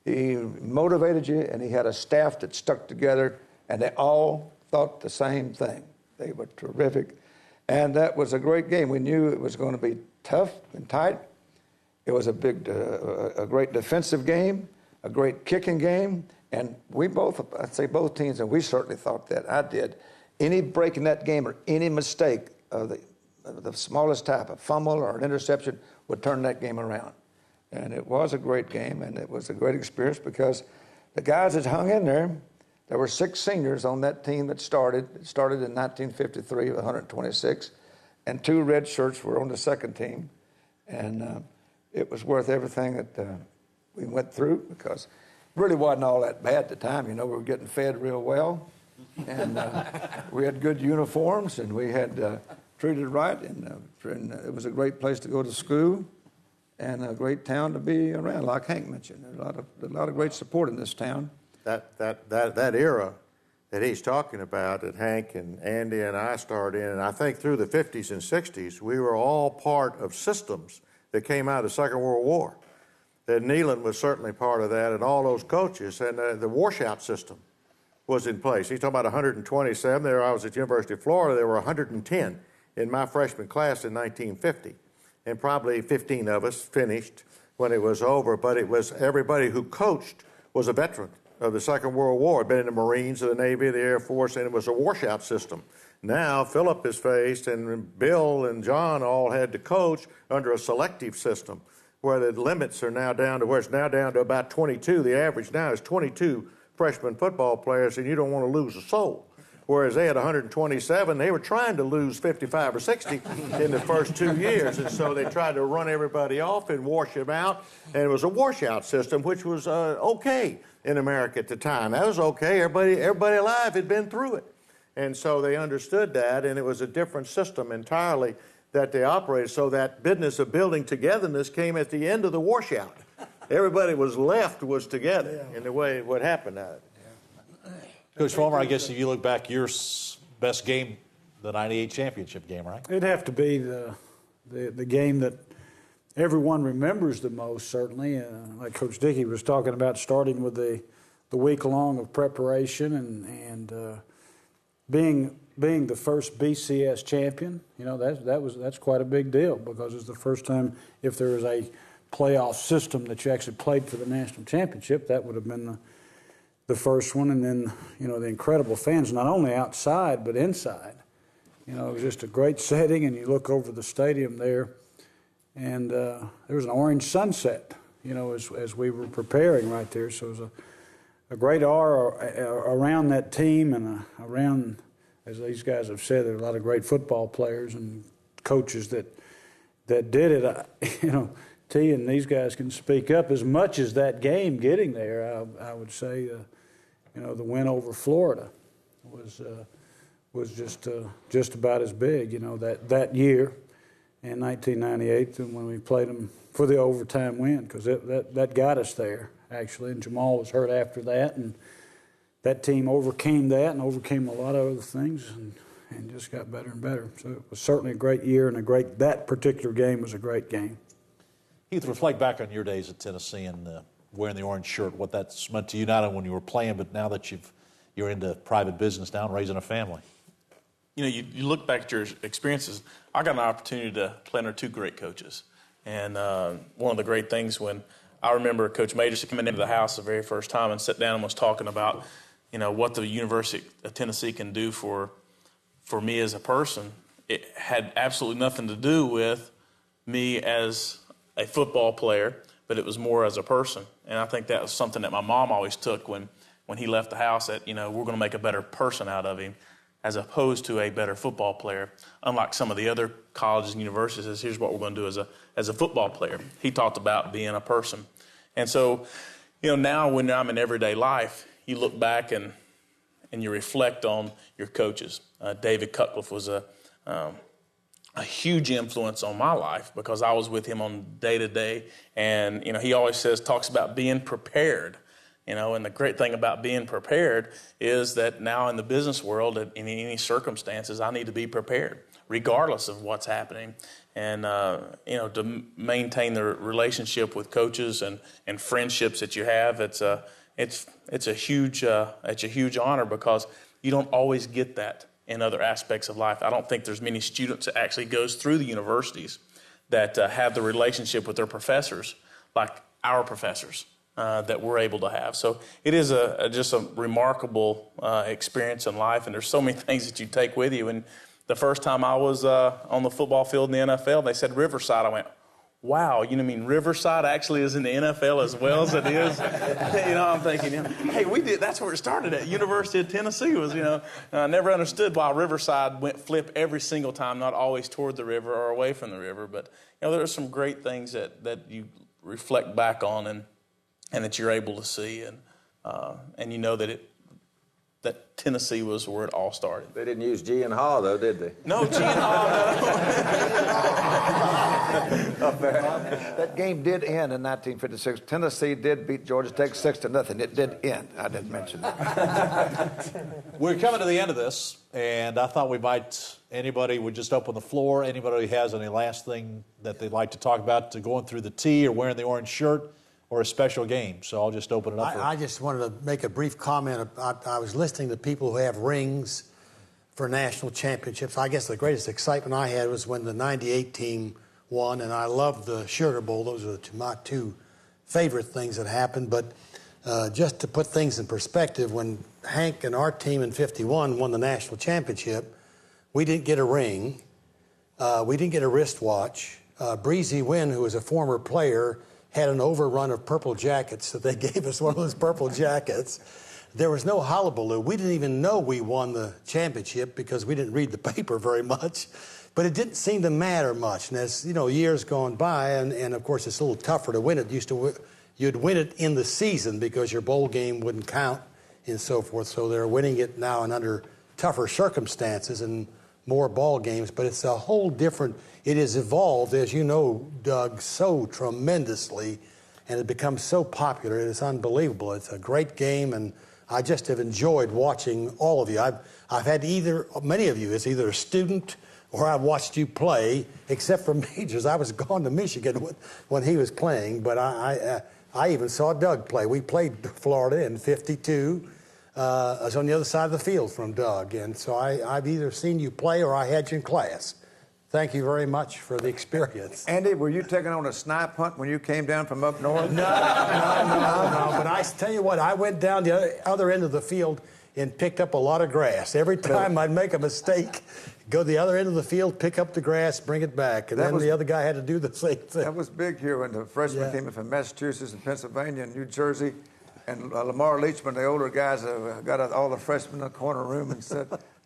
He motivated you, and he had a staff that stuck together, and they all thought the same thing. They were terrific. And that was a great game. We knew it was going to be tough and tight. It was a great defensive game, a great kicking game, and I'd say both teams, and we certainly thought that. I did. Any break in that game or any mistake of the smallest type, a fumble or an interception, would turn that game around. And it was a great game, and it was a great experience because the guys that hung in there were 6 seniors on that team that started. It started in 1953 with 126, and 2 red shirts were on the second team. And it was worth everything that we went through because it really wasn't all that bad at the time. You know, we were getting fed real well. And we had good uniforms, and we had treated right, and it was a great place to go to school and a great town to be around, like Hank mentioned. A lot of great support in this town. That era that he's talking about, that Hank and Andy and I started in, and I think through the 50s and 60s, we were all part of systems that came out of the Second World War. That Neyland was certainly part of that, and all those coaches, and the washout system was in place. He's talking about 127. There, I was at the University of Florida. There were 110 in my freshman class in 1950, and probably 15 of us finished when it was over. But it was everybody who coached was a veteran of the Second World War, had been in the Marines, or the Navy, the Air Force, and it was a washout system. Now Philip is faced, and Bill and John all had to coach under a selective system, where the limits are now down to where it's now down to about 22. The average now is 22 freshman football players, and you don't want to lose a soul. Whereas they had 127, they were trying to lose 55 or 60 in the first 2 years, and so they tried to run everybody off and wash them out, and it was a washout system, which was okay in America at the time. That was okay. Everybody alive had been through it, and so they understood that, and it was a different system entirely that they operated. So that business of building togetherness came at the end of the washout. Everybody was together in the way what happened at it. Coach Fulmer, I guess if you look back, your best game, the '98 championship game, right? It'd have to be the game that everyone remembers the most, certainly. Like Coach Dickey was talking about, starting with the week long of preparation and being the first BCS champion. You know, that's quite a big deal, because it's the first time, if there was a playoff system, that you actually played for the national championship. That would have been the first one. And then, you know, the incredible fans, not only outside but inside. You know, it was just a great setting, and you look over the stadium there, and there was an orange sunset, you know, as we were preparing right there. So it was a great aura around that team, and around, as these guys have said, there are a lot of great football players and coaches that did it. You know, T and these guys can speak up. As much as that game getting there, I would say, you know, the win over Florida was just about as big. You know, that year in 1998, when we played them for the overtime win, because that got us there actually. And Jamal was hurt after that, and that team overcame that and overcame a lot of other things, and just got better and better. So it was certainly a great year, and that particular game was a great game. Heath, reflect back on your days at Tennessee and wearing the orange shirt, what that's meant to you, not only when you were playing, but now that you're into private business now and raising a family. You know, you look back at your experiences. I got an opportunity to play under two great coaches. And one of the great things, when I remember Coach Majors coming into the house the very first time and sat down and was talking about, you know, what the University of Tennessee can do for me as a person, it had absolutely nothing to do with me as a football player, but it was more as a person. And I think that was something that my mom always took when he left the house, that, you know, we're going to make a better person out of him as opposed to a better football player. Unlike some of the other colleges and universities, here's what we're going to do as a football player. He talked about being a person. And so, you know, now when I'm in everyday life, you look back and you reflect on your coaches. David Cutcliffe was a huge influence on my life, because I was with him on day to day. And, you know, he always talks about being prepared. You know, and the great thing about being prepared is that now in the business world, in any circumstances, I need to be prepared, regardless of what's happening. And, you know, to maintain the relationship with coaches and friendships that you have, it's a huge honor, because you don't always get that in other aspects of life. I don't think there's many students that actually goes through the universities that have the relationship with their professors like our professors. That we're able to have. So it is just a remarkable experience in life, and there's so many things that you take with you. And the first time I was on the football field in the NFL, they said Riverside. I went, wow, you know what I mean? Riverside actually is in the NFL as well as it is. You know, I'm thinking, you know, hey, that's where it started at. University of Tennessee was, you know. I never understood why Riverside went flip every single time, not always toward the river or away from the river. But, you know, there are some great things that you reflect back on and that you're able to see, and you know that that Tennessee was where it all started. They didn't use G and Haw, though, did they? No, G and Haw, That game did end in 1956. Tennessee did beat Georgia Tech 6-0. It did end. I didn't mention that. We're coming to the end of this, and I thought anybody would just open the floor. Anybody who has any last thing that they'd like to talk about, to going through the T or wearing the orange shirt or a special game. So I'll just open it up. I just wanted to make a brief comment. I was listening to people who have rings for national championships. I guess the greatest excitement I had was when the 98 team won, and I loved the Sugar Bowl. Those are my two favorite things that happened. But just to put things in perspective, when Hank and our team in 51 won the national championship, we didn't get a ring. We didn't get a wristwatch. Breezy Wynn, who was a former player, had an overrun of purple jackets, so they gave us one of those purple jackets. There was no hullabaloo. We didn't even know we won the championship because we didn't read the paper very much. But it didn't seem to matter much. And as years gone by, and of course it's a little tougher to win it. You'd win it in the season because your bowl game wouldn't count and so forth. So they're winning it now and under tougher circumstances and more ball games. But it's a whole different. It has evolved, as you know, Doug, so tremendously, and it becomes so popular. It is unbelievable. It's a great game, and I just have enjoyed watching all of you. I've had many of you as either a student or I've watched you play, except for Majors. I was gone to Michigan when he was playing, but I even saw Doug play. We played Florida in '52. I was on the other side of the field from Doug, and so I've either seen you play or I had you in class. Thank you very much for the experience. Andy, were you taking on a snipe hunt when you came down from up north? No. But I tell you what, I went down the other end of the field and picked up a lot of grass. Every time I'd make a mistake, go to the other end of the field, pick up the grass, bring it back. And then the other guy had to do the same thing. That was big here when the freshmen came in from Massachusetts and Pennsylvania and New Jersey. And Lamar Leachman, the older guys, got all the freshmen in the corner room and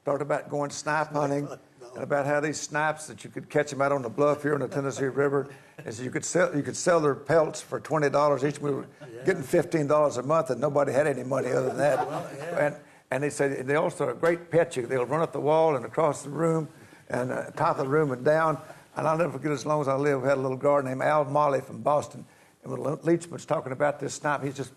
talked about going snipe hunting. And about how these snipes that you could catch them out on the bluff here in the Tennessee River, and so you could sell their pelts for $20 each. We were getting $15 a month, and nobody had any money other than that. And they said they also are a great pet. They'll run up the wall and across the room, and top of the room and down. And I'll never forget, as long as I live, we had a little guard named Al Molly from Boston. And when Leachman's talking about this snipe, he's just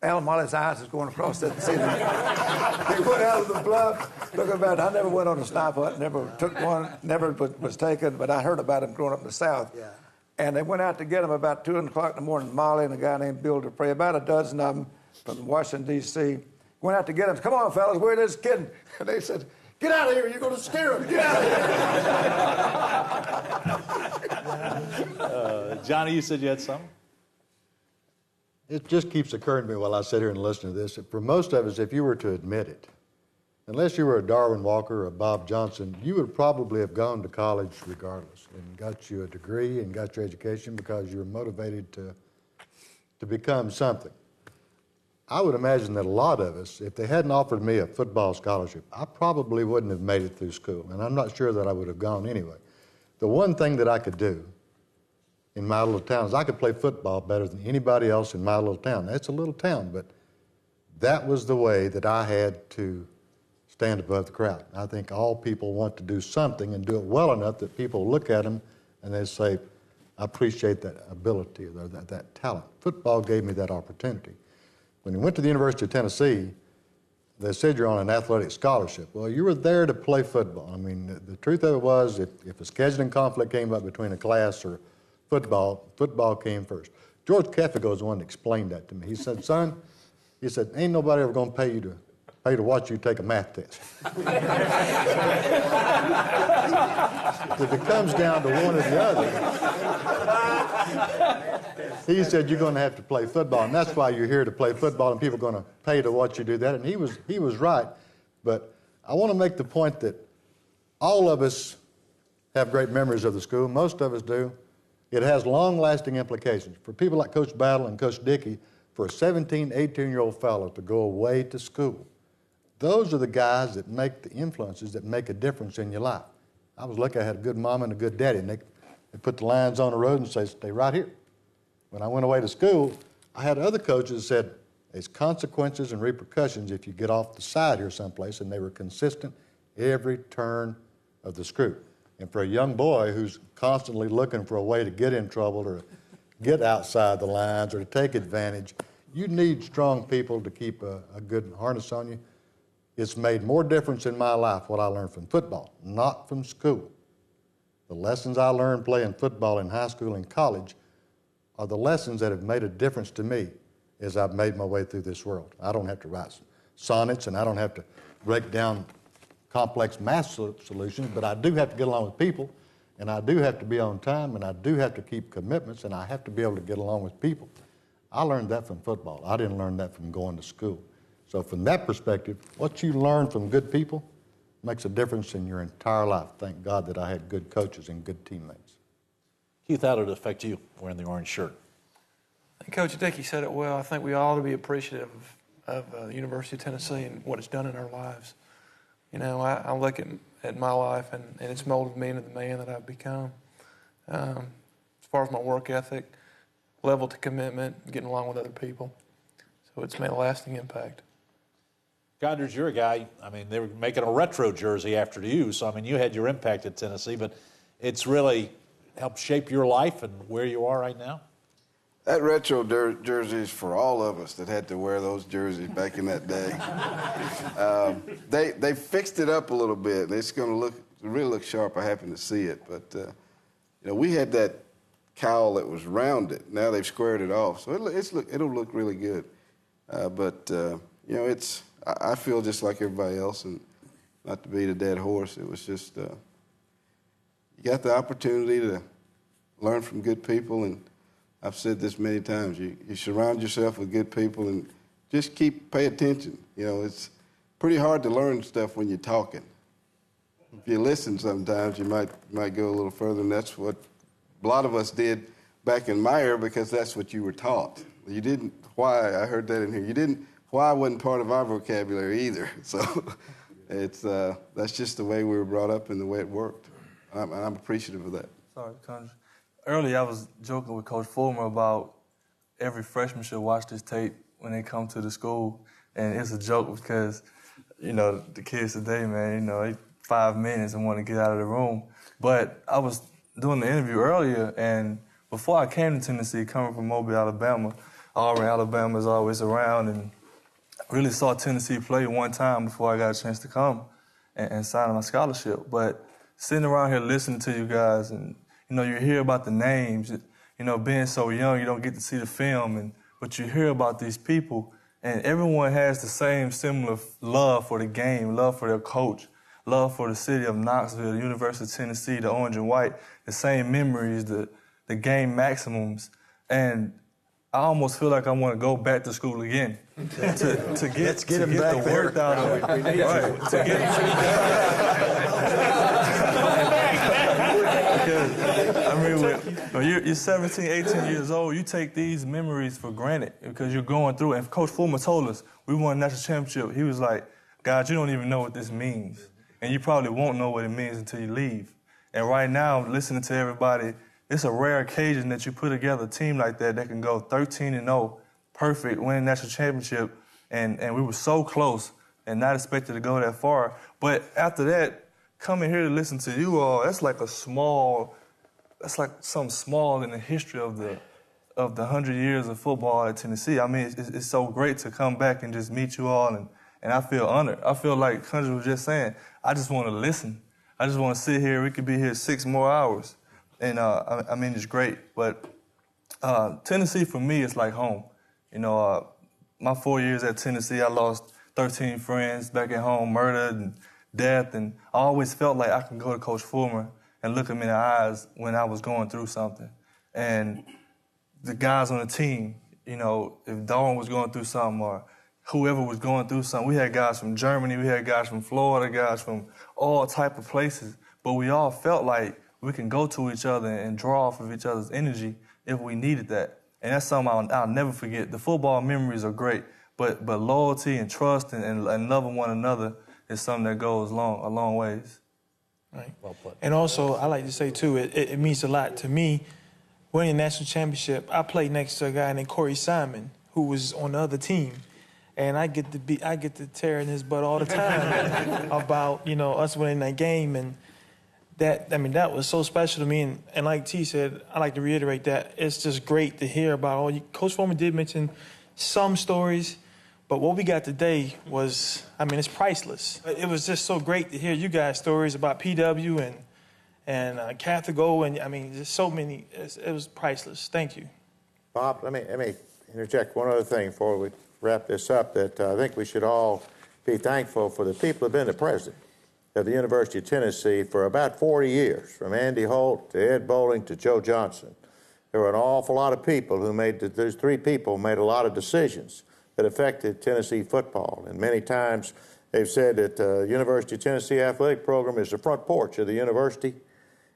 Al Molly's eyes is going across that ceiling. He went out of the bluff. Look about. I never went on a snipe hunt. Never took one. Never was taken. But I heard about him growing up in the South. Yeah. And they went out to get him about 2 o'clock in the morning. Molly and a guy named Bill Dupree, about a dozen of them from Washington D.C. went out to get him. Come on, fellas, where this kid? And they said, "Get out of here! You're going to scare him. Get out of here!" Johnny, you said you had something. It just keeps occurring to me while I sit here and listen to this. For most of us, if you were to admit it, unless you were a Darwin Walker or a Bob Johnson, you would probably have gone to college regardless and got you a degree and got your education because you were motivated to become something. I would imagine that a lot of us, if they hadn't offered me a football scholarship, I probably wouldn't have made it through school, and I'm not sure that I would have gone anyway. The one thing that I could do in my little town is I could play football better than anybody else in my little town. That's a little town, but that was the way that I had to stand above the crowd. I think all people want to do something and do it well enough that people look at them and they say, I appreciate that ability or that talent. Football gave me that opportunity. When you went to the University of Tennessee, they said you're on an athletic scholarship. Well, you were there to play football. I mean, the truth of it was if a scheduling conflict came up between a class or football came first. George Keffigo is the one that explained that to me. He said, son, he said, ain't nobody ever going to pay to watch you take a math test. If it comes down to one or the other, he said you're going to have to play football, and that's why you're here to play football, and people are going to pay to watch you do that. And he was right. But I want to make the point that all of us have great memories of the school. Most of us do. It has long-lasting implications. For people like Coach Battle and Coach Dickey, for a 17, 18-year-old fellow to go away to school, those are the guys that make the influences that make a difference in your life. I was lucky I had a good mom and a good daddy, and they put the lines on the road and say, stay right here. When I went away to school, I had other coaches that said, There's consequences and repercussions if you get off the side here someplace, and they were consistent every turn of the screw. And for a young boy who's constantly looking for a way to get in trouble or get outside the lines or to take advantage, you need strong people to keep a good harness on you. It's made more difference in my life what I learned from football, not from school. The lessons I learned playing football in high school and college are the lessons that have made a difference to me as I've made my way through this world. I don't have to write sonnets, and I don't have to break down complex math solutions, but I do have to get along with people, and I do have to be on time, and I do have to keep commitments, and I have to be able to get along with people. I learned that from football. I didn't learn that from going to school. So from that perspective, what you learn from good people makes a difference in your entire life. Thank God that I had good coaches and good teammates. Keith, how did it affect you wearing the orange shirt? And Coach Dickey said it well. I think we ought to be appreciative of the University of Tennessee and what it's done in our lives. You know, I look at my life, and it's molded me into the man that I've become. As far as my work ethic, level to commitment, getting along with other people. So it's made a lasting impact. Godrich, you're a guy, I mean, they were making a retro jersey after you, so, I mean, you had your impact at Tennessee, but it's really helped shape your life and where you are right now? That retro jersey is for all of us that had to wear those jerseys back in that day. They fixed it up a little bit. It's going to really look sharp. I happen to see it, but you know, we had that cowl that was rounded. Now they've squared it off, so it'll look really good. But you know, I feel just like everybody else, and not to beat a dead horse, it was just you got the opportunity to learn from good people, and I've said this many times, you surround yourself with good people and just pay attention. You know, it's pretty hard to learn stuff when you're talking. If you listen sometimes, you might go a little further, and that's what a lot of us did back in my era, because that's what you were taught. You didn't, why, I heard that in here, why wasn't part of our vocabulary either. So that's just the way we were brought up and the way it worked. And I'm appreciative of that. Sorry, Coach. Earlier, I was joking with Coach Fulmer about every freshman should watch this tape when they come to the school. And it's a joke because, you know, the kids today, man, you know, 5 minutes and want to get out of the room. But I was doing the interview earlier, and before I came to Tennessee, coming from Mobile, Alabama, Auburn, Alabama is always around, and I really saw Tennessee play one time before I got a chance to come and sign my scholarship. But sitting around here listening to you guys, and you know, you hear about the names. You know, being so young, you don't get to see the film, but you hear about these people, and everyone has the same similar love for the game, love for their coach, love for the city of Knoxville, the University of Tennessee, the orange and white, the same memories, the game maximums, and I almost feel like I want to go back to school again to get the work out of it. Right, to I mean, when you're 17, 18 years old, you take these memories for granted because you're going through it. And Coach Fulmer told us we won a national championship. He was like, God, you don't even know what this means. And you probably won't know what it means until you leave. And right now, listening to everybody, it's a rare occasion that you put together a team like that can go 13-0, perfect, win a national championship. And we were so close and not expected to go that far. But after that, coming here to listen to you all, that's like something small in the history of the 100 years of football at Tennessee. I mean, it's so great to come back and just meet you all, and I feel honored. I feel like Country was just saying, I just want to listen. I just want to sit here. We could be here 6 more hours. And, I mean, it's great. But Tennessee, for me, is like home. You know, my 4 years at Tennessee, I lost 13 friends back at home, murdered and death, and I always felt like I could go to Coach Fulmer and look him in the eyes when I was going through something. And the guys on the team, you know, if Darwin was going through something or whoever was going through something, we had guys from Germany, we had guys from Florida, guys from all type of places, but we all felt like we can go to each other and draw off of each other's energy if we needed that. And that's something I'll never forget. The football memories are great, but loyalty and trust and loving one another is something that goes a long ways. Right. Well put. And also, I like to say, too, it means a lot to me. Winning a national championship, I played next to a guy named Corey Simon, who was on the other team. And I get to tear in his butt all the time about, us winning that game. And that was so special to me. And like T said, I like to reiterate that it's just great to hear about Coach Foreman did mention some stories, but what we got today was, it's priceless. It was just so great to hear you guys' stories about PW and Catholic O, and just so many. It was priceless. Thank you. Bob, let me interject one other thing before we wrap this up, that I think we should all be thankful for the people who have been the president of the University of Tennessee for about 40 years, from Andy Holt to Ed Bowling to Joe Johnson. There were an awful lot of people who those three people made a lot of decisions that affected Tennessee football. And many times they've said that the University of Tennessee athletic program is the front porch of the university.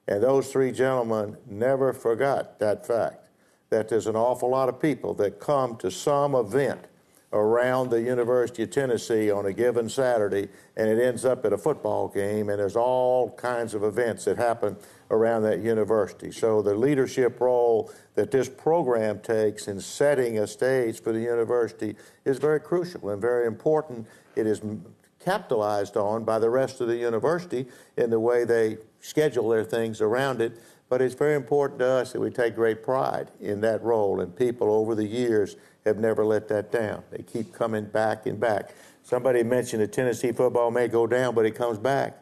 And those three gentlemen never forgot that fact, that there's an awful lot of people that come to some event around the University of Tennessee on a given Saturday, and it ends up at a football game, and there's all kinds of events that happen around that university. So the leadership role that this program takes in setting a stage for the university is very crucial and very important. It is capitalized on by the rest of the university in the way they schedule their things around it, but it's very important to us that we take great pride in that role, and people over the years have never let that down. They keep coming back and back. Somebody mentioned that Tennessee football may go down, but it comes back.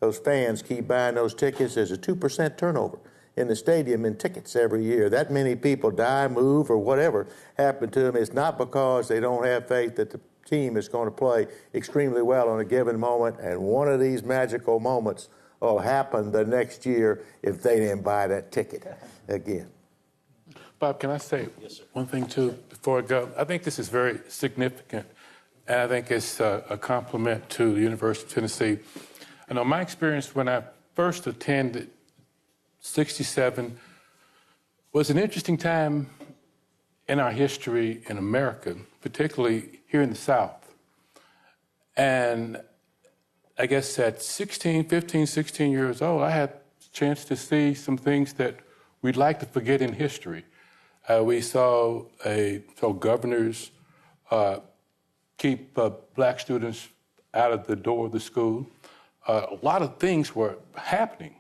Those fans keep buying those tickets. There's a 2% turnover in the stadium in tickets every year. That many people die, move, or whatever happened to them. It's not because they don't have faith that the team is going to play extremely well on a given moment, and one of these magical moments will happen the next year if they didn't buy that ticket again. Bob, can I say one thing, too, before I go? I think this is very significant, and I think it's a compliment to the University of Tennessee. I know my experience when I first attended 67 was an interesting time in our history in America, particularly here in the South. And I guess at 15, 16 years old, I had a chance to see some things that we'd like to forget in history. We saw governors keep black students out of the door of the school. A lot of things were happening.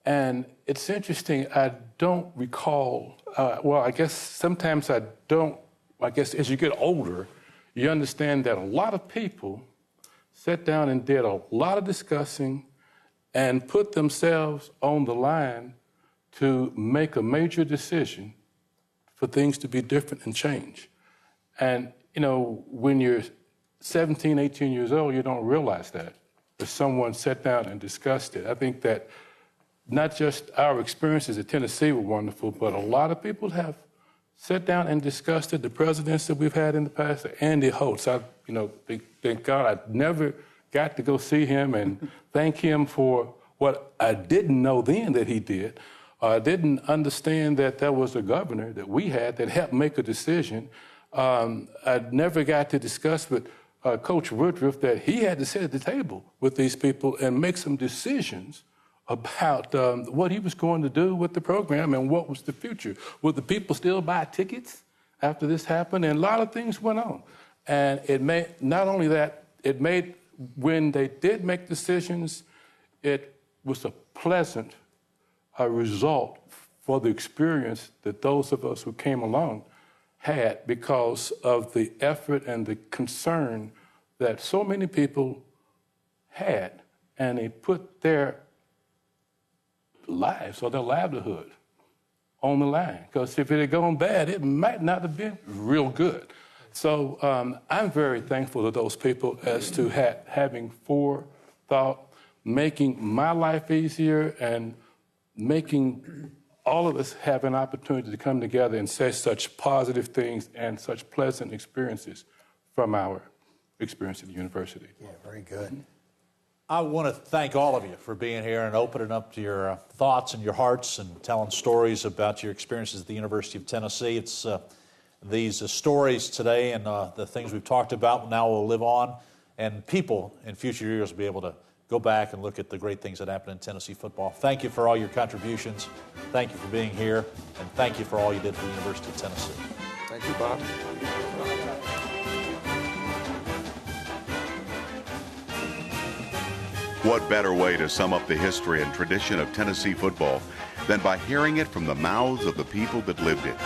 And it's interesting, I don't recall, I guess sometimes I don't, as you get older, you understand that a lot of people sat down and did a lot of discussing and put themselves on the line to make a major decision for things to be different and change. And, when you're 17, 18 years old, you don't realize that. If someone sat down and discussed it. I think that not just our experiences at Tennessee were wonderful, but a lot of people have sat down and discussed it. The presidents that we've had in the past, Andy Holtz, thank God I never got to go see him and thank him for what I didn't know then that he did. I didn't understand that there was a governor that we had that helped make a decision. I never got to discuss with Coach Woodruff that he had to sit at the table with these people and make some decisions about what he was going to do with the program and what was the future. Would the people still buy tickets after this happened? And a lot of things went on. And it made, not only that, it made, when they did make decisions, it was a pleasant result for the experience that those of us who came along had because of the effort and the concern that so many people had, and they put their lives or their livelihood on the line. Because if it had gone bad, it might not have been real good. So I'm very thankful to those people as to having forethought, making my life easier, and making all of us have an opportunity to come together and say such positive things and such pleasant experiences from our experience at the university. Yeah, very good. I want to thank all of you for being here and opening up to your thoughts and your hearts and telling stories about your experiences at the University of Tennessee. It's these stories today and the things we've talked about now will live on, and people in future years will be able to go back and look at the great things that happened in Tennessee football. Thank you for all your contributions. Thank you for being here, and thank you for all you did for the University of Tennessee. Thank you, Bob. What better way to sum up the history and tradition of Tennessee football than by hearing it from the mouths of the people that lived it?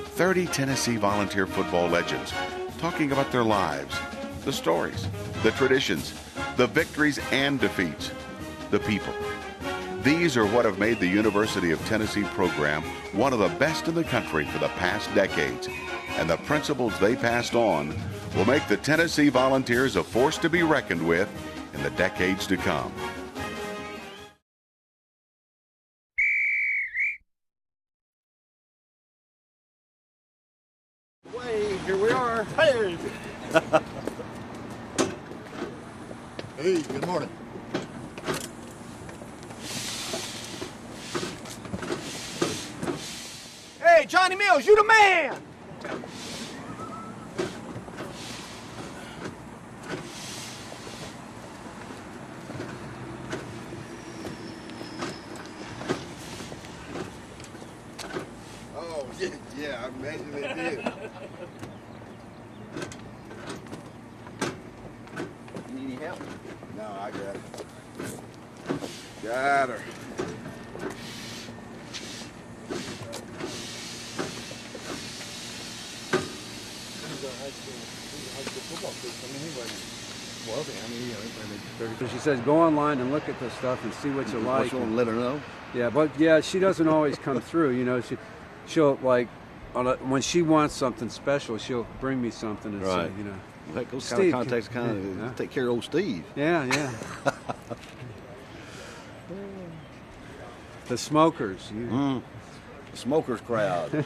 30 Tennessee volunteer football legends talking about their lives, the stories, the traditions, the victories and defeats, the people. These are what have made the University of Tennessee program one of the best in the country for the past decades, and the principles they passed on will make the Tennessee Volunteers a force to be reckoned with in the decades to come. Way, here we are. Hey! Hey, good morning. Hey, Johnny Mills, you the man! Oh, yeah, I imagine they did. You need any help? No, I got it. Got her. She says, go online and look at the stuff and see what you like. You want to let her know? Yeah, but yeah, she doesn't always come through. You know, she'll like when she wants something special, she'll bring me something and say, you know. Heck, those Steve, kind of contacts kind of take care of old Steve. Yeah, yeah. The smokers. The smokers crowd.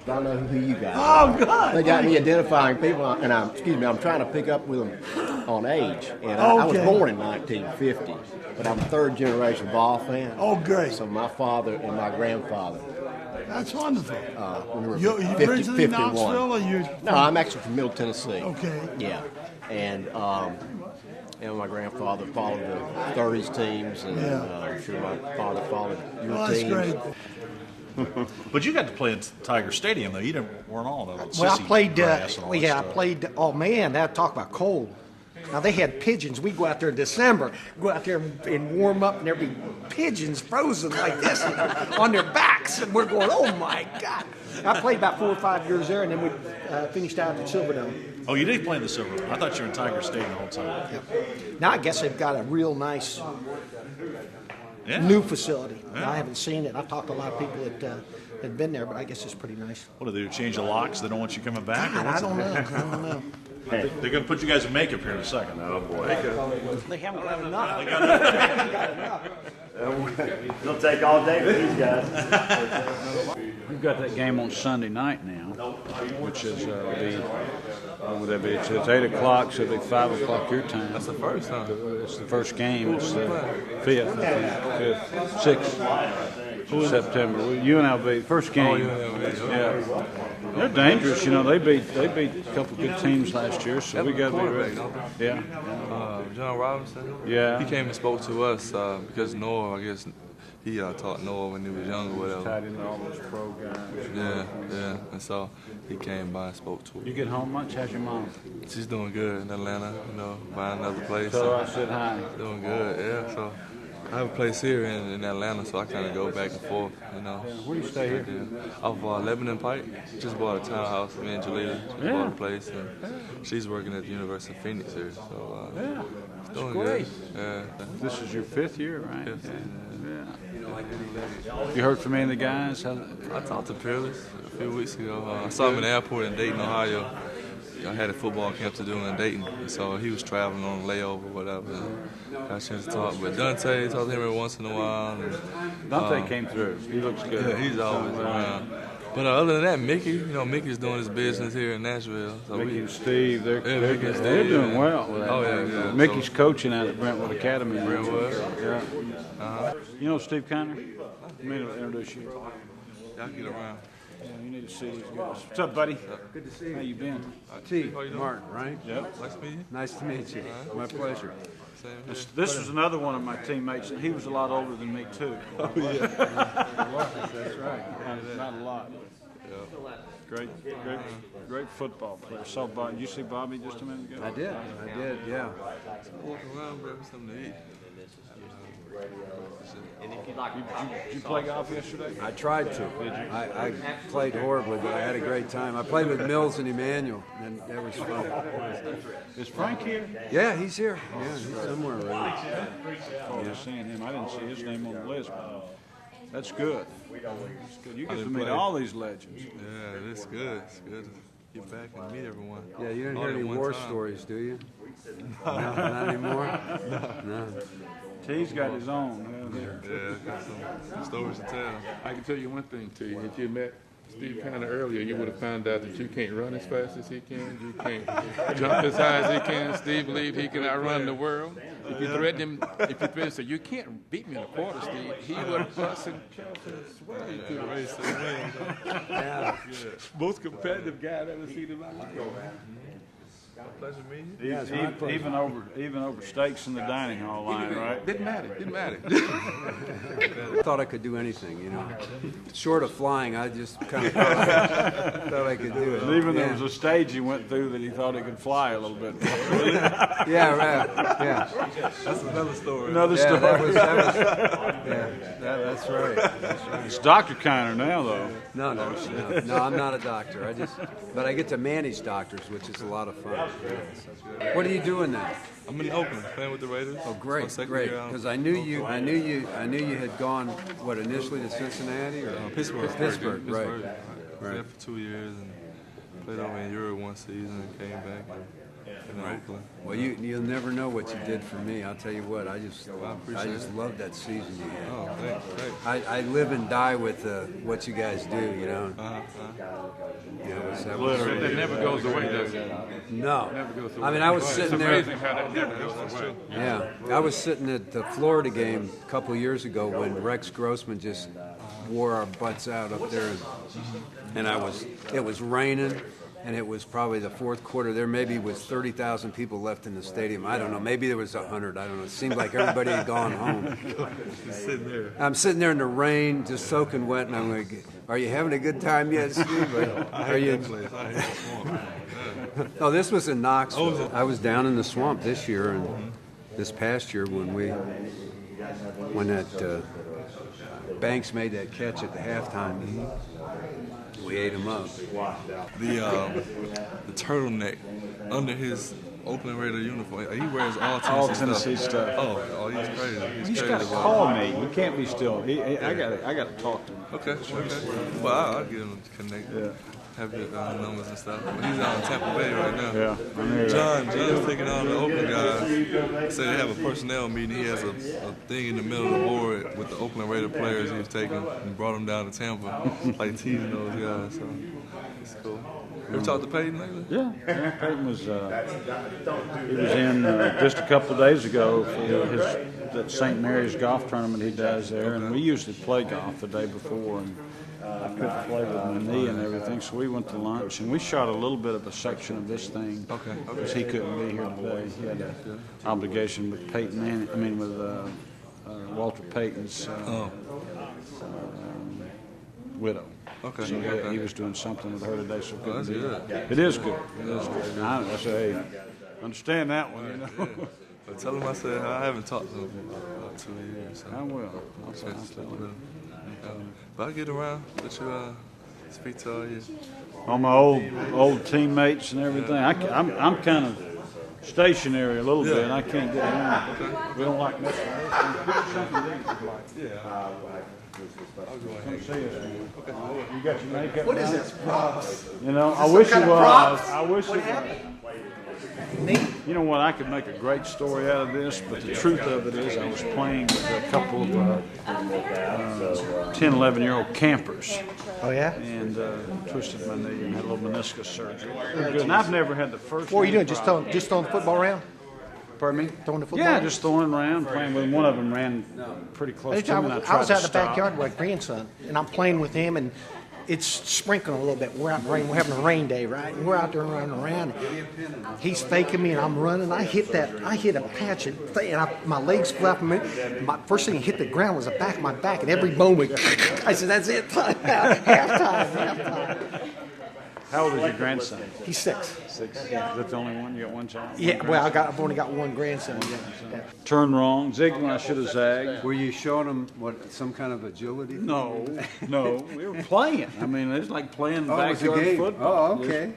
I know who you guys are. Oh, God! They got me identifying people, and I'm trying to pick up with them on age. And I was born in 1950, but I'm a third generation ball fan. Oh, great! So my father and my grandfather. That's wonderful. When we were You 50, originally 51. Knoxville, or you? No, I'm actually from Middle Tennessee. Okay. Yeah, and my grandfather followed the 30s teams, and I'm sure my father followed your teams. That's great. But you got to play at Tiger Stadium, though. You weren't all that. Well, I played. Grass and all that I stuff. played. Oh man, that talk about cold. Now they had pigeons. We go out there in December, go out there and warm up, and there'd be pigeons frozen like this on their backs, and we're going, oh my God! I played about 4 or 5 years there, and then we finished out at Silverdome. Oh, you did play in the Silver Dome. I thought you were in Tiger Stadium the whole time. Now I guess they've got a real nice new facility. Yeah. I haven't seen it. I've talked to a lot of people that had been there, but I guess it's pretty nice. What, do they change the locks? They don't want you coming back? God, I don't know. I don't know. They're going to put you guys in makeup here in a second. Oh, boy. They haven't got enough. They haven't got enough. It'll take all day for these guys. We've got that game on Sunday night now, which is what would that be? It's 8 o'clock, so it'll be 5 o'clock your time. That's the first time. It's the first game. It's the 5th, 6th September. UNLV, first game. Yeah. They're dangerous, you know. They beat a couple good teams last year, so we got to be ready. Yeah. John Robinson. Yeah. He came and spoke to us because Noah, I guess, he taught Noah when he was younger, whatever. Tied into all those programs. Yeah. And so he came by and spoke to him. You get home much? How's your mom? She's doing good in Atlanta, buying another place. Tell her I said hi. Doing good, yeah. So I have a place here in Atlanta, so I kind of go back and forth, Where do you stay here? Off Lebanon Pike. Just bought a townhouse. Me and Jalita just bought a place, and she's working at the University of Phoenix here. So it's doing great. good. Yeah. This is your 5th year, right? Fifth year. You heard from any of the guys? I talked to Peerless a few weeks ago. I saw him in the airport in Dayton, Ohio. I had a football camp to do in Dayton, so he was traveling on a layover or whatever. Got a chance to talk. But Dante, talked to him every once in a while. And, Dante came through. He looks good. Yeah, he's always around. But other than that, Mickey, Mickey's doing his business here in Nashville. So Mickey and Steve, they're doing yeah. well with that. Oh, yeah. Mickey's coaching out at Brentwood Academy. Brentwood? Yeah. You know Steve Conner? Let me introduce you. Y'all get around. Yeah, you need to see these guys. What's up, buddy? Good to see you. How you been? T. Martin, right? Yep. Nice to meet you. Nice to meet you. My pleasure. This was another one of my teammates, and he was a lot older than me, too. Oh, yeah. That's right. Not a lot. Yeah. Great football player. Saw Bob. Did you see Bobby just a minute ago? I did, yeah. Walking around, grabbing something to eat. Did you play golf yesterday? I tried to. I played horribly, but I had a great time. I played with Mills and Emmanuel, and that was fun. Is Frank here? Yeah, he's here. Yeah, he's somewhere around. Oh, yeah. Seeing him. I didn't see his name on the list. That's good. That's good. You get to meet all these legends. Yeah, it's good. It's good to get back and meet everyone. Yeah, you didn't hear any war stories, do you? No, not anymore? No. T's got his own. Yeah, got some stories to tell. I can tell you one thing, T. If you met Steve Tanner earlier, you would have found out that you can't run as fast as he can. You can't jump as high as he can. Steve believed he can outrun the world. If you threaten him, say, you can't beat me in a quarter, Steve, he would have bust and swear he could race the win. Yeah. Most competitive guy I've ever seen in my life. Pleasure meeting you. Yes, even over steaks in the dining hall line, right? Didn't matter. I thought I could do anything, you know. Short of flying, I just kind of thought I could do it. And even there was a stage he went through that he thought he could fly a little bit. Yeah, right. Yeah. That's another story. Another story. That's right. It's Dr. Kiner now, though. No, I'm not a doctor. But I get to manage doctors, which is a lot of fun. What are you doing now? I'm in Oakland playing with the Raiders. Oh, great. Because I knew you had gone initially to Cincinnati or Pittsburgh. Right. There for 2 years and played over in Europe one season and came back in Oakland. Well, you'll never know what you did for me. I'll tell you what. I just loved that season you had. Oh, thanks. I live and die with what you guys do. You know. That never goes away, does it? No. Never goes away. I mean, I was sitting there. It's amazing how that never goes away. Yeah, I was sitting at the Florida game a couple of years ago when Rex Grossman just wore our butts out up there, and it was raining. And it was probably the fourth quarter. There maybe was 30,000 people left in the stadium. I don't know. Maybe there was 100. I don't know. It seemed like everybody had gone home. I'm sitting there in the rain, just soaking wet, and I'm like, "Are you having a good time yet, Steve? Are you?" Oh, this was in Knoxville. I was down in the swamp this year and this past year when that Banks made that catch at the halftime. We ate him up. The turtleneck under his Oakland Raider uniform. He wears all Tennessee stuff. Oh, he's crazy. He's got to call me. You can't be still. I got to talk to him. Okay. Well, I'll get him to connect. Yeah. Have your numbers and stuff. But he's out in Tampa Bay right now. Yeah. John's taking on the Oakland guys. Say they have a personnel meeting. He has a thing in the middle of the board with the Oakland Raider players he was taking and brought them down to Tampa, like teasing those guys. So it's cool. You ever talked to Peyton lately? Yeah. Peyton was he was in just a couple of days ago for that St. Mary's golf tournament he does there, and we usually play golf the day before. And I couldn't play with my knee and everything, so we went to lunch and we shot a little bit of a section of this thing. Okay. Because he couldn't be here today. He had an obligation with with Walter Payton's widow. Okay. So he was doing something with her today, so couldn't be good. It is good. It is good. And I say, hey, understand that one, you know. Yeah. But tell him I said I haven't talked to him in about 2 years. So. I will. I'll tell him. But I get around, let you speak to all you. All my old teammates and everything. I'm kind of stationary a little bit. I can't get around. Okay. We don't like messing around. Yeah. I'll go ahead. Come see us. Okay. You got your makeup What on? is this, props? You know, Is I this wish some it kind of was. props? I wish What it happened? You know what? I could make a great story out of this, but the truth of it is I was playing with a couple of 10, 11-year-old campers. Oh, yeah? And twisted my knee and had a little meniscus surgery. And I've never had the first. What were you doing? Just throwing the football around? Pardon me? Throwing the football Yeah, around? just throwing around, playing with him. One of them ran pretty close to me, and I tried I was out in to the stop. backyard with my grandson, and I'm playing with him, and it's sprinkling a little bit. We're out in the rain. We're having a rain day, right? And we're out there running around. He's faking me, and I'm running. I hit a patch, and my legs flapping. My first thing that hit the ground was the back of my back, and every bone went. I said, "That's it. Halftime. How old is your grandson? He's 6. 6. Yeah. That's the only one? You got one child? Yeah, well, I've only got one grandson. Yeah. Turn wrong, zigged when I should have zagged. Were you showing them some kind of agility? No. We were playing. I mean, it's like playing Oh, it was a backyard game. football. Oh, okay.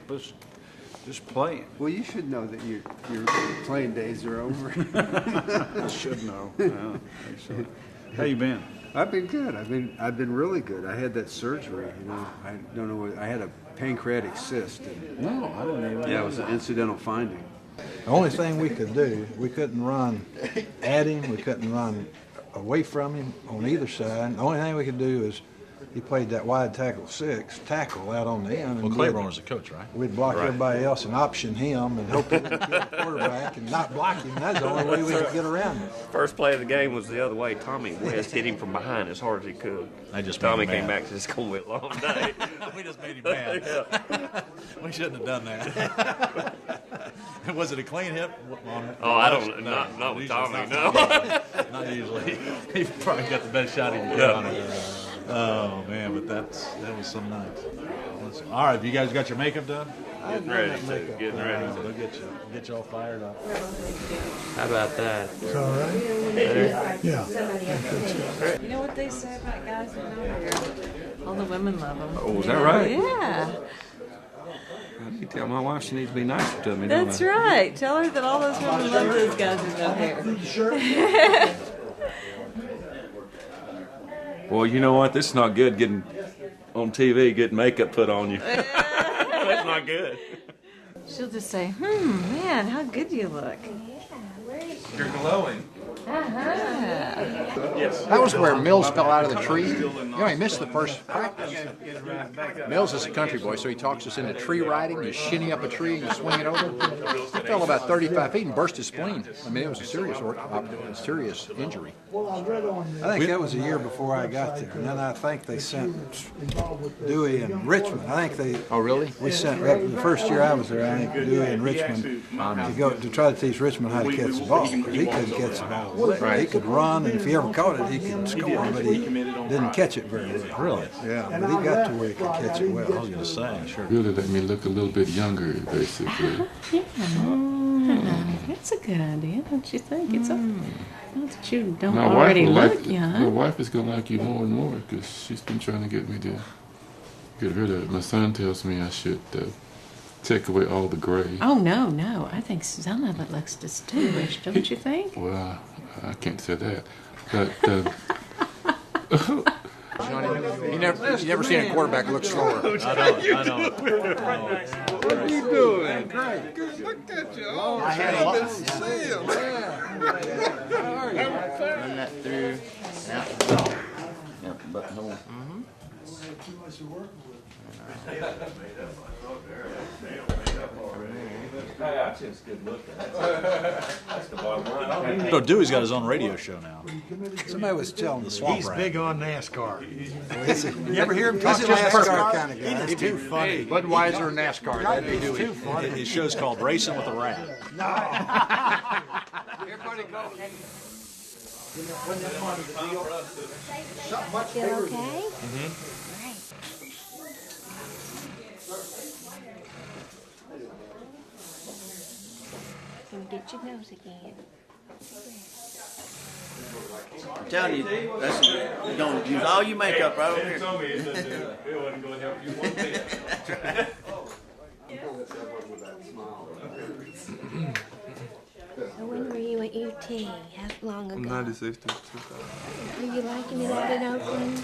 Just playing. Well, you should know that your playing days are over. I should know. Yeah, actually. How you been? I've been good. I've been really good. I had that surgery. I don't know. I had a pancreatic cyst. No, I didn't even. Yeah, it was an incidental finding. The only thing we could do, we couldn't run at him, we couldn't run away from him on either side. The only thing we could do is he played that wide tackle out on the end. Well, Claiborne was the coach, right? We'd block everybody else and option him and hope that we'd kill the quarterback and not block him. That's the only way we could get around him. First play of the game was the other way. Tommy West hit him from behind as hard as he could. Tommy came back to this going to be a long day. We just made him mad. We shouldn't have done that. Was it a clean hit? I don't. Not with Tommy. No. Not usually. He probably got the best shot he could get on it. Oh man, but that was some nights. All right, you guys got your makeup done? Getting ready. They'll get you all fired up. How about that? It's all right. Yeah. You know what they say about guys in no hair? All the women love them. Oh, is that right? Yeah. You tell my wife she needs to be nicer to me. That's right. Tell her that all those women love those guys with no hair. Well, you know what? This is not good getting on TV, getting makeup put on you. That's not good. She'll just say, man, how good you look. You're glowing. Yes. That was where Mills fell out of the tree. He missed the first practice. Mills is a country boy, so he talks us into tree riding. You shinny up a tree and you swing it over. He fell about 35 feet and burst his spleen. I mean, it was a serious injury. I think that was a year before I got there, and then I think they sent Dewey and Richmond. I think they. Oh, really? We sent the first year I was there. I think Dewey and Richmond to try to teach Richmond how to catch the ball, because he couldn't catch the ball. Right. He could run, and if he ever caught it, he could score, but he didn't catch it very well. Really? Yeah, but he got to where he could catch it well. I was going to say, sure. Really let me look a little bit younger, basically. That's a good idea, don't you think? It's not that you don't My already wife look young. My wife is going to like you more and more because she's been trying to get me to get rid of it. My son tells me I should take away all the gray. Oh, no. I think some of it looks distinguished, don't you think? Well, I can't say that. But You never seen a quarterback look slower. I know. What are you doing? Great. Look at you. Oh, I had a lot. Run that through and out the ball. Out the buttonhole. So Dewey's got his own radio show now. Somebody was telling me Swamp He's Rat. big on NASCAR. You ever hear him talk NASCAR kind of guy? He's too funny. Budweiser and NASCAR. That'd be Dewey. Too funny. His show's called Racing with a Rat. Everybody go. Feel okay? Can you get your nose again? I'm telling you, you're going to use all your makeup right over here. So when were you at UT? How long ago? 96 to 2000. Are you liking it out in Oakland?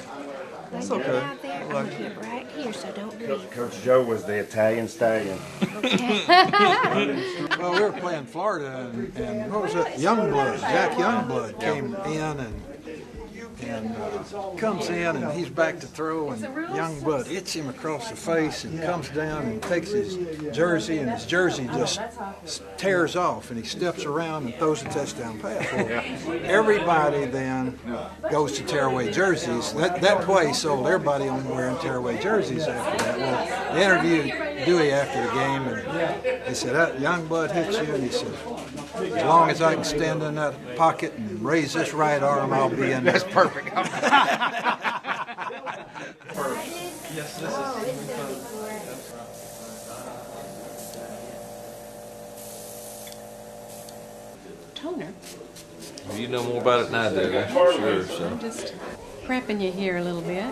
It's Like it okay. out there? I I'm like gonna keep right here, so don't leave. Coach Joe was the Italian stallion. Well, we were playing Florida, and what was it? Youngblood. Jack Youngblood came in and comes in, and he's back to throw, and Youngblood hits him across the face and comes down and takes his jersey, and his jersey just tears off, and he steps around and throws a touchdown pass. Well, everybody then goes to tear away jerseys. That play sold everybody on wearing tear away jerseys after that. Well, they interviewed Dewey after the game, and they said, that Youngblood hit you, and he said, as long as I can stand in that pocket and raise this right arm, I'll be in there. That's perfect. Yes, this is. toner. Well, you know more about it than I do, that's for sure. I'm So. just prepping you here a little bit.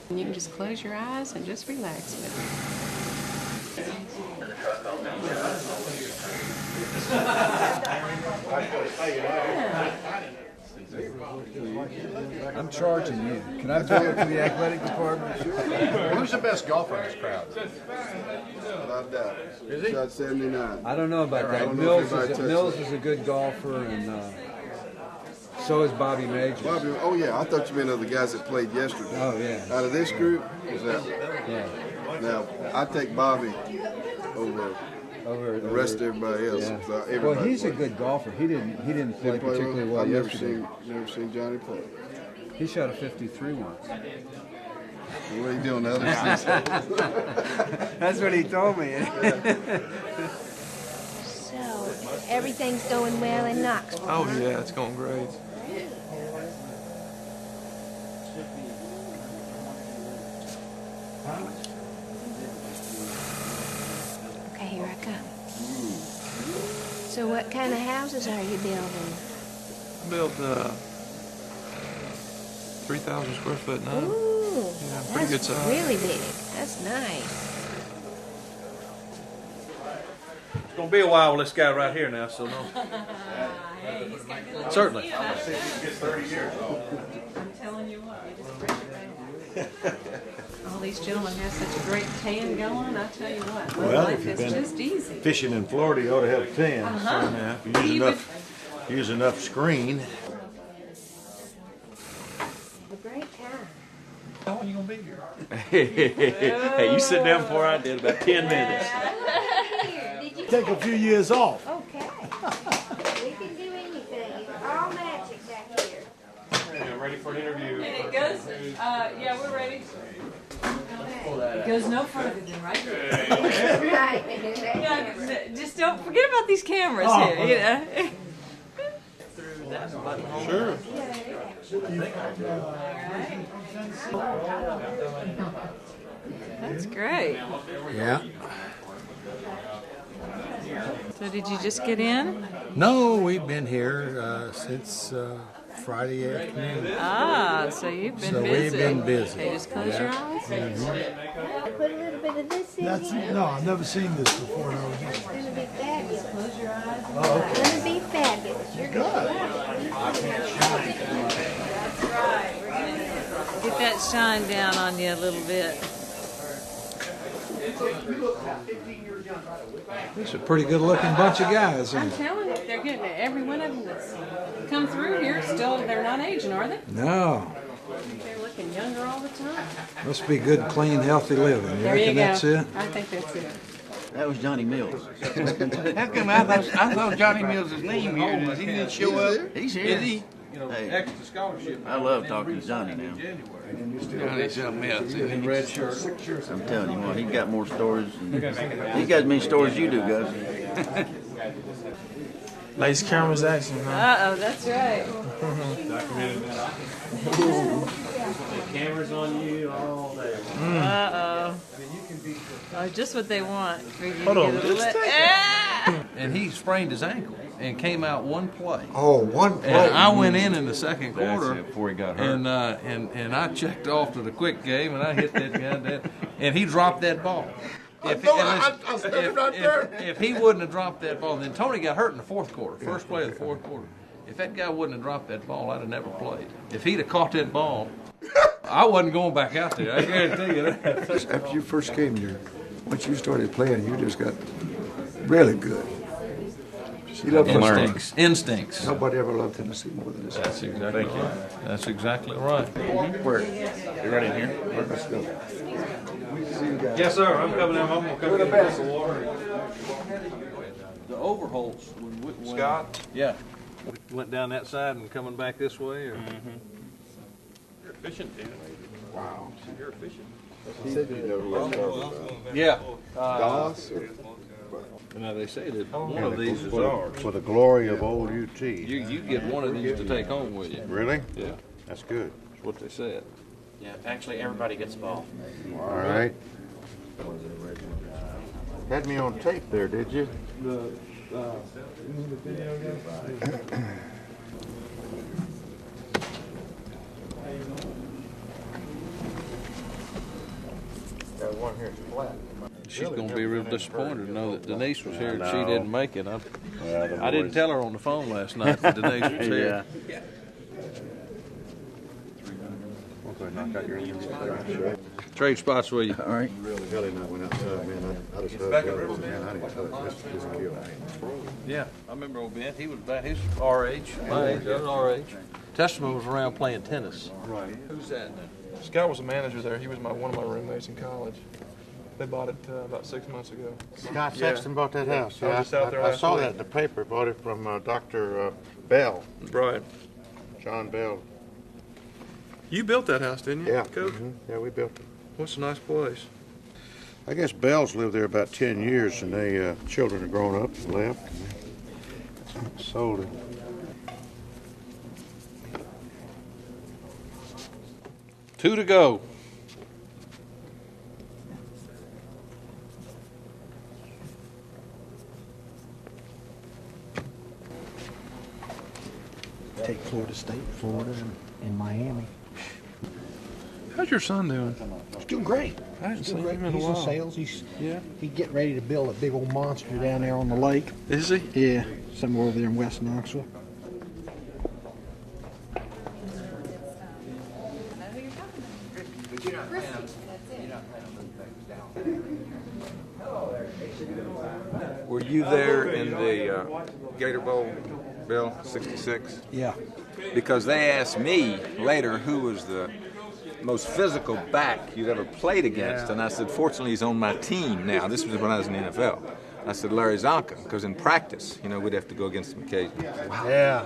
And you can just close your eyes and just relax with it. I'm charging you. Can I bill it to the athletic department? Who's the best golfer in this crowd? Without doubt. Is he? Shot 79. I don't know about I that. don't know if Mills anybody is a good golfer, and so is Bobby Majors. Bobby, oh yeah, I thought you meant of the guys that played yesterday. Oh yeah. Out of this group, is that? Yeah. Now I take Bobby over the rest of everybody else. Yeah. So everybody Well, he's played. a good golfer. He didn't play particularly well I've yesterday. never seen Johnny play. He shot a 53 once. What are you doing the other That's what he told me. So, everything's going well in Knoxville. Oh huh? yeah, it's going great. Okay, here I come. So, what kind of houses are you building? I built 3,000 square foot now. Ooh, Yeah, pretty good that's size. really big. That's nice. It's going to be a while with this guy right here now, so no. Certainly. 30 years old. I'm telling you what, you just break it down. All these gentlemen have such a great tan going. I tell you what, my Well, life if you've is been just easy. fishing in Florida, you ought to have a tan. Uh-huh. So, if you use enough screen. A great time. How long are you going to be here? Hey, you sit down before I did, about 10 minutes. Take a few years off. Okay. We can do anything. It's all magic back here. I'm ready for an interview. And it goes, yeah, we're ready. It goes no further than right here. Right. Yeah, just don't forget about these cameras here, you know. Sure. That's great. Yeah. So did you just get in? No, we've been here since Friday afternoon. Ah, so you've been So busy. we've been busy. Okay, just close your eyes. Put a little bit of this in here. No, I've never seen this before. No. It's going to be fabulous. Close your eyes. Oh, okay. It's going to be fabulous. You're going to love That's right. Get that shine down on you a little bit. This is a pretty good-looking bunch of guys. I'm Isn't it? telling you, they're getting it. Every one of them that's come through here, still, they're not aging, are they? No, They're looking younger all the time. must be good, clean, healthy living. You There you reckon go. that's it? I think that's it. That was Johnny Mills. How come I thought Johnny Mills' name here? Does he didn't show up? He's here. Is he? Hey, Extra scholarship. I love talking to Johnny now. Johnny's something else. In red shirt. I'm telling you what, he's got more stories. He's got as many stories as you do, guys. Lace cameras action, huh? Uh-oh, that's right. Cameras on you all day. Uh-oh. Oh, just what they want. For you Hold to on, get a little, just And he sprained his ankle and came out one play. Oh, one play. And I went in the second quarter before he got hurt. and I checked off to the quick game and I hit that guy dead, and he dropped that ball. I was standing right there. If he wouldn't have dropped that ball, then Tony got hurt in the fourth quarter, first play of the fourth quarter. If that guy wouldn't have dropped that ball, I'd have never played. If he'd have caught that ball, I wasn't going back out there. I guarantee you that. After you first came here, once you started playing, you just got really good. You love Instincts. Instincts. Nobody ever loved Tennessee more than this. That's exactly right. That's exactly right. Where? You ready in here? Let's go. Yes, sir. I'm coming out. I'm going to come get a glass of water. The overholts. Scott? Yeah. Went down that side and coming back this way, or? You're efficient, dude. Wow. You're efficient. He said you never left Yeah. DOS? Now they say that one of these is For ours. the glory of old UT. You get one of these to take home with you. Really? Yeah. That's good. That's what they said. Yeah, actually, everybody gets a ball. All right. Had me on tape there, did you? She's going to be real disappointed to know that Denise was here and she didn't make it. I didn't tell her on the phone last night that Denise was here. Trade spots with you. All right. Yeah, I remember old Ben. He was about his our age, my age, our age. Testament was around playing tennis. Right. Who's that? Scott was a manager there. He was one of my roommates in college. They bought it about 6 months ago. Scott Sexton bought that house. I was just out there I last saw week. that in the paper. Bought it from Dr. Bell. Right. John Bell. You built that house, didn't you, Yeah. Coach? Yeah, we built it. What's a nice place? I guess Bell's lived there about 10 years, and they children have grown up and left. And they sold it. Two to go. Take Florida State, Florida, and Miami. How's your son doing? He's doing great. I haven't He's seen doing him great. in a He's while. in sales. He's getting ready to build a big old monster down there on the lake. Is he? Yeah, somewhere over there in West Knoxville. Were you there in the Gator Bowl, Bill, 66? Yeah. Because they asked me later who was the most physical back you'd ever played against, and I said, fortunately, he's on my team now. This was when I was in the NFL. I said, Larry Zonka, because in practice, we'd have to go against him occasionally. Wow. Yeah.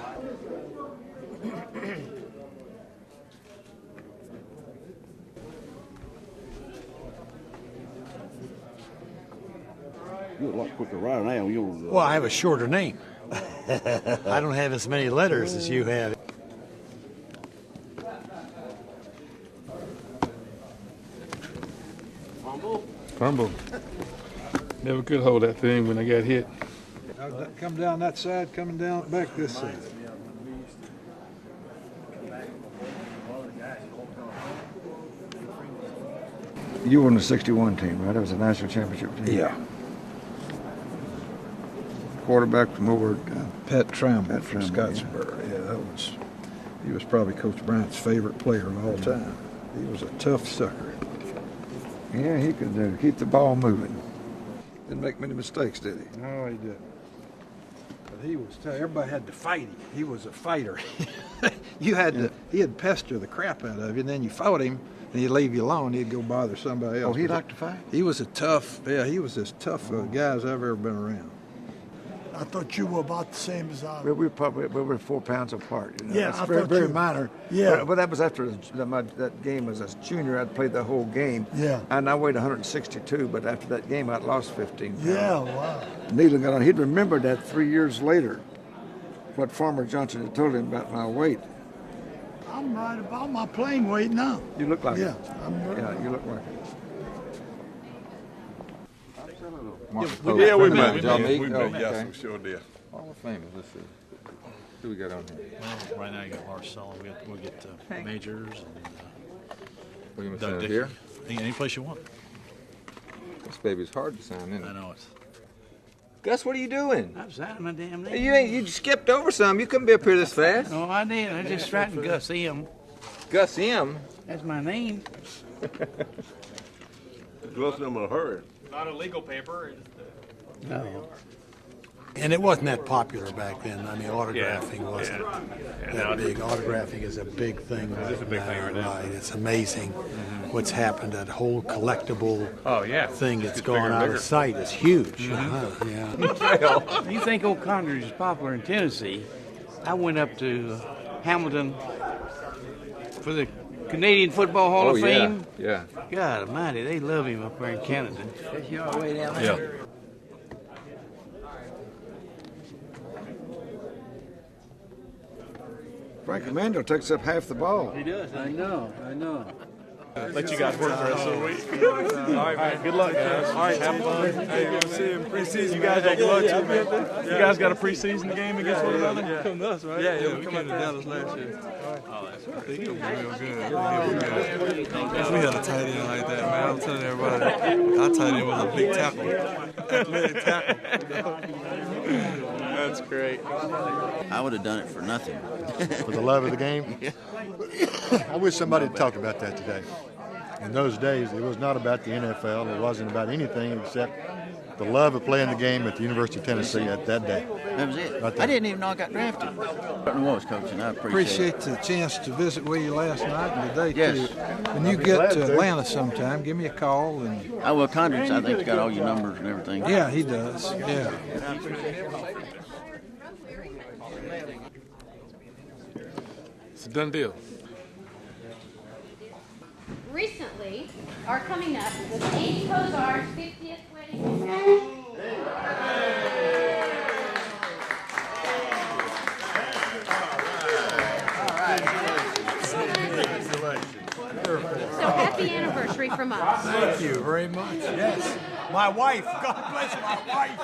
You're a lot quicker rider now. Well, I have a shorter name. I don't have as many letters as you have. Fumble. Never could hold that thing when I got hit. Come down that side, coming down back this side. You were on the 61 team, right? That was a national championship team. Yeah. Quarterback from over Pat Tramble from Tramble, Scottsboro. He was probably Coach Bryant's favorite player of all time. He was a tough sucker. Yeah, he could keep the ball moving. Didn't make many mistakes, did he? No, he didn't. But he was tough. Everybody had to fight him. He was a fighter. He'd pester the crap out of you, and then you fought him, and he'd leave you alone. He'd go bother somebody else. Oh, he liked to fight? He was he was as tough a guy as I've ever been around. I thought you were about the same as I We was. were 4 pounds apart. Yeah, That's I very, thought very you- minor. Yeah. But that was after that game was as junior. I'd played the whole game. Yeah. And I weighed 162, but after that game, I'd lost 15 pounds. Yeah, wow. Needham got on. He'd remembered that 3 years later, what Farmer Johnson had told him about my weight. I'm right about my playing weight now. You look like Yeah, it. I'm Yeah, you look like it. Yeah, we met. Yes, we sure did. Hall of Famers, let's see. Who we got on here? Right now you got Marcelo. We'll get Majors and What do you Doug want to Dickey. here? Any place you want. This baby's hard to sign, isn't it? I know it. Gus, what are you doing? I'm signing my damn name. You skipped over some. You couldn't be up here this fast. No, I did. I just writing Gus M. Gus M. That's my name. Gus in a hurry. Not a legal paper. No. And it wasn't that popular back then. I mean, autographing wasn't Now that big. Autographing is a big thing. It is a big thing right now. Right. It's amazing what's happened. That whole collectible thing that's It's gone bigger and out bigger. of sight is huge. Mhm. Yeah. You think Old Congress is popular in Tennessee? I went up to Hamilton for the Canadian Football Hall of Fame. Yeah. God almighty, they love him up there in Canada. That's you all the way down there. Yeah. Frankie Mandel takes up half the ball. He does. I know. Let you guys work the rest of the week. All right, man. Good luck, guys. All right, have fun. Hey, we'll see you in preseason. You guys have lunch. You guys got a preseason game against one another? Yeah. Come to us, right? Yeah, we came to Dallas last year. Oh, that's right. Real good. We had a tight end like that, man. I'm telling everybody, our tight end was a big tackle. Athletic tackle. That's great. I would have done it for nothing. For the love of the game? I wish somebody had talked about that today. In those days, it was not about the NFL. It wasn't about anything except the love of playing the game at the University of Tennessee at that day. That was it. Right I didn't even know I got drafted. Burton was coaching. I Appreciate the chance to visit with you last night and today, Yes. too. When you get to Atlanta sometime, give me a call. And Oh, well, Condrich, I think, got all your numbers and everything. yeah, he does. Yeah. It's a done deal. Recently, are coming up with Amy Kozar's 50th wedding. So happy anniversary from us. Thank you very much. Yes. My wife. God bless my wife.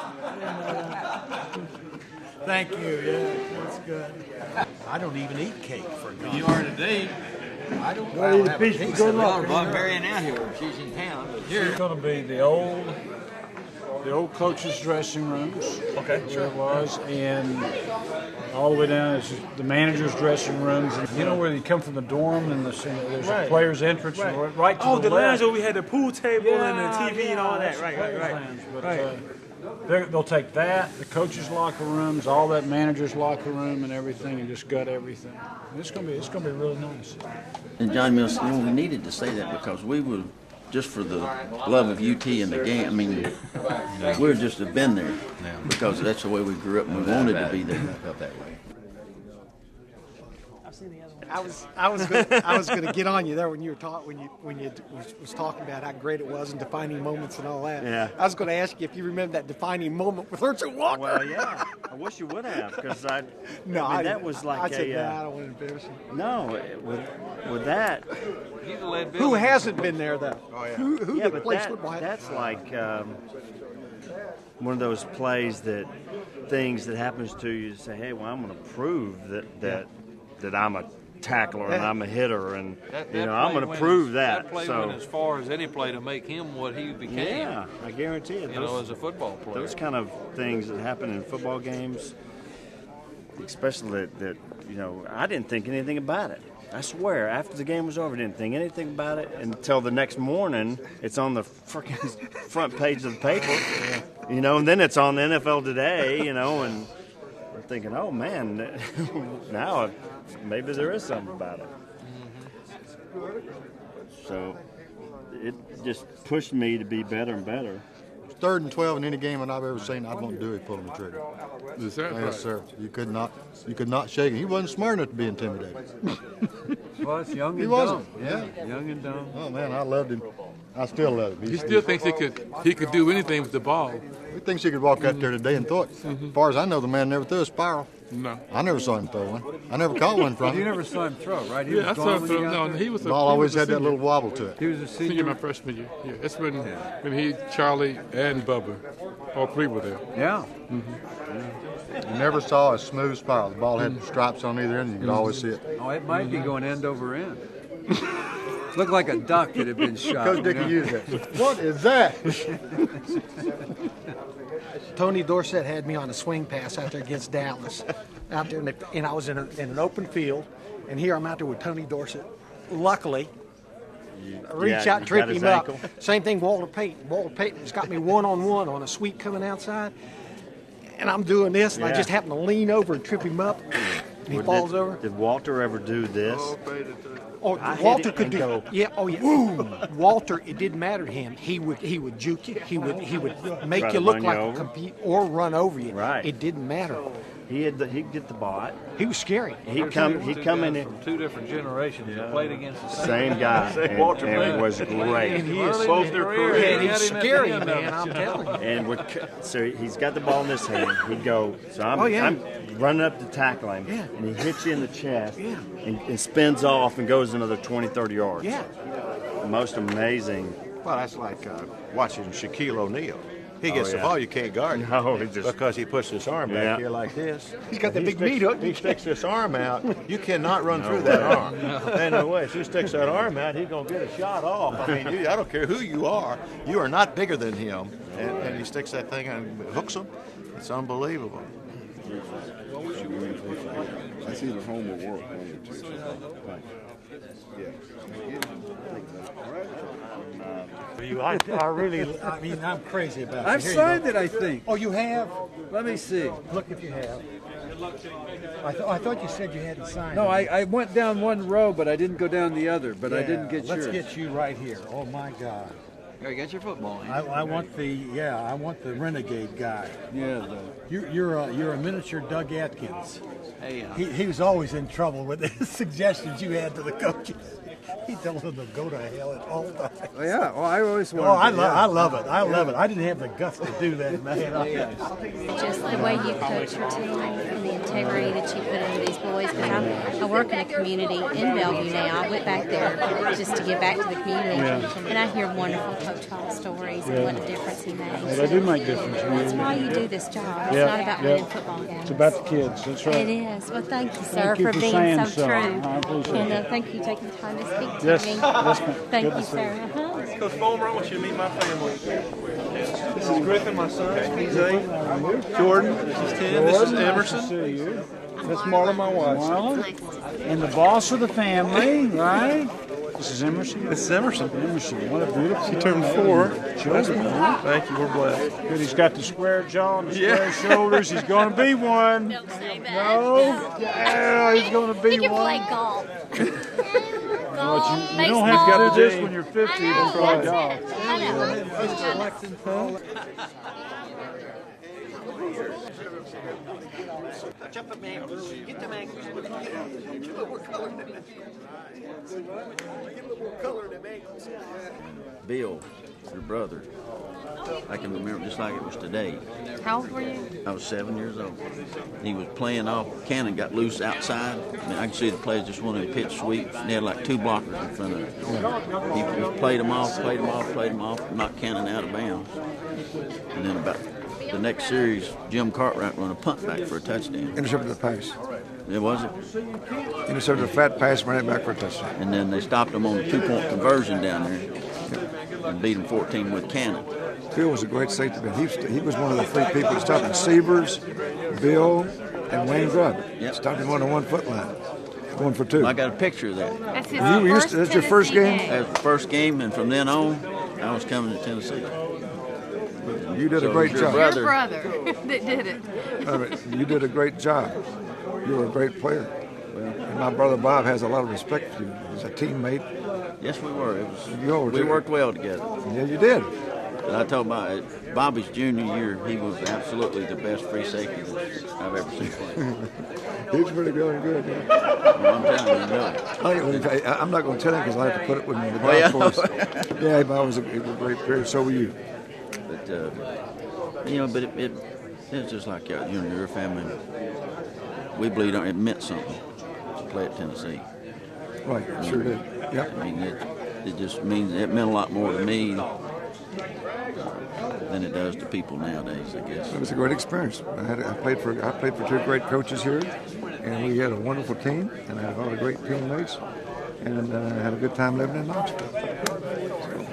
Thank you. Yeah, that's good. I don't even eat cake for God. You are today. I don't Well, have a peace, piece good of luck. it. Bob Marion out here. She's in town. It's going to be the old coaches' dressing rooms. Okay, Where it was, and all the way down is the managers' dressing rooms. And you know where you come from the dorm and there's a players' entrance right to Oh, the the left. lounge where we had the pool table and the TV and all that. that's Right. players' lounge, but, Right. they'll take that, the coaches' locker rooms, all that manager's locker room, and everything, and just gut everything. It's gonna be really nice. And John Mills, you know, we needed to say that because we would, just for the love of UT and the game, I mean, we would just have been there because that's the way we grew up and we wanted to be there. I was going to get on you there when you were talking was talking about how great it was and defining moments and all that. Yeah. I was going to ask you if you remember that defining moment with Herschel Walker. Well, yeah. I wish you would have, because that was like I said, no, I don't want to embarrass you. No, with that. Who hasn't been there though? Oh yeah. Who yeah, that but plays football? that's like one of those plays that things that happens to you say, hey, well, I'm going to prove that I'm a tackler and I'm a hitter, and I'm going to prove that. That play went as far as any play to make him what he became. Yeah, I guarantee it. As a football player. Those kind of things that happen in football games, especially that I didn't think anything about it. I swear, after the game was over, I didn't think anything about it until the next morning. It's on the freaking front page of the paper, and then it's on the NFL Today, and I'm thinking, oh man, now maybe there is something about it. So it just pushed me to be better and better. 3rd and 12 in any game that I've ever seen, I won't do it pulling the trigger. Is that Yes, right? sir. You could not shake him. He wasn't smart enough to be intimidated. Well, it's young and He dumb. wasn't. Yeah, young and dumb. Oh man, I loved him. I still love him. He still thinks he could do anything with the ball. He thinks he could walk out there today and throw it. As far as I know, the man never threw a spiral. No. I never saw him throw one. I never caught one from him. You never saw him throw, right? He Yeah, I was saw gone him when throw. you got No, there? he was. The ball always had that little wobble to it. He was a senior. My freshman year. Yeah, it's when he, Charlie, and Bubba, all three were there. Yeah. You never saw a smooth spiral. The ball had stripes on either end, and you could always see it. Oh, it might be going end over end. Looked like a duck that had been shot. Coach Dickey used that. What is that? Tony Dorsett had me on a swing pass out there against Dallas, out there, and I was in an open field, and here I'm out there with Tony Dorsett. Luckily, I reach out, trip him up. Same thing, Walter Payton. Walter Payton's got me one-on-one on a sweep coming outside, and I'm doing this, and I just happen to lean over and trip him up, and he falls over. Did Walter ever do this? Oh, Walter could do. Yeah. Oh, yeah. Walter, it didn't matter to him. He would juke you. He would make Try you to look run like you a over? compete or run over you. Right. It didn't matter. He'd get the ball. He was scary. He'd come in from two different generations that played against the same guy, and was great. And he is both their careers. and he's scary, man. I'm telling you. And so he's got the ball in his hand. He'd go. So I'm running up to tackle him, and he hits you in the chest, and spins off and goes another 20, 30 yards. Yeah. most amazing. Well, that's like watching Shaquille O'Neal. He gets the yeah. ball, you can't guard him. No, he just because he puts his arm back here like this. He's got the He big sticks- meat hook. He sticks this arm out. You cannot run No through that way. arm. Ain't no way. If he sticks that arm out, he's gonna get a shot off. I mean, I don't care who you are not bigger than him. And he sticks that thing and hooks him. It's unbelievable. That's either home or work. I really, I mean, I'm crazy about it. I've Here you signed go. it, I think. Oh, you have? Let me see. Look if you have. I thought you said you hadn't signed No, it. I went down one row, but I didn't go down the other. But I Yeah, didn't get let's yours. get you right here. Oh my God. You got your football. I want I want the renegade guy. Yeah. You're a miniature Doug Atkins. Hey, He was always in trouble with the suggestions you had to the coaches. He told them to go to hell at all times. Yeah, well, I always wanted. Oh, I to, love it. I love it. I didn't have the guts to do that, man. Just the way you coach your team and the integrity that you put into these boys. Because I work in a community in Bellevue now. I went back there just to give back to the community, and I hear wonderful Coach Hall stories and what a difference he makes. They do make difference. That's why you do this job. It's Yeah, not about yeah. winning football games. It's about the kids. That's right. It is. Well, thank you, sir, Thank you for for being saying so so. true. I appreciate And it. thank you for taking the time to speak to Yes, me. yes, ma'am. Thank Good you, to see sir. you. Uh-huh. Coach Fulmer, I want you to meet my family. This is Griffin, my son. He's 8. Jordan, this is 10. This is Emerson. Nice to see you. That's Marla, my wife. Marla. And the boss of the family, right? This is Emerson. This is Emerson. Emerson, what a beautiful. She turned 4. Children, huh? Thank you. We're blessed. Good. He's got the square jaw and the Yeah. square shoulders. He's going to be one. Don't say that. No. Yeah, he's going to be He can one. play golf. You don't have to do this when you're 50 to play golf. Jump up, man. Get them ankles. Get a little more color in them. Get a little more color in them ankles. Bill, your brother, I can remember just like it was today. How old were you? I was 7 years old. He was playing off. Cannon got loose outside. I mean, I could see the players just wanted to pitch sweeps, and they had like 2 blockers in front of him. He played them off, knocked Cannon out of bounds. And then about the next series, Jim Cartwright run a punt back for a touchdown. Intercepted the pass. It was it? Intercepted a flat pass, ran it back for a touchdown. And then they stopped him on the 2-point conversion down there and beat him 14 with Cannon. Bill was a great safety man. He was one of the 3 people that stopped him. Severs, Bill, and Wayne Grubb. Stopped him on the 1 foot line. 1 for 2. I got a picture of that. That's his That's your first game? That was the first game, and from then on, I was coming to Tennessee. You did So a great your job. brother- Your brother that did it. You did a great job. You were a great player. And my brother Bob has a lot of respect for you. He's a teammate. Yes, we were. It was. You We worked well together. Yeah, you did. But I told Bobby's junior year, he was absolutely the best free safety that I've ever seen play. He's pretty good. Yeah. Well, I'm telling you, no. I'm not going to tell him because I have to put it with me in the Oh, yeah? golf course. Yeah, Bob was a great player. So were you. But but it's just like your family. We believed it meant something to play at Tennessee. Right, sure did. Yep. I mean, it just means it meant a lot more to me than it does to people nowadays, I guess. It was a great experience. I played for 2 great coaches here, and we had a wonderful team, and I had a lot of great teammates, and had a good time living in Knoxville.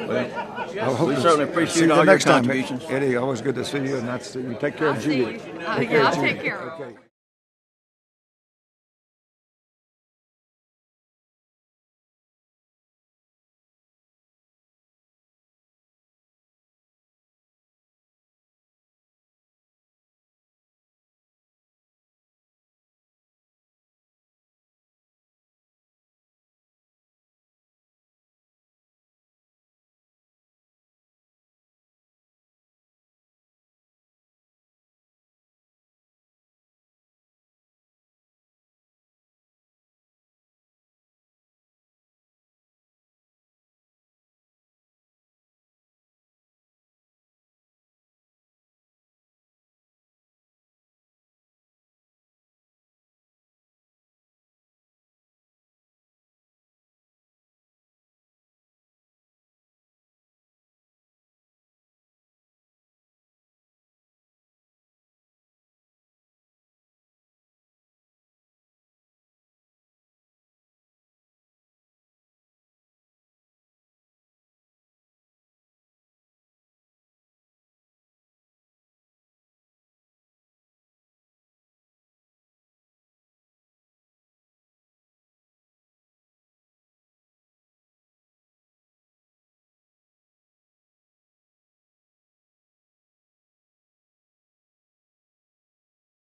Well, we certainly appreciate all your next time, contributions. Eddie, always good to see you, and that's you. Take care of Judy. Yeah, I'll take care of her. Okay.